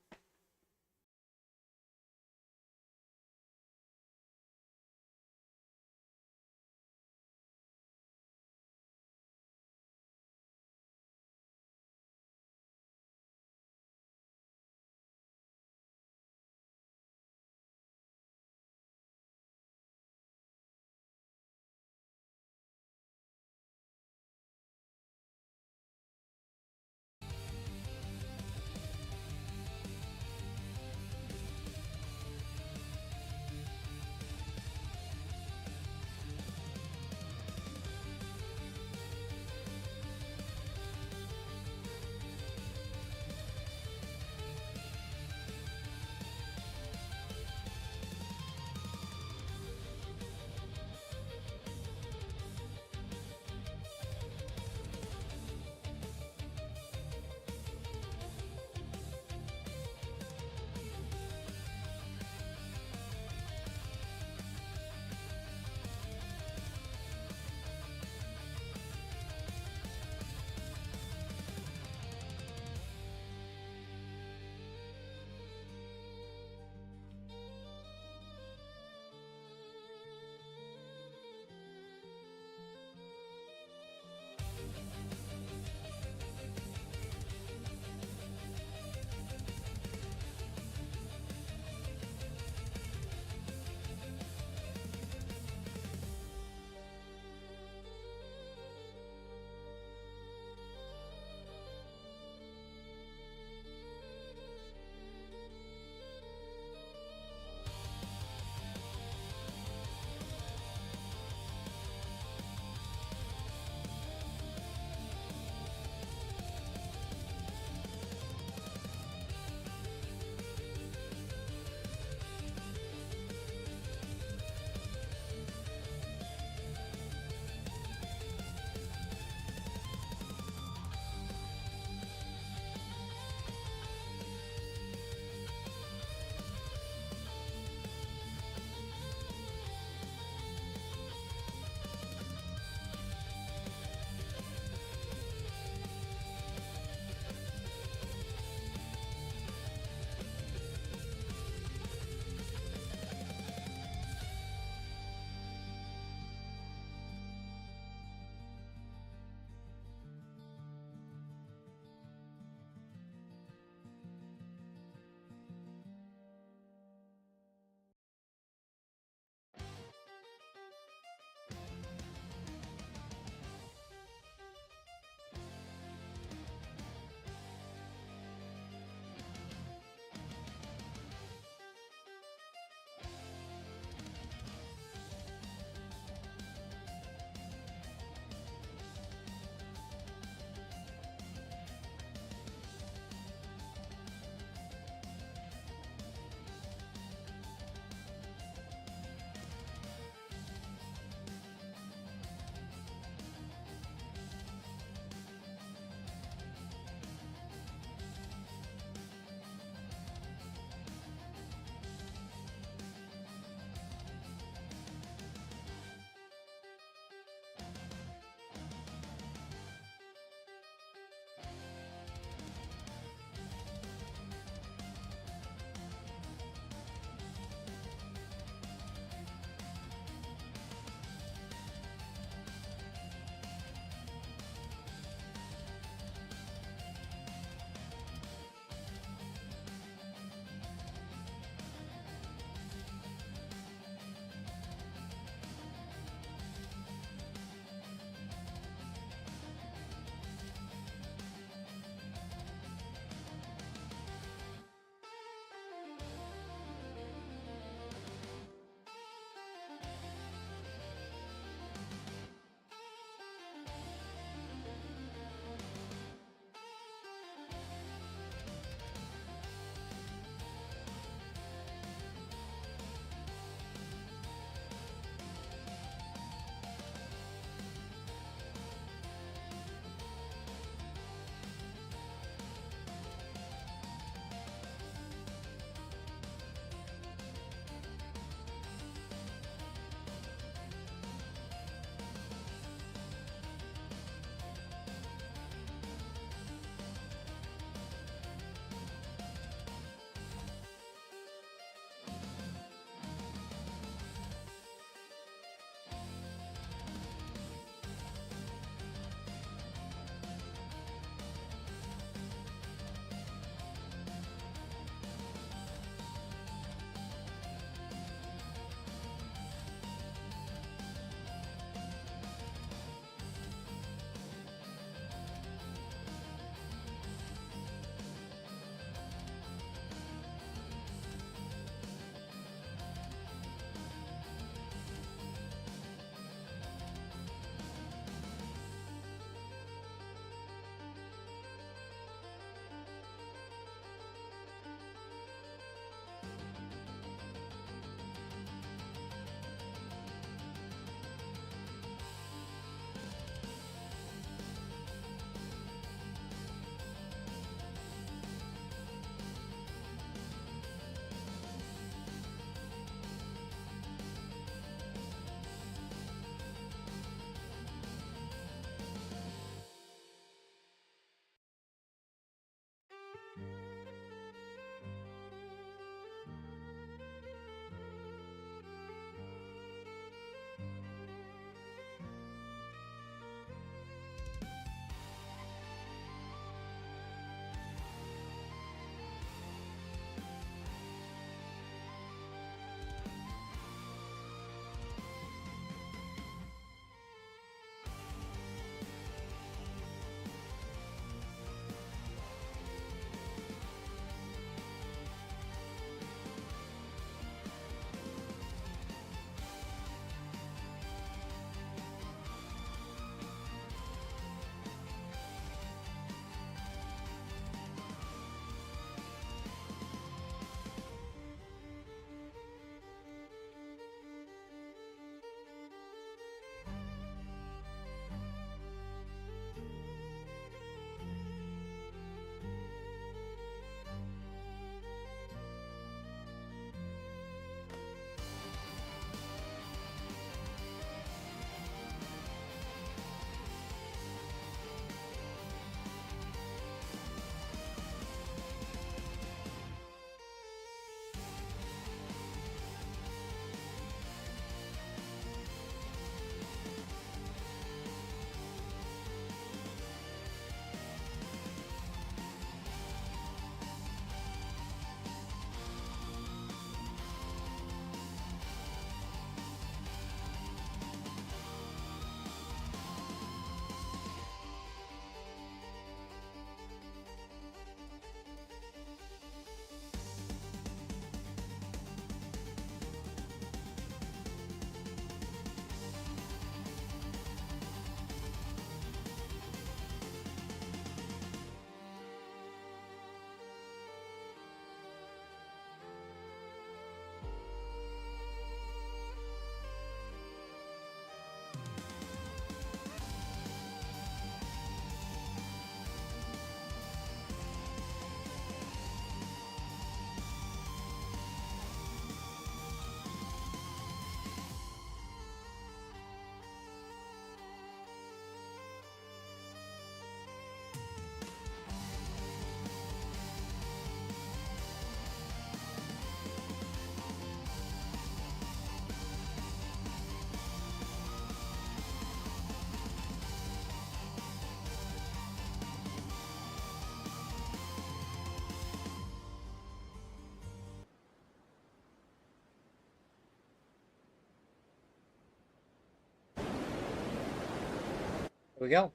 we go.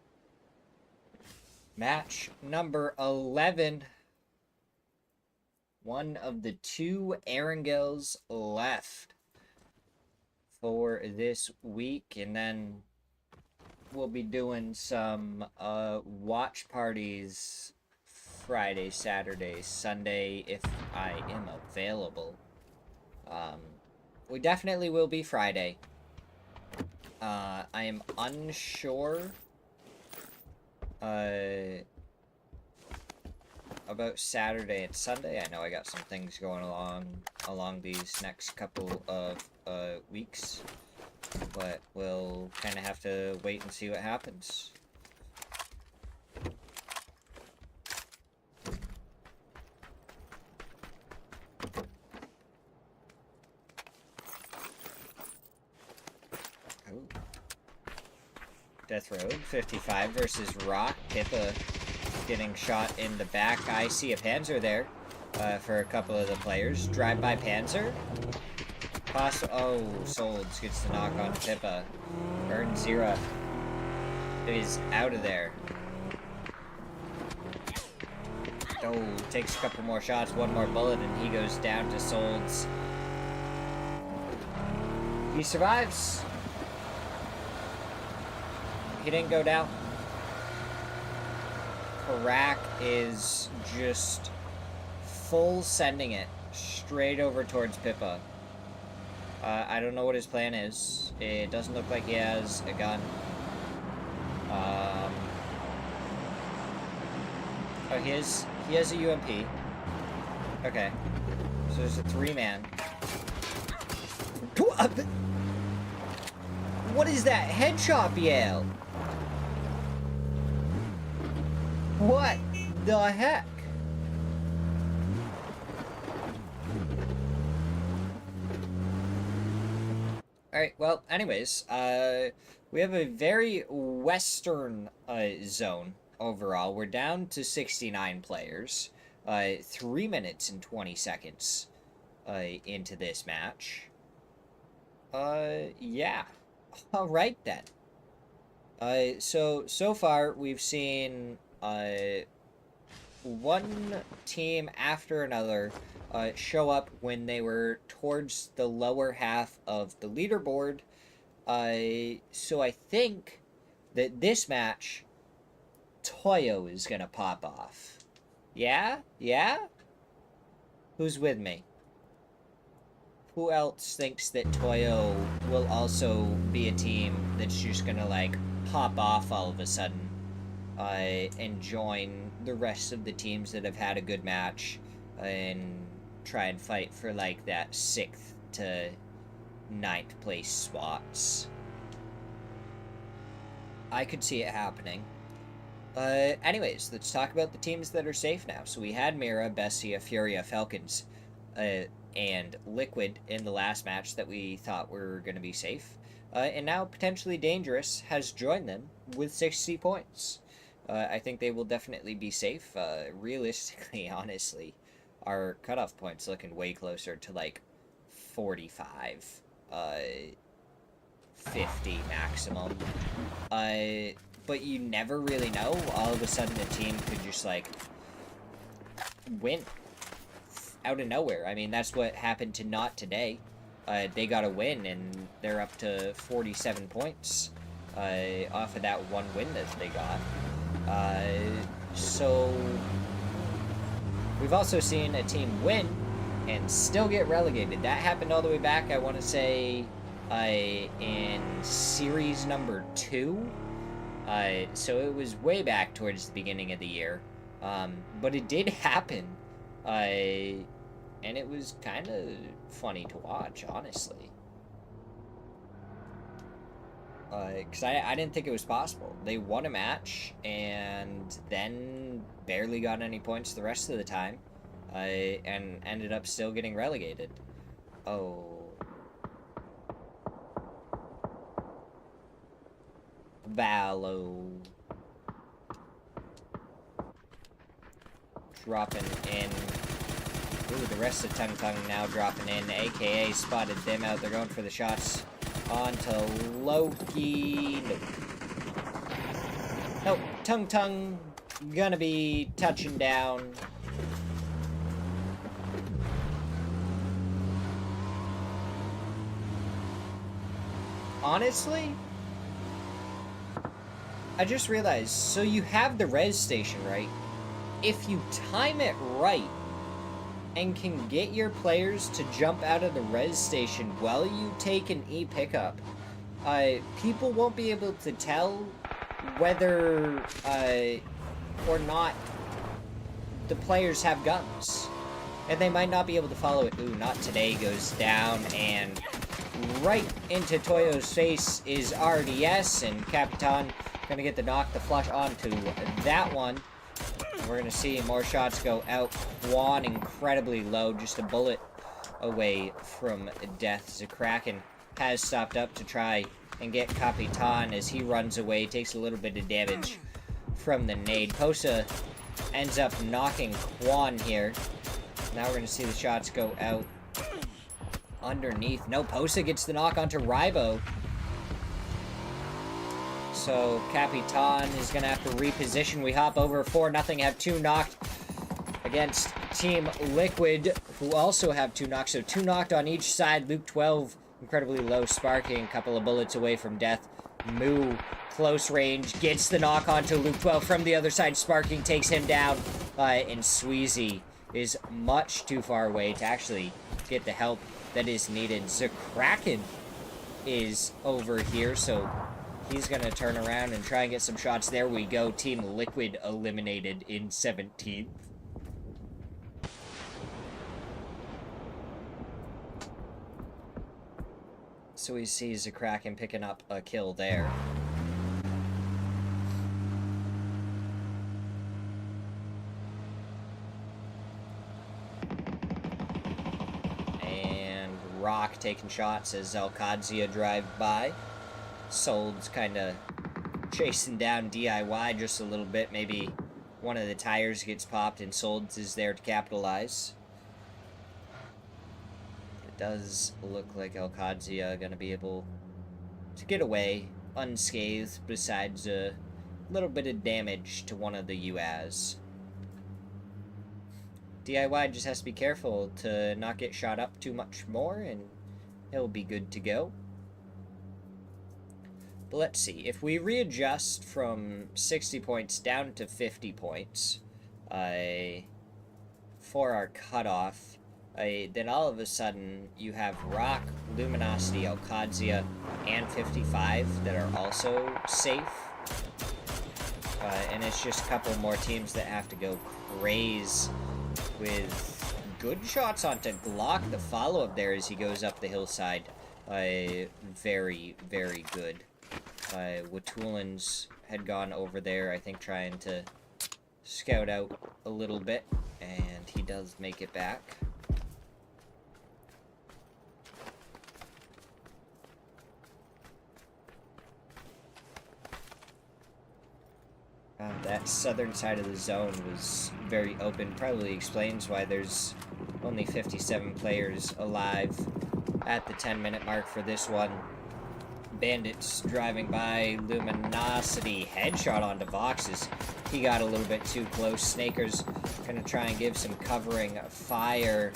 Match number 11. One of the 2 Erangels left for this week, and then we'll be doing some watch parties Friday, Saturday, Sunday if I am available. We definitely will be Friday. I am unsure about Saturday and Sunday. I know I got some things going along these next couple of weeks, but we'll kind of have to wait and see what happens. Death Road 55 versus Rock. Pippa getting shot in the back. I see a Panzer there for a couple of the players. Drive by Panzer. Oh, Solds gets the knock on Pippa. Smirzera is out of there. Oh, takes a couple more shots, one more bullet, and he goes down to Solds. He survives. He didn't go down. Karak is just full sending it straight over towards Pippa. I don't know what his plan is. It doesn't look like he has a gun. Oh, he has a UMP. Okay. So there's a 3-man. What is that headshot, Biel? What the heck? Alright, well, anyways, we have a very western zone overall. We're down to 69 players. 3 minutes and 20 seconds into this match. Yeah. Alright then. So far we've seen one team after another show up when they were towards the lower half of the leaderboard. So I think that this match, Toyo is gonna pop off. Yeah? Yeah? Who's with me? Who else thinks that Toyo will also be a team that's just gonna, like, pop off all of a sudden and join the rest of the teams that have had a good match and try and fight for, like, that 6th to 9th place spots? I could see it happening. Anyways, let's talk about the teams that are safe now. So we had Mira, Bessia, Furia, Falcons, and Liquid in the last match that we thought were going to be safe. And now Potentially Dangerous has joined them with 60 points. I think they will definitely be safe. Realistically, honestly, our cutoff point's looking way closer to like 45, 50 maximum. But you never really know. All of a sudden a team could just like win out of nowhere. I mean, that's what happened to Not today. They got a win, and they're up to 47 points off of that one win that they got. So we've also seen a team win and still get relegated. That happened all the way back, I want to say, in series number 2. So it was way back towards the beginning of the year. But it did happen. And it was kind of funny to watch, honestly. Because I didn't think it was possible. They won a match and then barely got any points the rest of the time. And ended up still getting relegated. Oh. Valo. Dropping in. Ooh, the rest of Tung Tung now dropping in. AKA spotted them out. They're going for the shots onto Loki. Nope. Oh, Tung gonna be touching down. Honestly, I just realized, so you have the res station, right? If you time it right and can get your players to jump out of the res station while you take an e-pickup, people won't be able to tell whether or not the players have guns. And they might not be able to follow it. Ooh, not today goes down, and right into Toyo's face is RDS, and Capitan gonna get the knock, the flush onto that one. We're gonna see more shots go out. Quan incredibly low, just a bullet away from death. Zakraken has stopped up to try and get Capitan as he runs away, takes a little bit of damage from the nade. Posa ends up knocking Quan here. Now we're gonna see the shots go out underneath. No, Posa gets the knock onto Rybo. So Capitan is going to have to reposition. We hop over 4-0, have 2 knocked against Team Liquid, who also have 2 knocked. So 2 knocked on each side. Luke 12, incredibly low, sparking, a couple of bullets away from death. Moo, close range, gets the knock onto Luke 12 from the other side. Sparking takes him down, and Sweezy is much too far away to actually get the help that is needed. Zakraken is over here, so he's going to turn around and try and get some shots. There we go. Team Liquid eliminated in 17th. So we see Zakraken picking up a kill there. And Rock taking shots as Alcadzia drive by. Sold's kind of chasing down DIY just a little bit. Maybe one of the tires gets popped and Solds is there to capitalize. It does look like Alcadzia going to be able to get away unscathed, besides a little bit of damage to one of the UAS. DIY just has to be careful to not get shot up too much more, and he'll be good to go. But let's see, if we readjust from 60 points down to 50 points for our cutoff, then all of a sudden you have Rock, Luminosity, Alcadzia, and 55 that are also safe. And it's just a couple more teams that have to go craze with good shots onto Glock. The follow-up there as he goes up the hillside, very, very good. Watulans had gone over there, I think, trying to scout out a little bit, and he does make it back. That southern side of the zone was very open. Probably explains why there's only 57 players alive at the 10-minute mark for this one. Bandits driving by. Luminosity headshot onto Voxes. He got a little bit too close. Snaker's gonna try and give some covering fire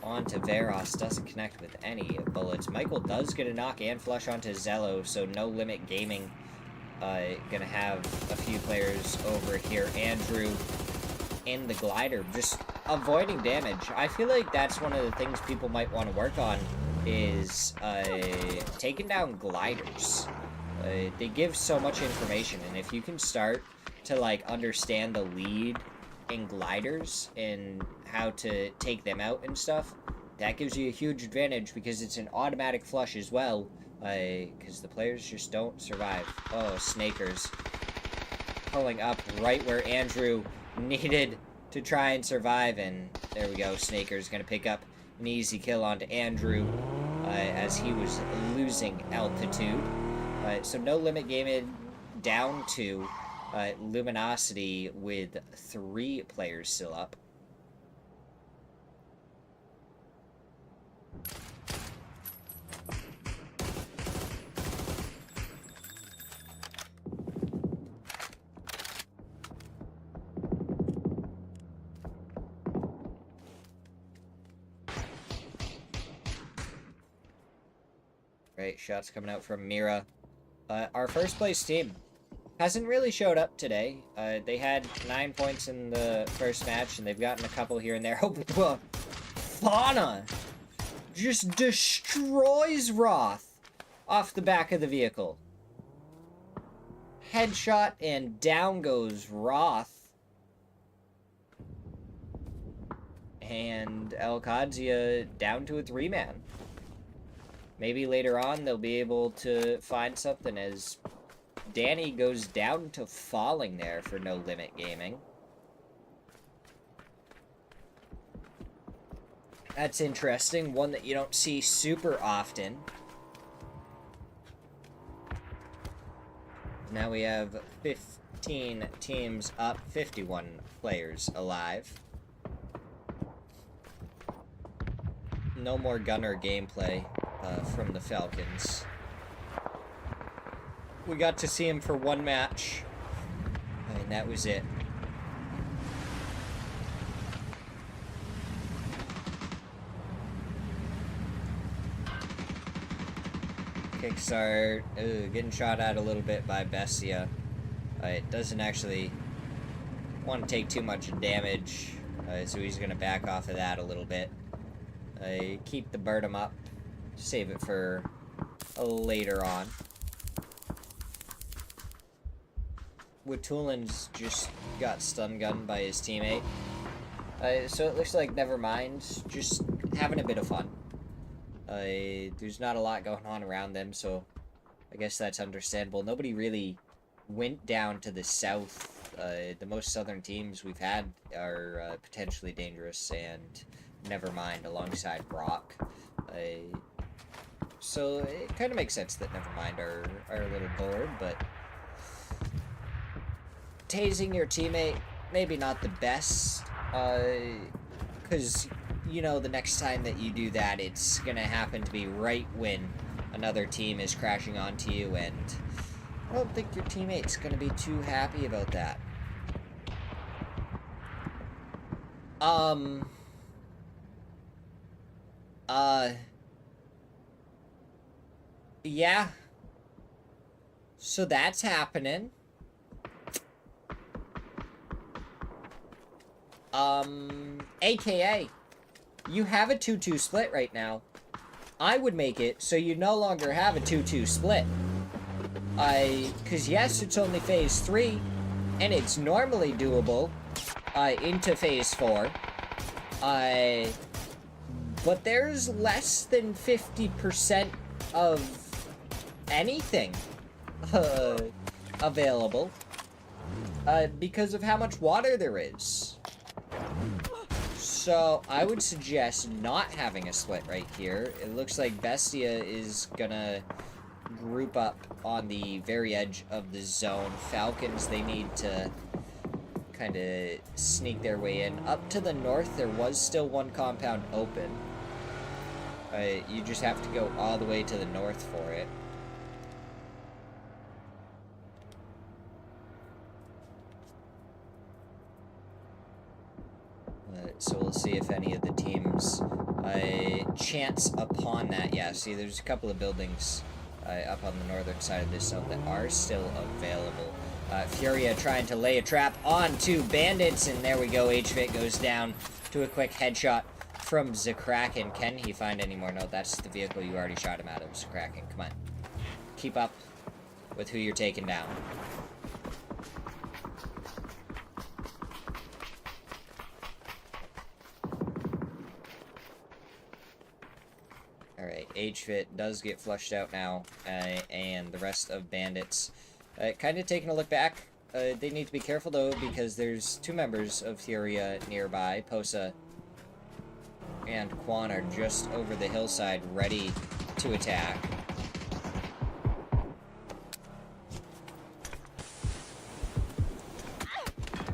onto Veros. Doesn't connect with any bullets. Michael does get a knock and flush onto Zello, so No Limit Gaming gonna have a few players over here. Andrew in the glider, just avoiding damage. I feel like that's one of the things people might want to work on, is taking down gliders. They give so much information, and if you can start to like understand the lead in gliders and how to take them out and stuff, that gives you a huge advantage because it's an automatic flush as well, because the players just don't survive. Oh, Snakers pulling up right where Andrew needed to try and survive, and there we go. Snaker's gonna pick up an easy kill onto Andrew as he was losing altitude. So No Limit Gaming down to Luminosity with 3 players still up. Alright, shots coming out from Mira. Our first place team hasn't really showed up today. They had 9 points in the first match, and they've gotten a couple here and there. Oh, Fauna just destroys Roth off the back of the vehicle. Headshot, and down goes Roth. And Alcadzia down to a 3-man. Maybe later on they'll be able to find something as Danny goes down to falling there for No Limit Gaming. That's interesting. One that you don't see super often. Now we have 15 teams up, 51 players alive. No more gunner gameplay from the Falcons. We got to see him for one match, and that was it. Kickstart, getting shot at a little bit by Bestia. It doesn't actually want to take too much damage, so he's going to back off of that a little bit. Keep the Bird'em up, save it for later on. Watulin's just got stun gunned by his teammate. So it looks like Nevermind just having a bit of fun. There's not a lot going on around them, so I guess that's understandable. Nobody really went down to the south. The most southern teams we've had are potentially dangerous and Nevermind alongside Brock. So it kind of makes sense that Nevermind are a little bored, but tasing your teammate, maybe not the best, because, you know, the next time that you do that, it's gonna happen to be right when another team is crashing onto you, and I don't think your teammate's gonna be too happy about that. Yeah. So that's happening. AKA, you have a 2-2 split right now. I would make it so you no longer have a 2-2 split. Cause yes, it's only phase 3, and it's normally doable, into phase 4. But there's less than 50% of anything, available, because of how much water there is. So I would suggest not having a split right here. It looks like Bestia is gonna group up on the very edge of the zone. Falcons, they need to kind of sneak their way in. Up to the north, there was still one compound open. You just have to go all the way to the north for it. So we'll see if any of the teams chance upon that. Yeah, see, there's a couple of buildings up on the northern side of this zone that are still available. Furia trying to lay a trap onto bandits, and there we go. HVIT goes down to a quick headshot from Zakraken. Can he find any more? No, that's the vehicle you already shot him out of, Zakraken. Come on. Keep up with who you're taking down. Alright, HVIT does get flushed out now, and the rest of bandits kind of taking a look back. They need to be careful, though, because there's 2 members of Furia nearby. Posa and Quan are just over the hillside, ready to attack.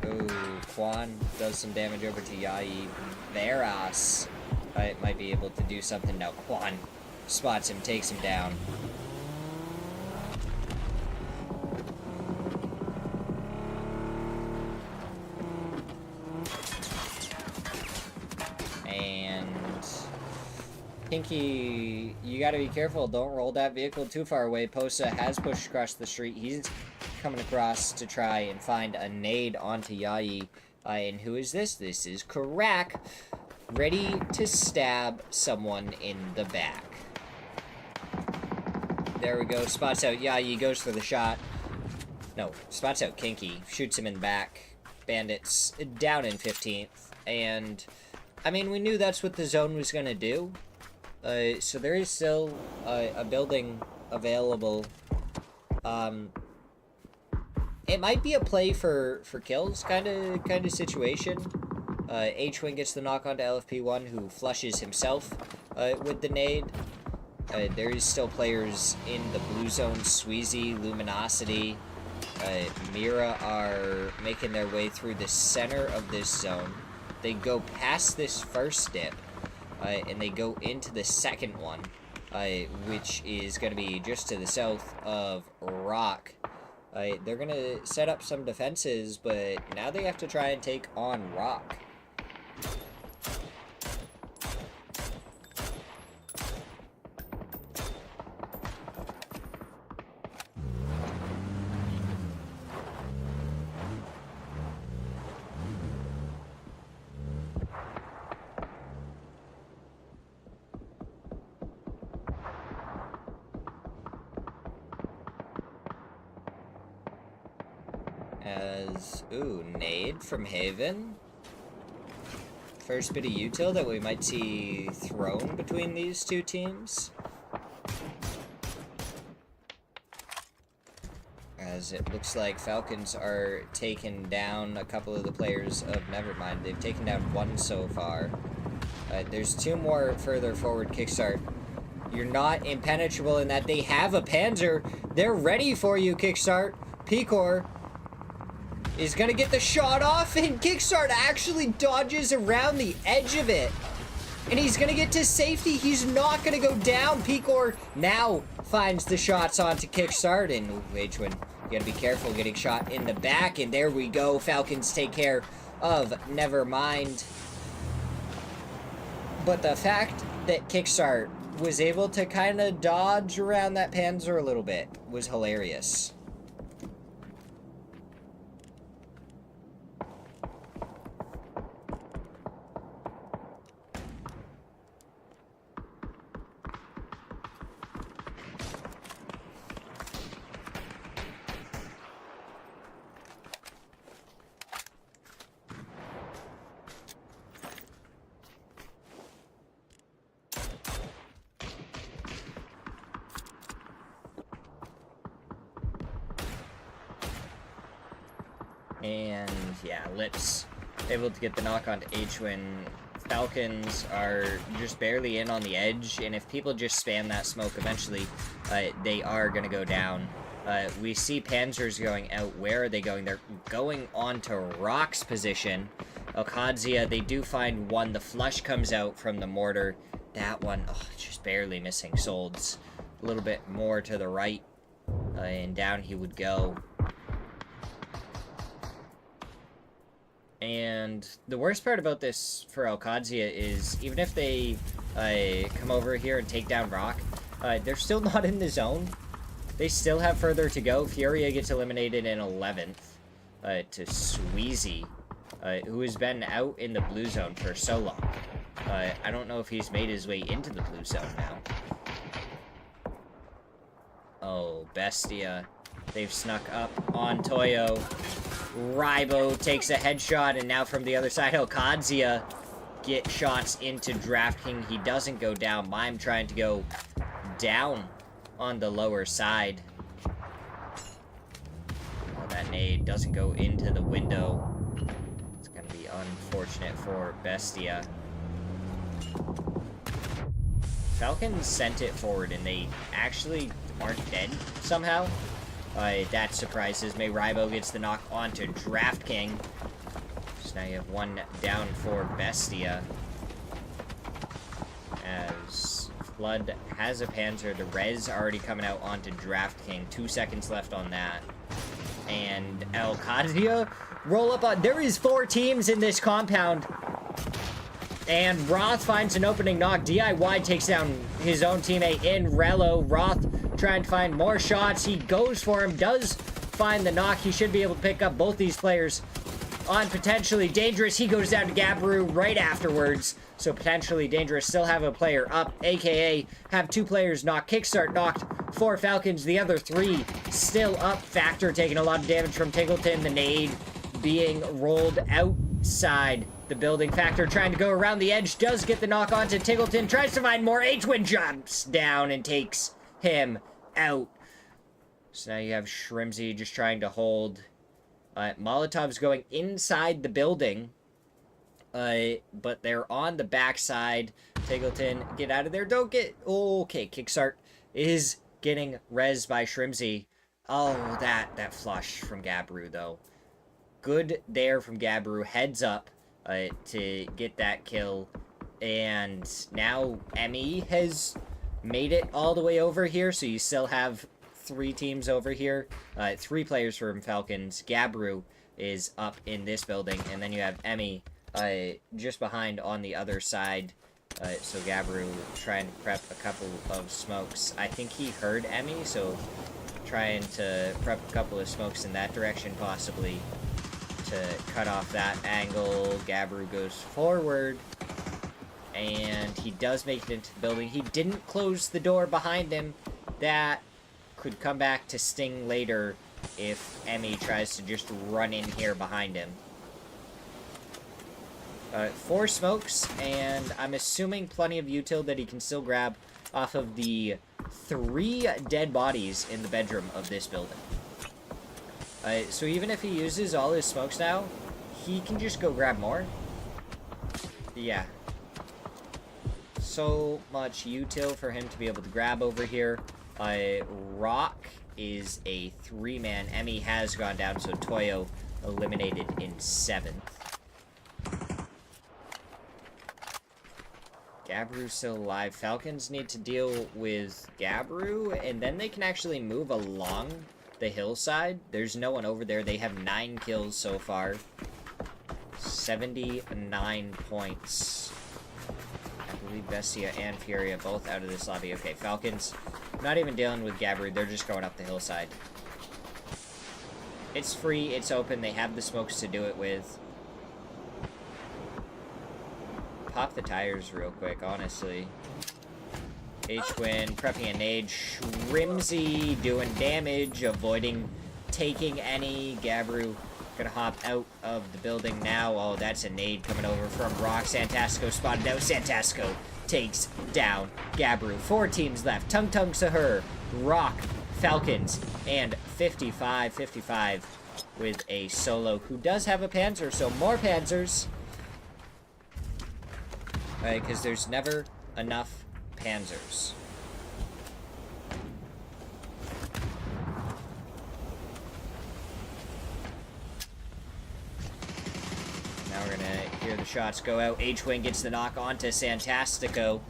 Oh, Quan does some damage over to Yai Veras. It might be able to do something now. Quan spots him, takes him down. And Pinky, you gotta be careful. Don't roll that vehicle too far away. Posa has pushed across the street. He's coming across to try and find a nade onto Yayi. And who is this? This is Karak, ready to stab someone in the back. There we go. Spots out Yayi, goes for the shot. No, spots out Kinky, shoots him in the back. Bandits down in 15th. And, I mean, we knew that's what the zone was gonna do. So there is still a building available. It might be a play for kills kind of situation. H-Wing gets the knock onto LFP1, who flushes himself with the nade. There is still players in the blue zone. Sweezy, Luminosity, Mira are making their way through the center of this zone. They go past this first dip. And they go into the second one, which is going to be just to the south of Rock. They're going to set up some defenses, but now they have to try and take on Rock. Ooh, nade from Haven. First bit of util that we might see thrown between these two teams. As it looks like Falcons are taking down a couple of the players of Nevermind. They've taken down one so far. There's two more further forward. Kickstart. You're not impenetrable in that they have a Panzer. They're ready for you, Kickstart. Picor is gonna get the shot off, and Kickstart actually dodges around the edge of it. And he's gonna get to safety. He's not gonna go down. Picor now finds the shots onto Kickstart, and H-Win, you gotta be careful getting shot in the back, and there we go. Falcons take care of Nevermind. But the fact that Kickstart was able to kind of dodge around that Panzer a little bit was hilarious. And yeah, Lips able to get the knock on to H-Win. Falcons are just barely in on the edge, and if people just spam that smoke, eventually they are going to go down. We see Panzers going out. Where are they going? They're going on to Rock's position. Okadzia, they do find one. The flush comes out from the mortar. That one, just barely missing. Solds a little bit more to the right, and down he would go. And the worst part about this for Okadzia is, even if they come over here and take down Rock, they're still not in the zone. They still have further to go. Furia gets eliminated in 11th to Sweezy, who has been out in the blue zone for so long. I don't know if he's made his way into the blue zone now. Oh, Bestia. They've snuck up on Toyo. Rybo takes a headshot, and now from the other side, Okadzia get shots into DraftKing. He doesn't go down. Mime trying to go down on the lower side. Oh, that nade doesn't go into the window. It's going to be unfortunate for Bestia. Falcons sent it forward, and they actually aren't dead somehow. That surprises me. Rybo gets the knock onto DraftKing. So now you have one down for Bestia. As Flood has a Panzer. The res already coming out onto DraftKing. 2 seconds left on that. And Okadzia roll up on... There is 4 teams in this compound. And Roth finds an opening knock. DIY takes down his own teammate in Rello. Roth trying to find more shots. He goes for him, does find the knock. He should be able to pick up both these players on potentially dangerous. He goes down to Gabru right afterwards. So potentially dangerous. Still have a player up, aka have 2 players knocked. Kickstart knocked for Falcons. The other 3 still up. Factor taking a lot of damage from Tingleton. The nade being rolled outside the building. Factor trying to go around the edge. Does get the knock onto Tingleton. Tries to find more. H-Win jumps down and takes him out. So now you have Shrimzy just trying to hold. Molotov's going inside the building. But they're on the backside. Tingleton, get out of there. Don't get... Okay, Kickstart is getting rezzed by Shrimzy. Oh, that flush from Gabru, though. Good there from Gabru. Heads up to get that kill. And now Emmy has made it all the way over here. So you still have 3 teams over here. 3 players from Falcons. Gabru is up in this building. And then you have Emmy just behind on the other side. So Gabru trying to prep a couple of smokes. I think he heard Emmy, so trying to prep a couple of smokes in that direction, possibly, to cut off that angle. Gabru goes forward, and he does make it into the building. He didn't close the door behind him. That could come back to sting later if Emmy tries to just run in here behind him. 4 smokes, and I'm assuming plenty of util that he can still grab off of the 3 dead bodies in the bedroom of this building. So even if he uses all his smokes now, he can just go grab more. Yeah. So much util for him to be able to grab over here. Rock is a 3-man. Emmy has gone down, so Toyo eliminated in 7th. Gabru's still alive. Falcons need to deal with Gabru, and then they can actually move along the hillside. There's no one over there. They have 9 kills so far. 79 points. I believe Bestia and Furia both out of this lobby. Okay, Falcons not even dealing with Gabru. They're just going up the hillside. It's free. It's open. They have the smokes to do it with. Pop the tires real quick, honestly. H-Win, prepping a nade. Shrimzy doing damage, avoiding taking any. Gabru gonna hop out of the building now. Oh, that's a nade coming over from Rock. Santasco spotted out. Santasco takes down Gabru. 4 teams left. Tung Tung Sahur, Rock, Falcons, and 55-55 with a solo who does have a Panzer, so more Panzers. Because there's never enough Panzers. Now we're gonna hear the shots go out. H-Wing gets the knock onto Santastico.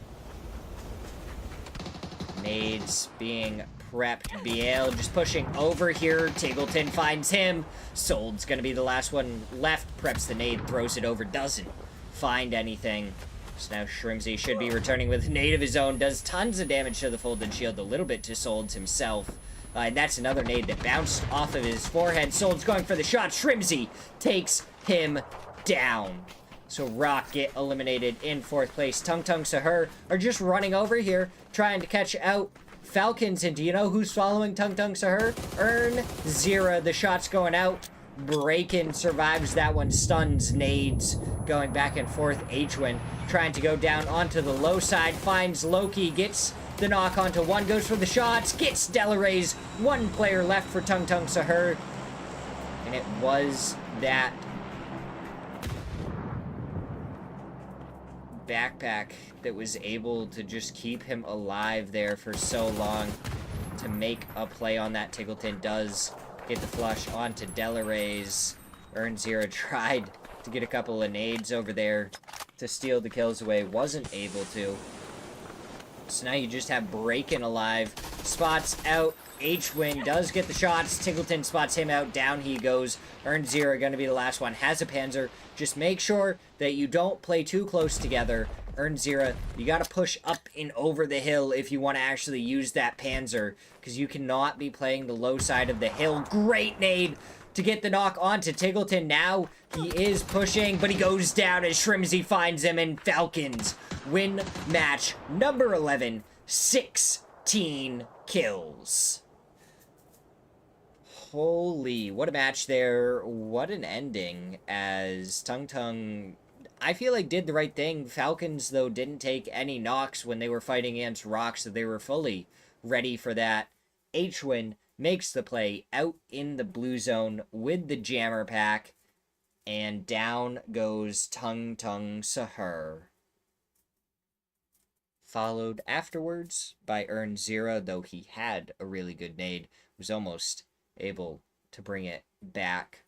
Nades being prepped. Biel just pushing over here. Tingleton finds him. Sold's gonna be the last one left. Preps the nade, throws it over, doesn't find anything. So now Shrimzy should be returning with a nade of his own. Does tons of damage to the folded shield, a little bit to Solds himself. And that's another nade that bounced off of his forehead. Solds going for the shot. Shrimzy takes him down. So Rock get eliminated in 4th place. Tung Tung Sahur are just running over here, trying to catch out Falcons. And do you know who's following Tung Tung Sahur? Zera. The shot's going out. Breakin survives that one. Stuns, nades going back and forth. H-Win trying to go down onto the low side. Finds Loki. Gets the knock onto one. Goes for the shots. Gets Delaray's. 1 player left for Tung Tung Sahur. And it was that backpack that was able to just keep him alive there for so long to make a play on that. Tingleton does get the flush onto Delaray's. Zera tried to get a couple of nades over there to steal the kills away. Wasn't able to. So now you just have Breakin alive. spots out H-Win, does get the shots. Tingleton spots him out. Down he goes. Earn 0, going to be the last one. Has a Panzer. Just make sure that you don't play too close together. Earn 0. You got to push up and over the hill if you want to actually use that Panzer, because you cannot be playing the low side of the hill. Great nade to get the knock onto Tingleton. Now he is pushing, but he goes down as Shrimsy finds him, and Falcons win match number 11. 16 kills. Holy, what a match there. What an ending, as Tung Tung, I feel like, did the right thing. Falcons, though, didn't take any knocks when they were fighting against Rock, so they were fully ready for that. H-Win makes the play out in the blue zone with the jammer pack, and down goes Tung Tung Sahur. Followed afterwards by Earn 0, though he had a really good nade, was almost able to bring it back.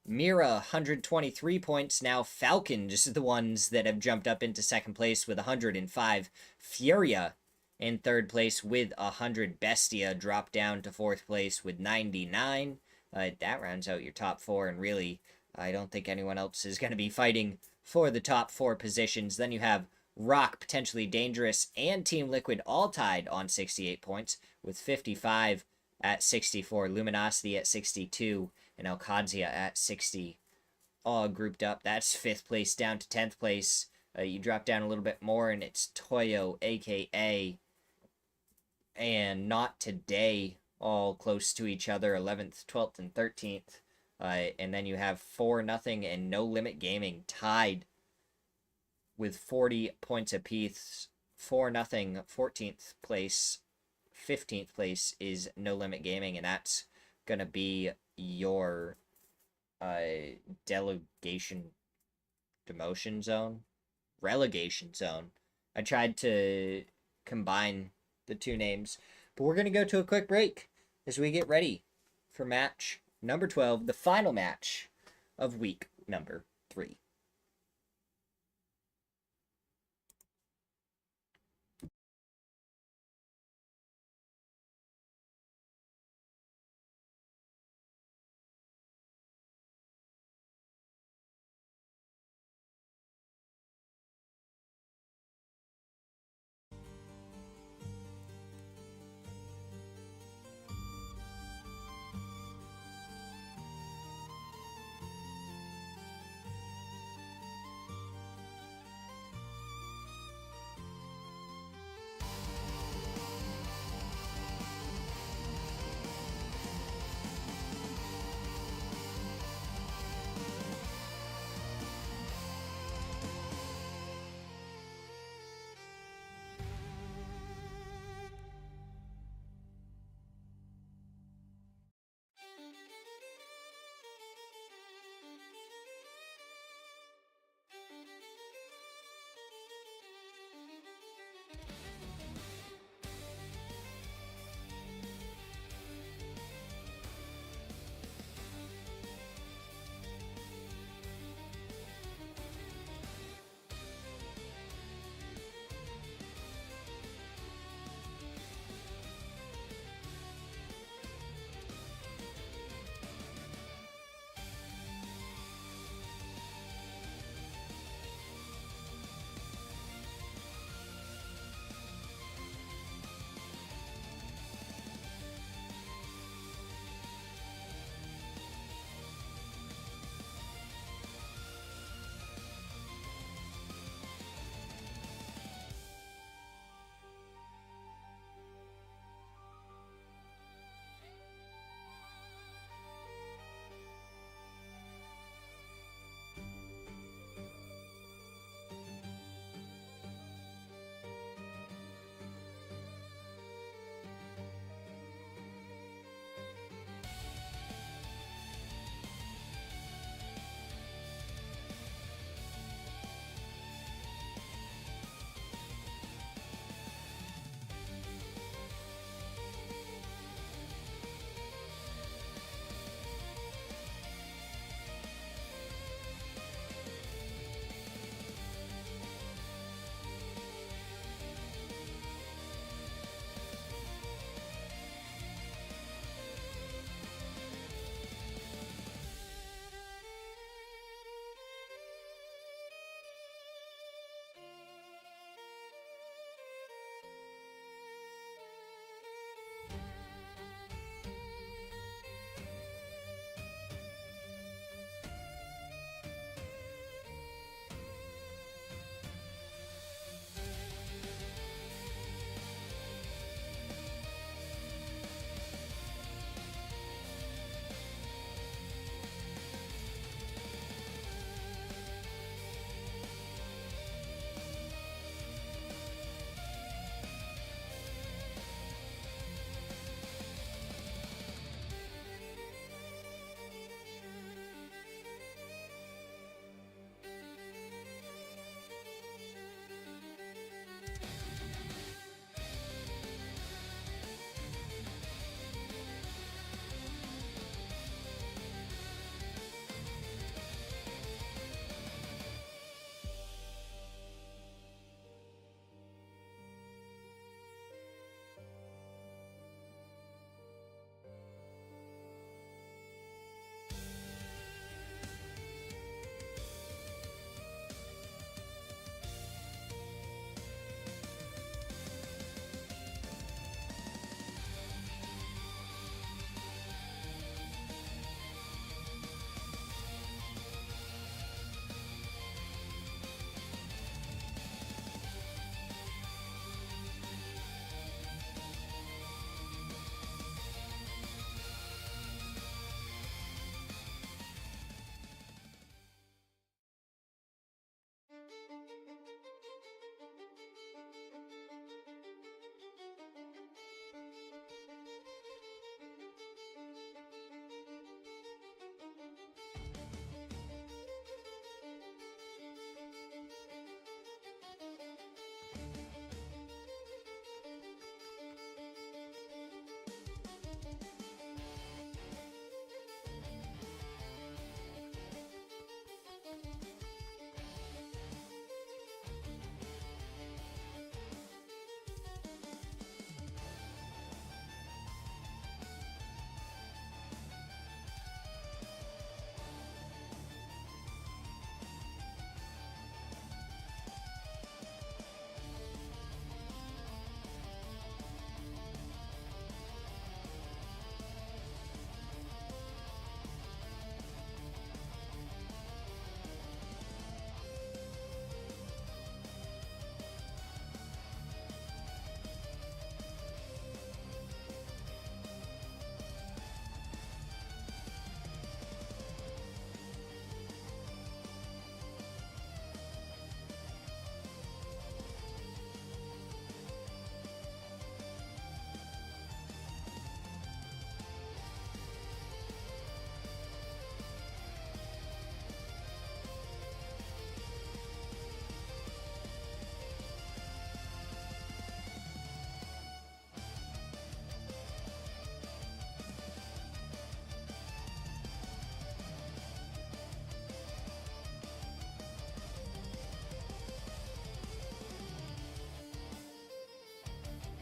Mira, 123 points. Now Falcons are the ones that have jumped up into second place with 105. Furia in third place with 100. Bestia dropped down to fourth place with 99. That rounds out your top 4, and really, I don't think anyone else is going to be fighting for the top 4 positions. Then you have Rock, Potentially Dangerous, and Team Liquid all tied on 68 points, with 55 at 64, Luminosity at 62, and Alcadzia at 60. All grouped up. That's 5th place down to 10th place. You drop down a little bit more, and it's Toyo, a.k.a. and Not Today, all close to each other, 11th, 12th, and 13th. And then you have 4-0 and No Limit Gaming tied with 40 points apiece. 4-0, 14th place. 15th place is No Limit Gaming, and that's going to be your demotion zone? Relegation zone. I tried to combine the two names, but we're going to go to a quick break as we get ready for match number 12, the final match of week number 3.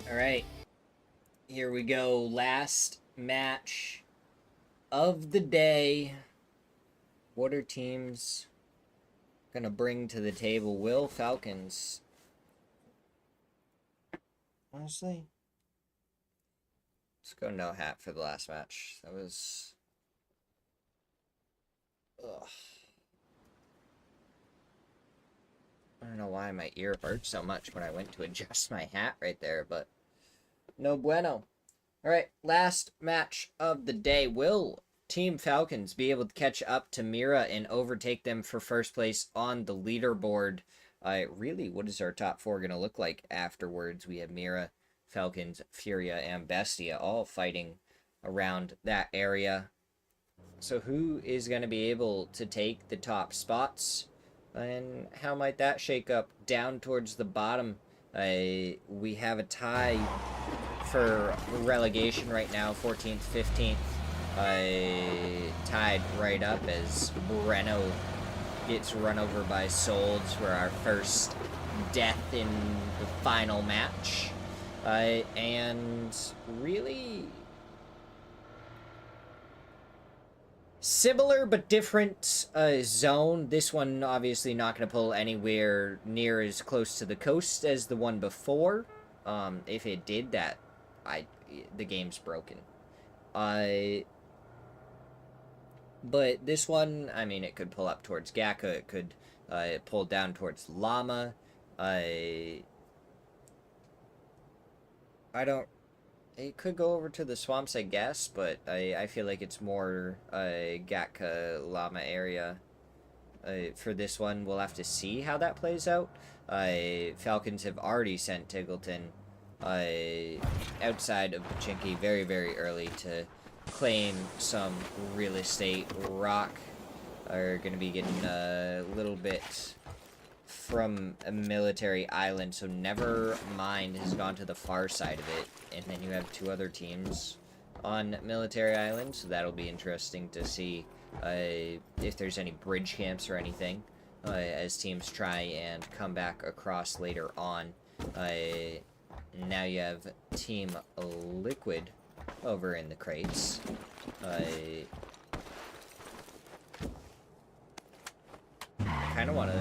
Alright. Here we go. Last match of the day. What are teams gonna bring to the table? Will Falcons... Honestly... Let's go no hat for the last match. That was... Ugh. I don't know why my ear hurt so much when I went to adjust my hat right there, but no bueno. Alright, last match of the day. Will Team Falcons be able to catch up to Mira and overtake them for first place on the leaderboard? Really, what is our top four going to look like afterwards? We have Mira, Falcons, Furia, and Bestia all fighting around that area. So who is going to be able to take the top spots? And how might that shake up down towards the bottom? We have a tie for relegation right now, 14th, 15th. Tied right up as Breno gets run over by Solds for our first death in the final match. And really... similar but different zone. This one obviously not going to pull anywhere near as close to the coast as the one before. If it did that, the game's broken. But this one, I mean, it could pull up towards Gaka. It could pull down towards Llama. I don't... It could go over to the swamps, I guess, but I feel like it's more Gatka Llama area for this one. We'll have to see how that plays out. Falcons have already sent Tiggleton outside of Pachinki very, very early to claim some real estate. Rock are going to be getting a little bit from a military island, so Never Mind has gone to the far side of it, and then you have two other teams on military island, so that'll be interesting to see if there's any bridge camps or anything as teams try and come back across later on. Now you have Team Liquid over in the crates. Kind of want to...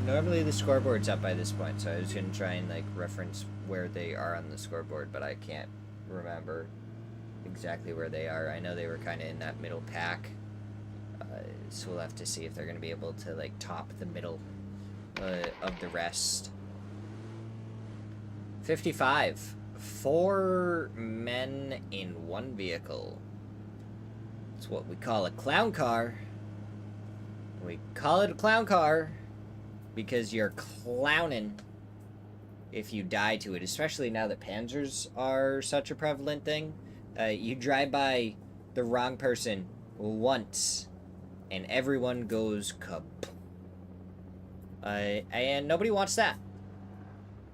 Normally the scoreboard's up by this point, so I was going to try and like reference where they are on the scoreboard, but I can't remember exactly where they are. I know they were kind of in that middle pack, so we'll have to see if they're going to be able to like top the middle of the rest. 55. 4 men in one vehicle. It's what we call a clown car. We call it a clown car because you're clowning if you die to it, especially now that Panzers are such a prevalent thing. You drive by the wrong person once, and everyone goes kaboom. And nobody wants that.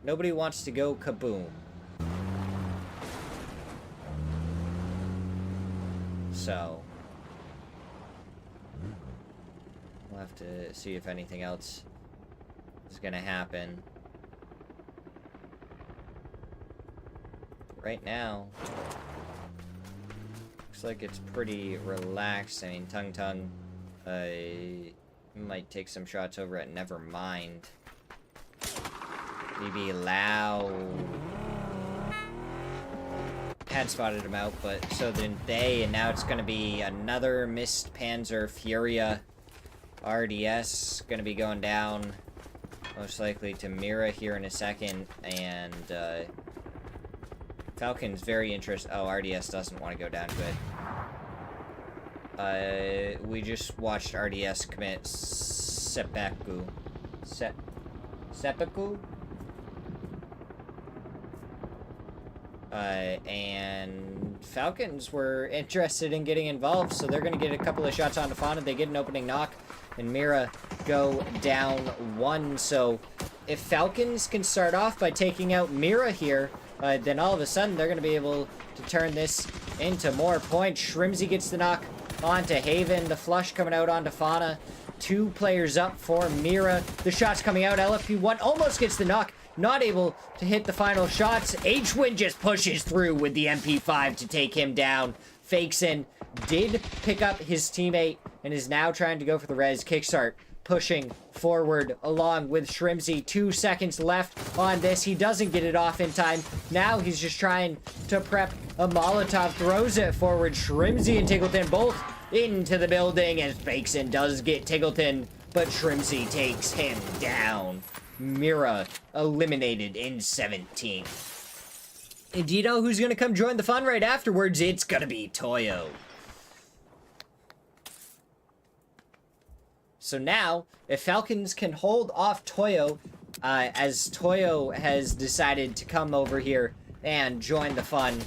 Nobody wants to go kaboom. So we'll have to see if anything else is gonna happen. Right now, looks like it's pretty relaxed. I mean, Tung Tung might take some shots over at Never Mind. Maybe Lao had spotted him out, but so didn't they, and now it's gonna be another missed Panzer Furia. RDS gonna be going down most likely to Mira here in a second, and Falcon's very interested. Oh, RDS doesn't want to go down to it. We just watched RDS commit seppuku. Seppuku? And Falcons were interested in getting involved, so they're going to get a couple of shots on Fauna. They get an opening knock, and Mira go down 1. So if Falcons can start off by taking out Mira here, then all of a sudden they're going to be able to turn this into more points. Shrimsy gets the knock onto Haven. The flush coming out onto Fauna. 2 players up for Mira. The shot's coming out. LFP1 almost gets the knock. not able to hit the final shots. H-Win just pushes through with the MP5 to take him down. Fakeson did pick up his teammate and is now trying to go for the res. Kickstart pushing forward along with Shrimzy. 2 seconds left on this. He doesn't get it off in time. Now he's just trying to prep a Molotov. Throws it forward. Shrimzy and Tiggleton both into the building as Fakeson does get Tiggleton, but Shrimzy takes him down. Mira eliminated in 17. And do you know who's going to come join the fun right afterwards? It's going to be Toyo. So now, if Falcons can hold off Toyo, as Toyo has decided to come over here and join the fun.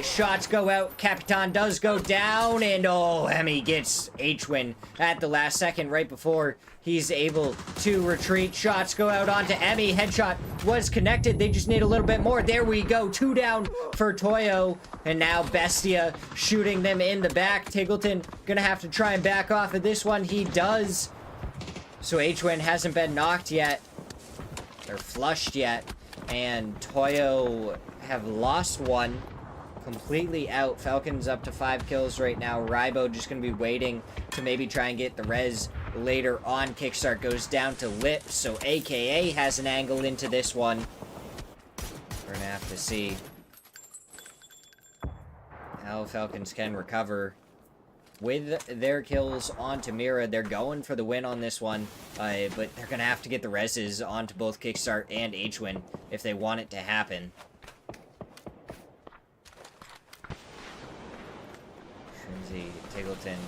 Shots go out, Capitan does go down, and oh, Emmy gets H-Win at the last second right before he's able to retreat. Shots go out onto Emmy. Headshot was connected. They just need a little bit more. There we go. 2 down for Toyo. And now Bestia shooting them in the back. Tiggleton gonna have to try and back off of this one. He does. So H-Win hasn't been knocked yet. Or flushed yet. And Toyo have lost one. Completely out. Falcons up to 5 kills right now. Rybo just gonna be waiting to maybe try and get the res later on. Kickstart goes down to Lip, so AKA has an angle into this one. We're gonna have to see how Falcons can recover with their kills onto Mira. They're going for the win on this one, but they're gonna have to get the reses onto both Kickstart and H-Win if they want it to happen. Shrimzy, Tiggleton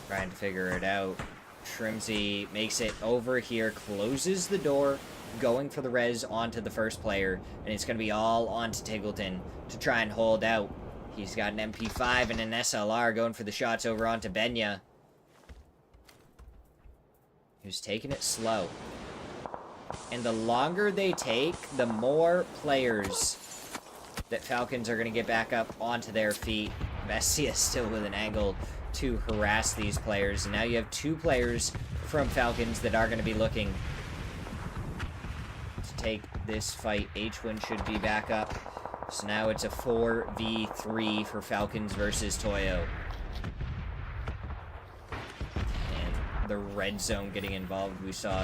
trying to figure it out. Shrimzy makes it over here, closes the door, going for the res onto the first player, and it's going to be all onto Tiggleton to try and hold out. He's got an MP5 and an SLR going for the shots over onto Benya, who's taking it slow. And the longer they take, the more players that Falcons are going to get back up onto their feet. Bestia still with an angle to harass these players. And now you have 2 players from Falcons that are going to be looking to take this fight. H-Win should be back up. So now it's a 4v3 for Falcons versus Toyo. And the red zone getting involved. We saw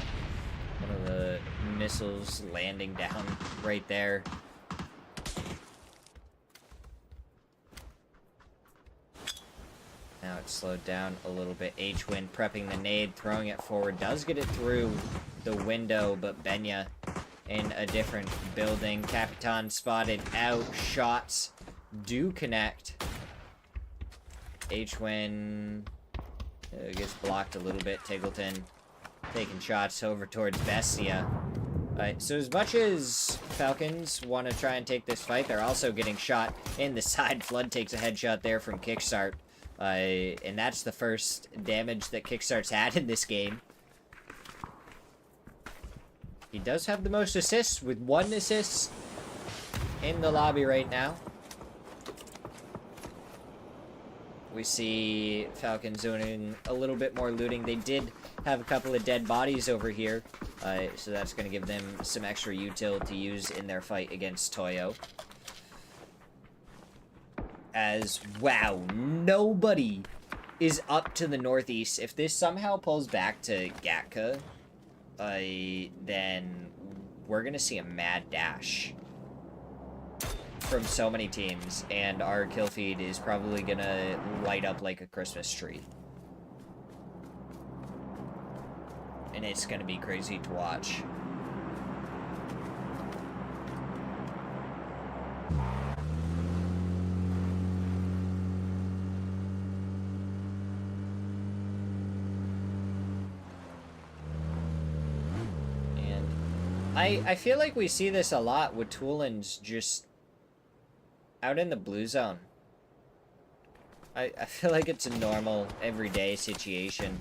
one of the missiles landing down right there. Now it's slowed down a little bit. H-Win prepping the nade, throwing it forward. Does get it through the window, but Benya in a different building. Capitan spotted out. Shots do connect. H-Win gets blocked a little bit. Tiggleton taking shots over towards Bestia. Alright, so as much as Falcons want to try and take this fight, they're also getting shot in the side. Flood takes a headshot there from Kickstart. And that's the first damage that Kickstart's had in this game. He does have the most assists, with 1 assist in the lobby right now. We see Falcons doing a little bit more looting. They did have a couple of dead bodies over here, so that's going to give them some extra util to use in their fight against Toyo. As, wow, nobody is up to the northeast. If this somehow pulls back to Gatka, then we're going to see a mad dash from so many teams, and our kill feed is probably going to light up like a Christmas tree. And it's going to be crazy to watch. I feel like we see this a lot with Toolin's just out in the blue zone. I feel like it's a normal, everyday situation.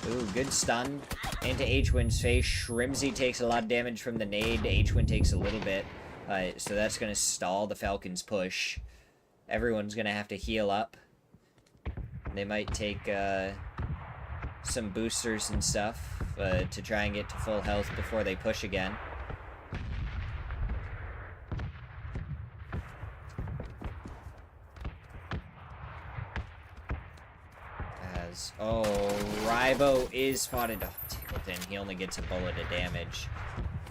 Ooh, good stun into H-Win's face. Shrimzy takes a lot of damage from the nade. H-Win takes a little bit. So that's going to stall the Falcons' push. Everyone's going to have to heal up. They might take some boosters and stuff to try and get to full health before they push again. is. Oh, Rybo is spotted. Oh, Tickleton, he only gets a bullet of damage.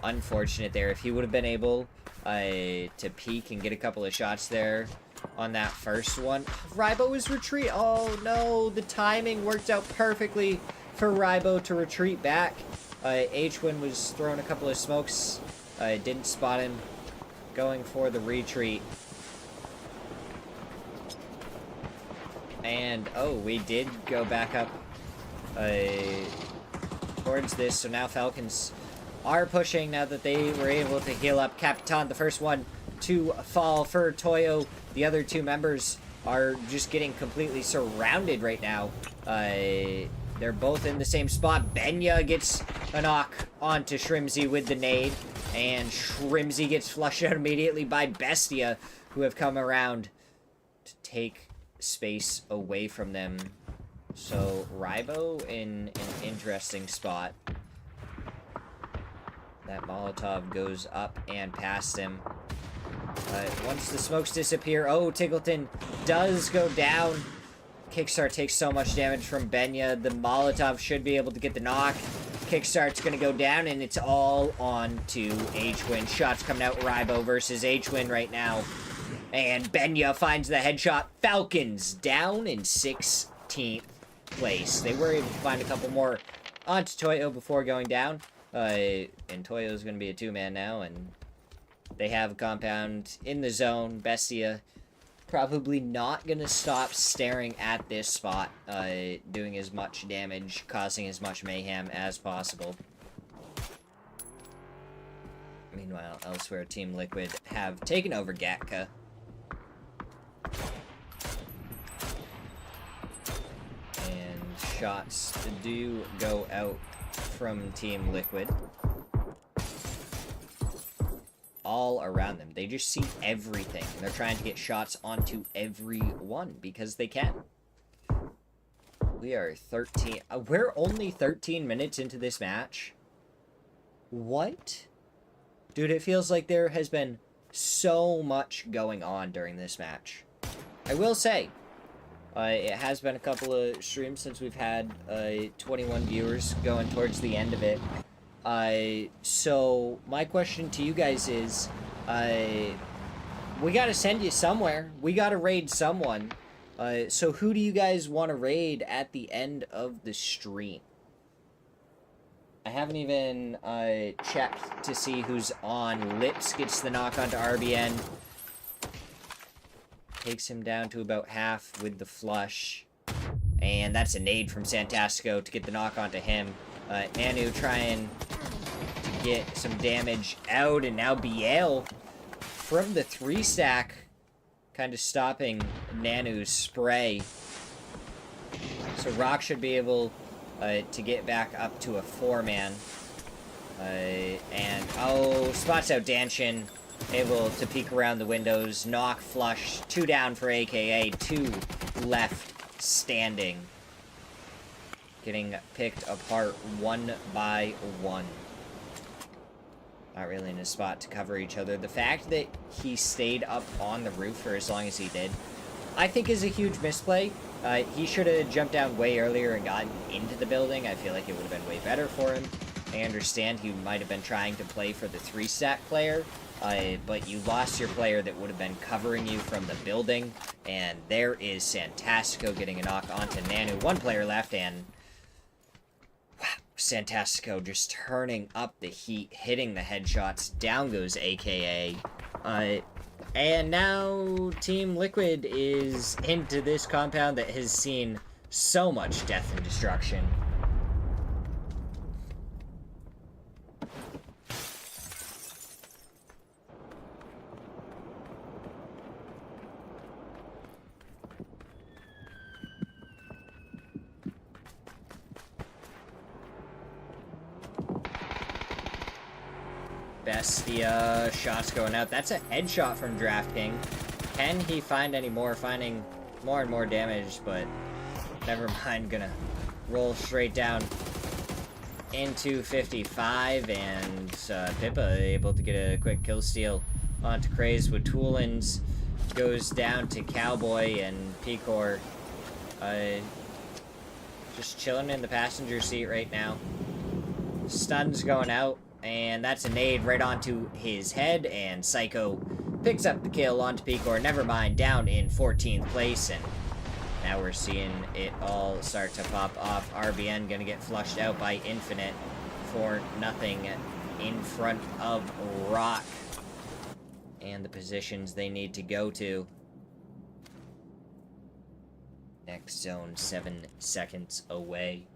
Unfortunate there. If he would have been able to peek and get a couple of shots there on that first one. Rybo is retreat. Oh, no. The timing worked out perfectly for Rybo to retreat back. H-Win was throwing a couple of smokes. Didn't spot him. Going for the retreat. And, oh, we did go back up towards this. So now Falcons are pushing now that they were able to heal up. Capitan, the first one to fall for Toyo. The other two members are just getting completely surrounded right now. They're both in the same spot. Benya gets a knock onto Shrimzy with the nade. And Shrimzy gets flushed out immediately by Bestia, who have come around to take space away from them. So Rybo in an interesting spot. That Molotov goes up and past him. Once the smokes disappear, oh, Tickleton does go down. Kickstart takes so much damage from Benya. The Molotov should be able to get the knock. Kickstart's gonna go down, and it's all on to H-Win. Shots coming out, Rybo versus H-Win right now. And Benya finds the headshot. Falcons down in 16th place. They were able to find a couple more onto Toyo before going down. And Toyo's going to be a two-man now, and they have a compound in the zone. Bestia probably not going to stop staring at this spot, doing as much damage, causing as much mayhem as possible. Meanwhile, elsewhere, Team Liquid have taken over Gatka. And shots do go out from Team Liquid. All around them. They just see everything. They're trying to get shots onto everyone because they can. We are 13... we're only 13 minutes into this match. What? Dude, it feels like there has been so much going on during this match. I will say, it has been a couple of streams since we've had 21 viewers going towards the end of it. So my question to you guys is, we gotta send you somewhere. We gotta raid someone. So who do you guys want to raid at the end of the stream? I haven't even checked to see who's on. Lips gets the knock onto RBN. Takes him down to about half with the flush. And that's a nade from Santastico to get the knock onto him. Nanu trying to get some damage out, and now Biel from the 3-stack kind of stopping Nanu's spray. So Rock should be able to get back up to a 4-man. And, oh, spots out Danshin, able to peek around the windows, knock, flush, 2 down for AKA, 2 left standing. Getting picked apart one by one. Not really in a spot to cover each other. The fact that he stayed up on the roof for as long as he did, I think is a huge misplay. He should have jumped down way earlier and gotten into the building. I feel like it would have been way better for him. I understand he might have been trying to play for the 3-stack player, but you lost your player that would have been covering you from the building, and there is Santastico getting a knock onto Nanu. 1 player left, and wow, Santastico just turning up the heat, hitting the headshots. Down goes AKA. And now Team Liquid is into this compound that has seen so much death and destruction. Bestia, shots going out. That's a headshot from DraftKing. Can he find any more? Finding more and more damage, but never mind. Gonna roll straight down into 55, and Pippa able to get a quick kill steal onto Craze with Toolins. Goes down to Cowboy, and Picor just chilling in the passenger seat right now. Stun's going out, and that's a nade right onto his head, and Psycho picks up the kill onto Picor. Never mind, down in 14th place, and now we're seeing it all start to pop off. RBN gonna get flushed out by Infinite for nothing in front of Rock. And the positions they need to go to. Next zone, 7 seconds away.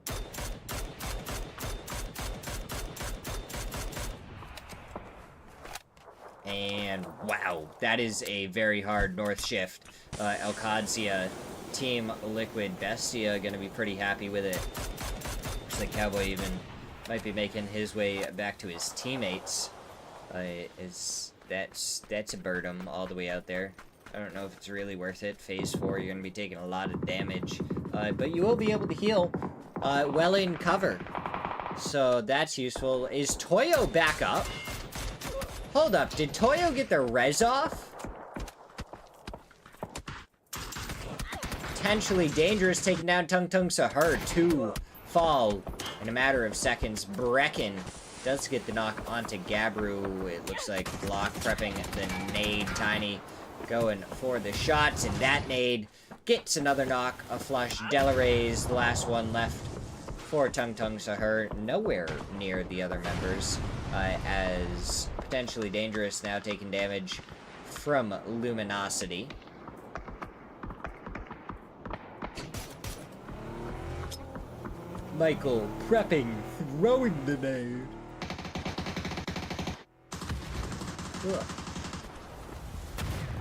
And wow, that is a very hard north shift. Alcadzia, Team Liquid, Bestia gonna be pretty happy with it. Looks like Cowboy even might be making his way back to his teammates. That's a Birdum all the way out there. I don't know if it's really worth it. Phase 4, you're gonna be taking a lot of damage. But you will be able to heal well in cover. So that's useful. Is Toyo back up? Hold up, did Toyo get the res off? Potentially dangerous, taking down Tung Tung Sahur. 2 fall in a matter of seconds. Brecken does get the knock onto Gabru. It looks like Block prepping the nade. Tiny going for the shots, and that nade gets another knock. A flush. Delaray's the last one left for Tung Tung Sahur. Nowhere near the other members, as potentially dangerous now taking damage from Luminosity. Michael prepping, throwing the nade. Ugh.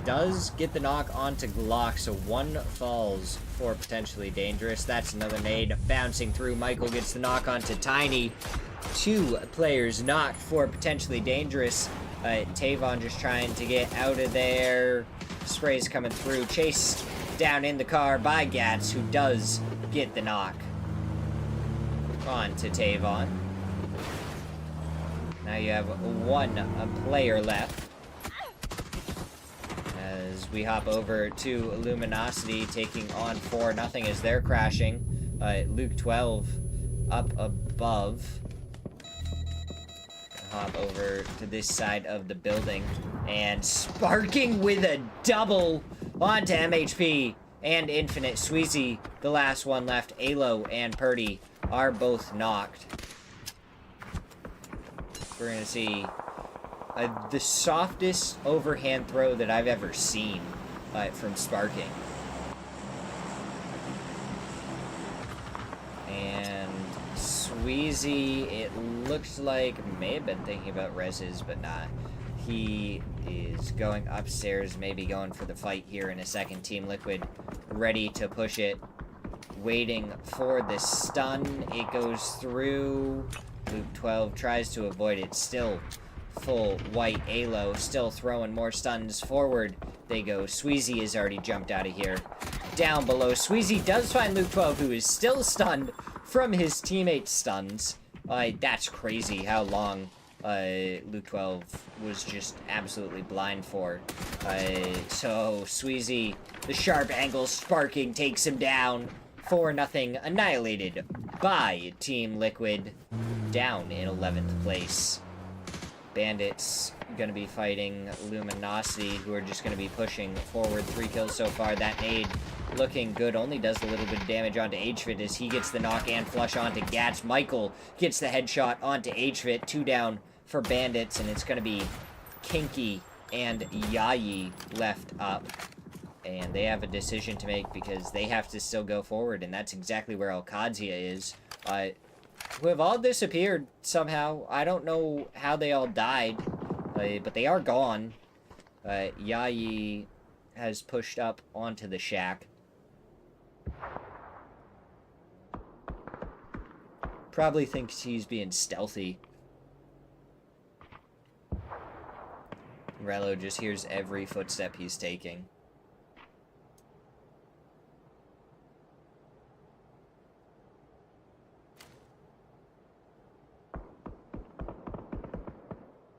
Does get the knock onto Glock, so 1 falls for potentially dangerous. That's another nade bouncing through. Michael gets the knock onto Tiny. 2 players knocked for potentially dangerous. Tavon just trying to get out of there. Spray's coming through. Chased down in the car by Gats, who does get the knock on to Tavon. Now you have 1 player left. As we hop over to Luminosity, taking on 4-0 as they're crashing. Luke 12 up above. Hop over to this side of the building, and sparking with a double onto MHP and Infinite. Sweezy, the last one left. Alo and Purdy are both knocked. We're gonna see the softest overhand throw that I've ever seen from Sparking. And Sweezy, it looks like, may have been thinking about reses, but not. He is going upstairs, maybe going for the fight here in a second. Team Liquid ready to push it. Waiting for the stun. It goes through. Luke 12 tries to avoid it. Still full white Alo. Still throwing more stuns forward. They go. Sweezy has already jumped out of here. Down below. Sweezy does find Luke 12, who is still stunned from his teammate's stuns. That's crazy how long Luke 12 was just absolutely blind for. So Sweezy, the sharp angle Sparking takes him down. 4-0, annihilated by Team Liquid, down in 11th place. Bandits gonna be fighting Luminosity, who are just gonna be pushing forward. 3 kills so far. That nade looking good, only does a little bit of damage onto HFit as he gets the knock and flush onto Gats. Michael gets the headshot onto HFit. 2 down for Bandits, and it's gonna be Kinky and Yayi left up. And they have a decision to make because they have to still go forward, and that's exactly where Alcadzia is. Who have all disappeared somehow. I don't know how they all died, but they are gone. Yayi has pushed up onto the shack. Probably thinks he's being stealthy. Rello just hears every footstep he's taking.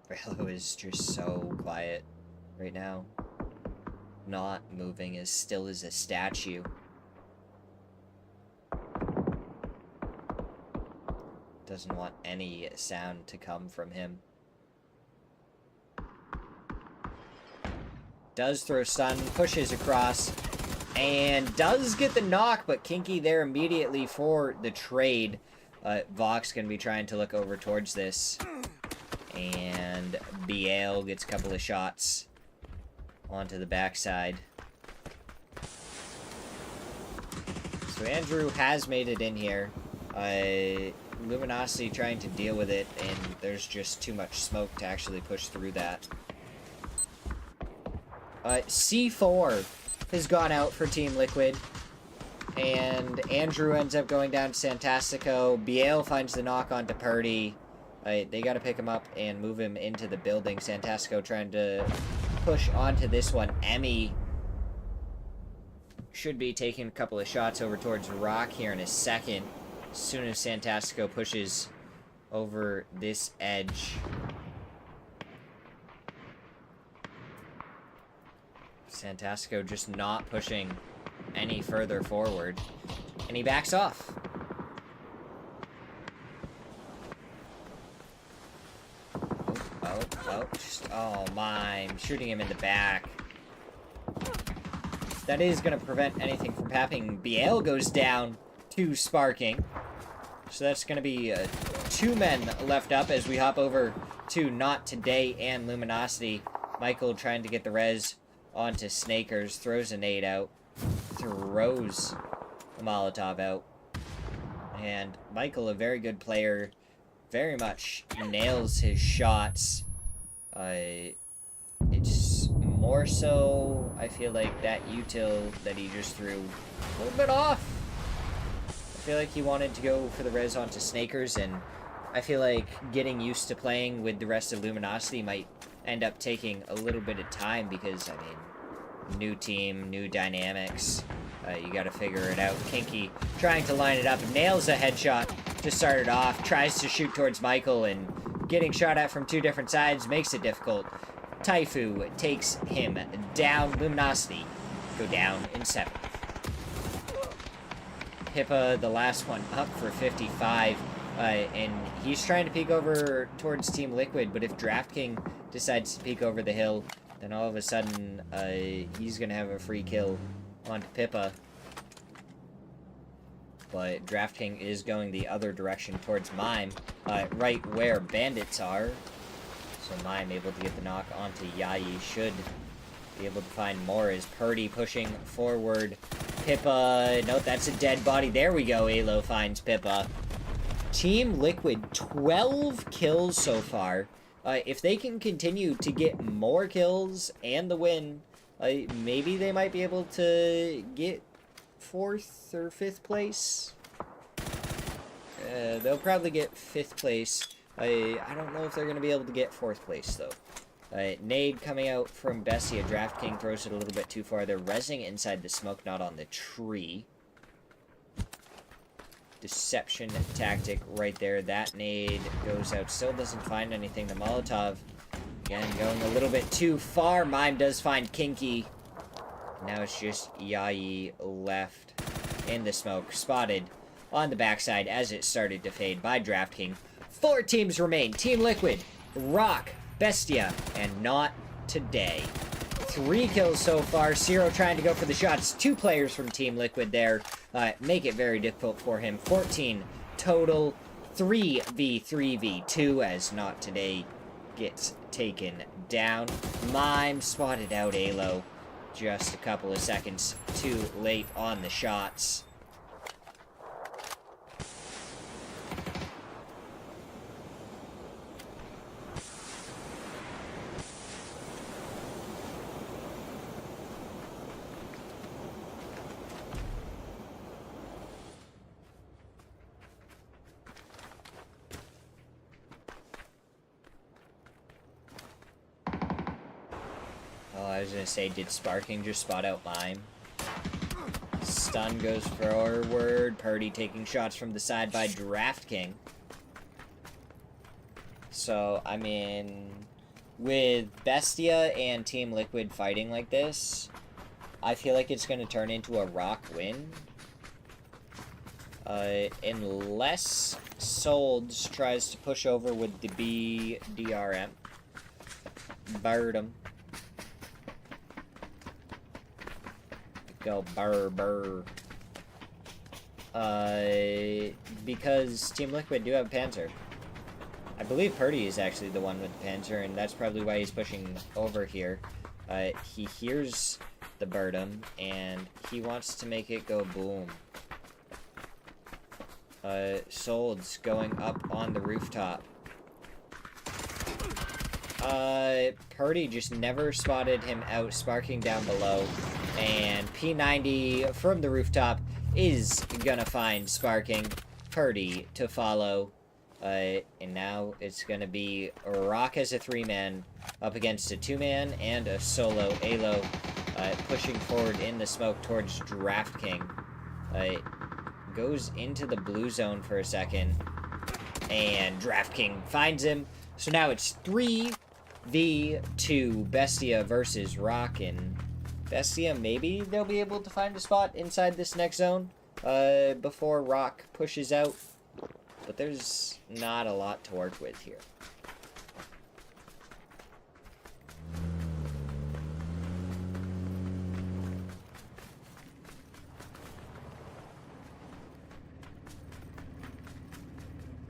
Rello is just so quiet right now. Not moving, as still as a statue. Doesn't want any sound to come from him. Does throw stun, pushes across, and does get the knock, but Kinky there immediately for the trade. Vox going to be trying to look over towards this. And BL gets a couple of shots onto the backside. So Andrew has made it in here. Luminosity trying to deal with it, and there's just too much smoke to actually push through that. C4 has gone out for Team Liquid, and Andrew ends up going down to Santastico. BL finds the knock onto Purdy. They got to pick him up and move him into the building. Santastico trying to push onto this one. Emmy should be taking a couple of shots over towards Rock here in a second. As soon as Santastico pushes over this edge. Santastico just not pushing any further forward. And he backs off. Oh, mime. Shooting him in the back. That is going to prevent anything from happening. BL goes down to Sparking. So that's going to be 2 men left up as we hop over to Not Today and Luminosity. Michael trying to get the res onto Snakers. Throws a nade out. Throws a Molotov out. And Michael, a very good player, very much nails his shots. It's more so, I feel like that util that he just threw a little bit off. I feel like he wanted to go for the res onto Snakers, and I feel like getting used to playing with the rest of Luminosity might end up taking a little bit of time because, I mean, new team, new dynamics. You gotta figure it out. Kinky trying to line it up, nails a headshot to start it off, tries to shoot towards Michael, and getting shot at from 2 different sides makes it difficult. Taifu takes him down. Luminosity go down in 7th. Pippa, the last one, up for 55. And he's trying to peek over towards Team Liquid, but if DraftKing decides to peek over the hill, then all of a sudden, he's going to have a free kill onto Pippa. But DraftKing is going the other direction towards Mime, right where Bandits are. So Mime able to get the knock onto Yayi. Should be able to find more as Purdy pushing forward. Pippa, no, that's a dead body. There we go, Alo finds Pippa. Team Liquid, 12 kills so far. If they can continue to get more kills and the win, maybe they might be able to get 4th or 5th place. They'll probably get 5th place. I don't know if they're going to be able to get 4th place, though. Nade coming out from Bessia. DraftKing throws it a little bit too far. They're rezzing inside the smoke, not on the tree. Deception tactic right there. That nade goes out. Still doesn't find anything. The Molotov, again, going a little bit too far. Mime does find Kinky. Now it's just Yayi left in the smoke. Spotted on the backside as it started to fade by DraftKing. 4 teams remain. Team Liquid, Rock, Bestia, and Not Today. 3 kills so far. Zero trying to go for the shots. 2 players from Team Liquid there. Make it very difficult for him. 14 total. 3v3v2 as Not Today gets taken down. Mime spotted out Alo. Just a couple of seconds too late on the shots. I was gonna say, did Sparking just spot out Mime? Stun goes forward. Purdy taking shots from the side by DraftKing. So, I mean, with Bestia and Team Liquid fighting like this, I feel like it's gonna turn into a Rock win. Unless Solds tries to push over with the BDRM. Bird him. Go burr burr. Because Team Liquid do have a Panzer. I believe Purdy is actually the one with the Panzer, and that's probably why he's pushing over here. He hears the Birdum, and he wants to make it go boom. Solds going up on the rooftop. Purdy just never spotted him out, sparking down below. And P90 from the rooftop is gonna find sparking. Purdy to follow. And now it's gonna be Rock as a 3-man up against a 2-man and a solo Alo, pushing forward in the smoke towards DraftKing. Goes into the blue zone for a second, and DraftKing finds him. So now it's 3v2 Bestia versus Rock, and Bestia, maybe they'll be able to find a spot inside this next zone before Rock pushes out. But there's not a lot to work with here.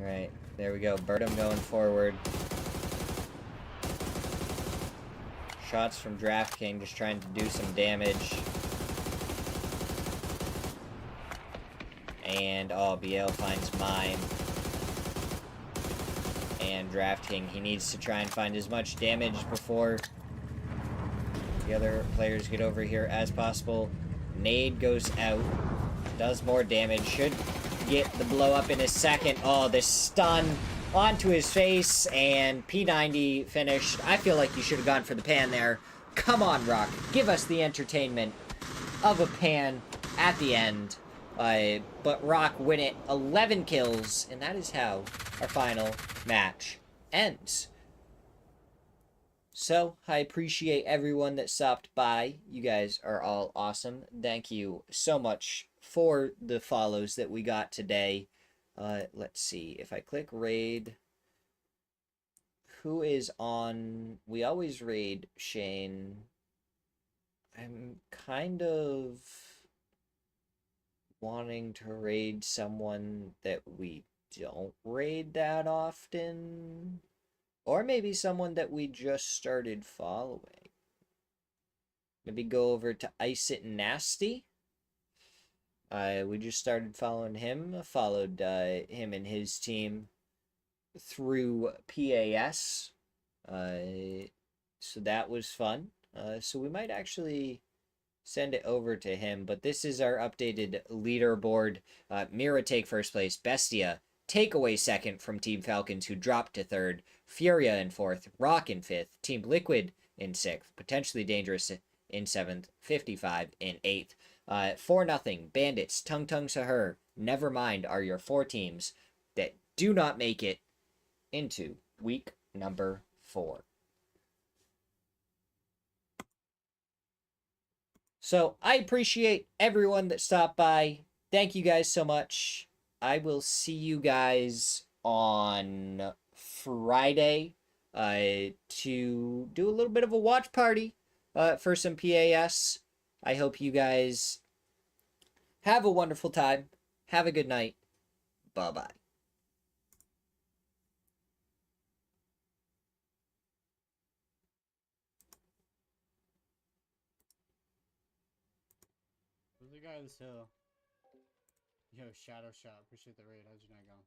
Alright, there we go. Birdum going forward. Shots from DraftKing just trying to do some damage. And, oh, BL finds mine. And DraftKing, he needs to try and find as much damage before the other players get over here as possible. Nade goes out. Does more damage. Should get the blow up in a second. Oh, the stun onto his face, and P90 finished. I feel like you should have gone for the pan there. Come on, Rock. Give us the entertainment of a pan at the end. But Rock win it 11 kills, and that is how our final match ends. So, I appreciate everyone that stopped by. You guys are all awesome. Thank you so much for the follows that we got today. Let's see. If I click raid, who is on? We always raid Shane. I'm kind of wanting to raid someone that we don't raid that often. Or maybe someone that we just started following. Maybe go over to Ice It Nasty. We just started following him. Followed him and his team through PAS. So that was fun. So we might actually send it over to him. But this is our updated leaderboard. Mira take first place. Bestia take away second from Team Falcons, who dropped to third. Furia in fourth. Rock in fifth. Team Liquid in sixth. Potentially Dangerous in seventh. 55 in eighth. 4-0. Bandits, Tung Tung Sahur, Nevermind are your 4 teams that do not make it into week number 4. So I appreciate everyone that stopped by. Thank you guys so much. I will see you guys on Friday to do a little bit of a watch party for some PAS. I hope you guys have a wonderful time. Have a good night. Bye-bye. Who's the guy on this hill? Yo, Shadow Shot. Appreciate the raid. How's your night going?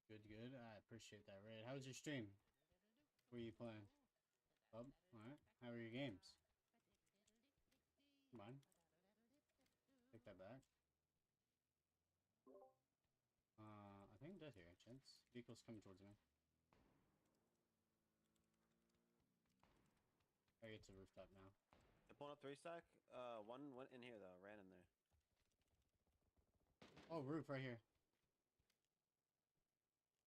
Good, good. I appreciate that raid. How was your stream? Where you playing? Pub? Alright. How were your games? Come on. Take that back. I think I'm dead here, Chance. Vehicle's coming towards me. I get to the rooftop now. They're pulling up 3 stack. One went in here though, ran in there. Oh, roof right here.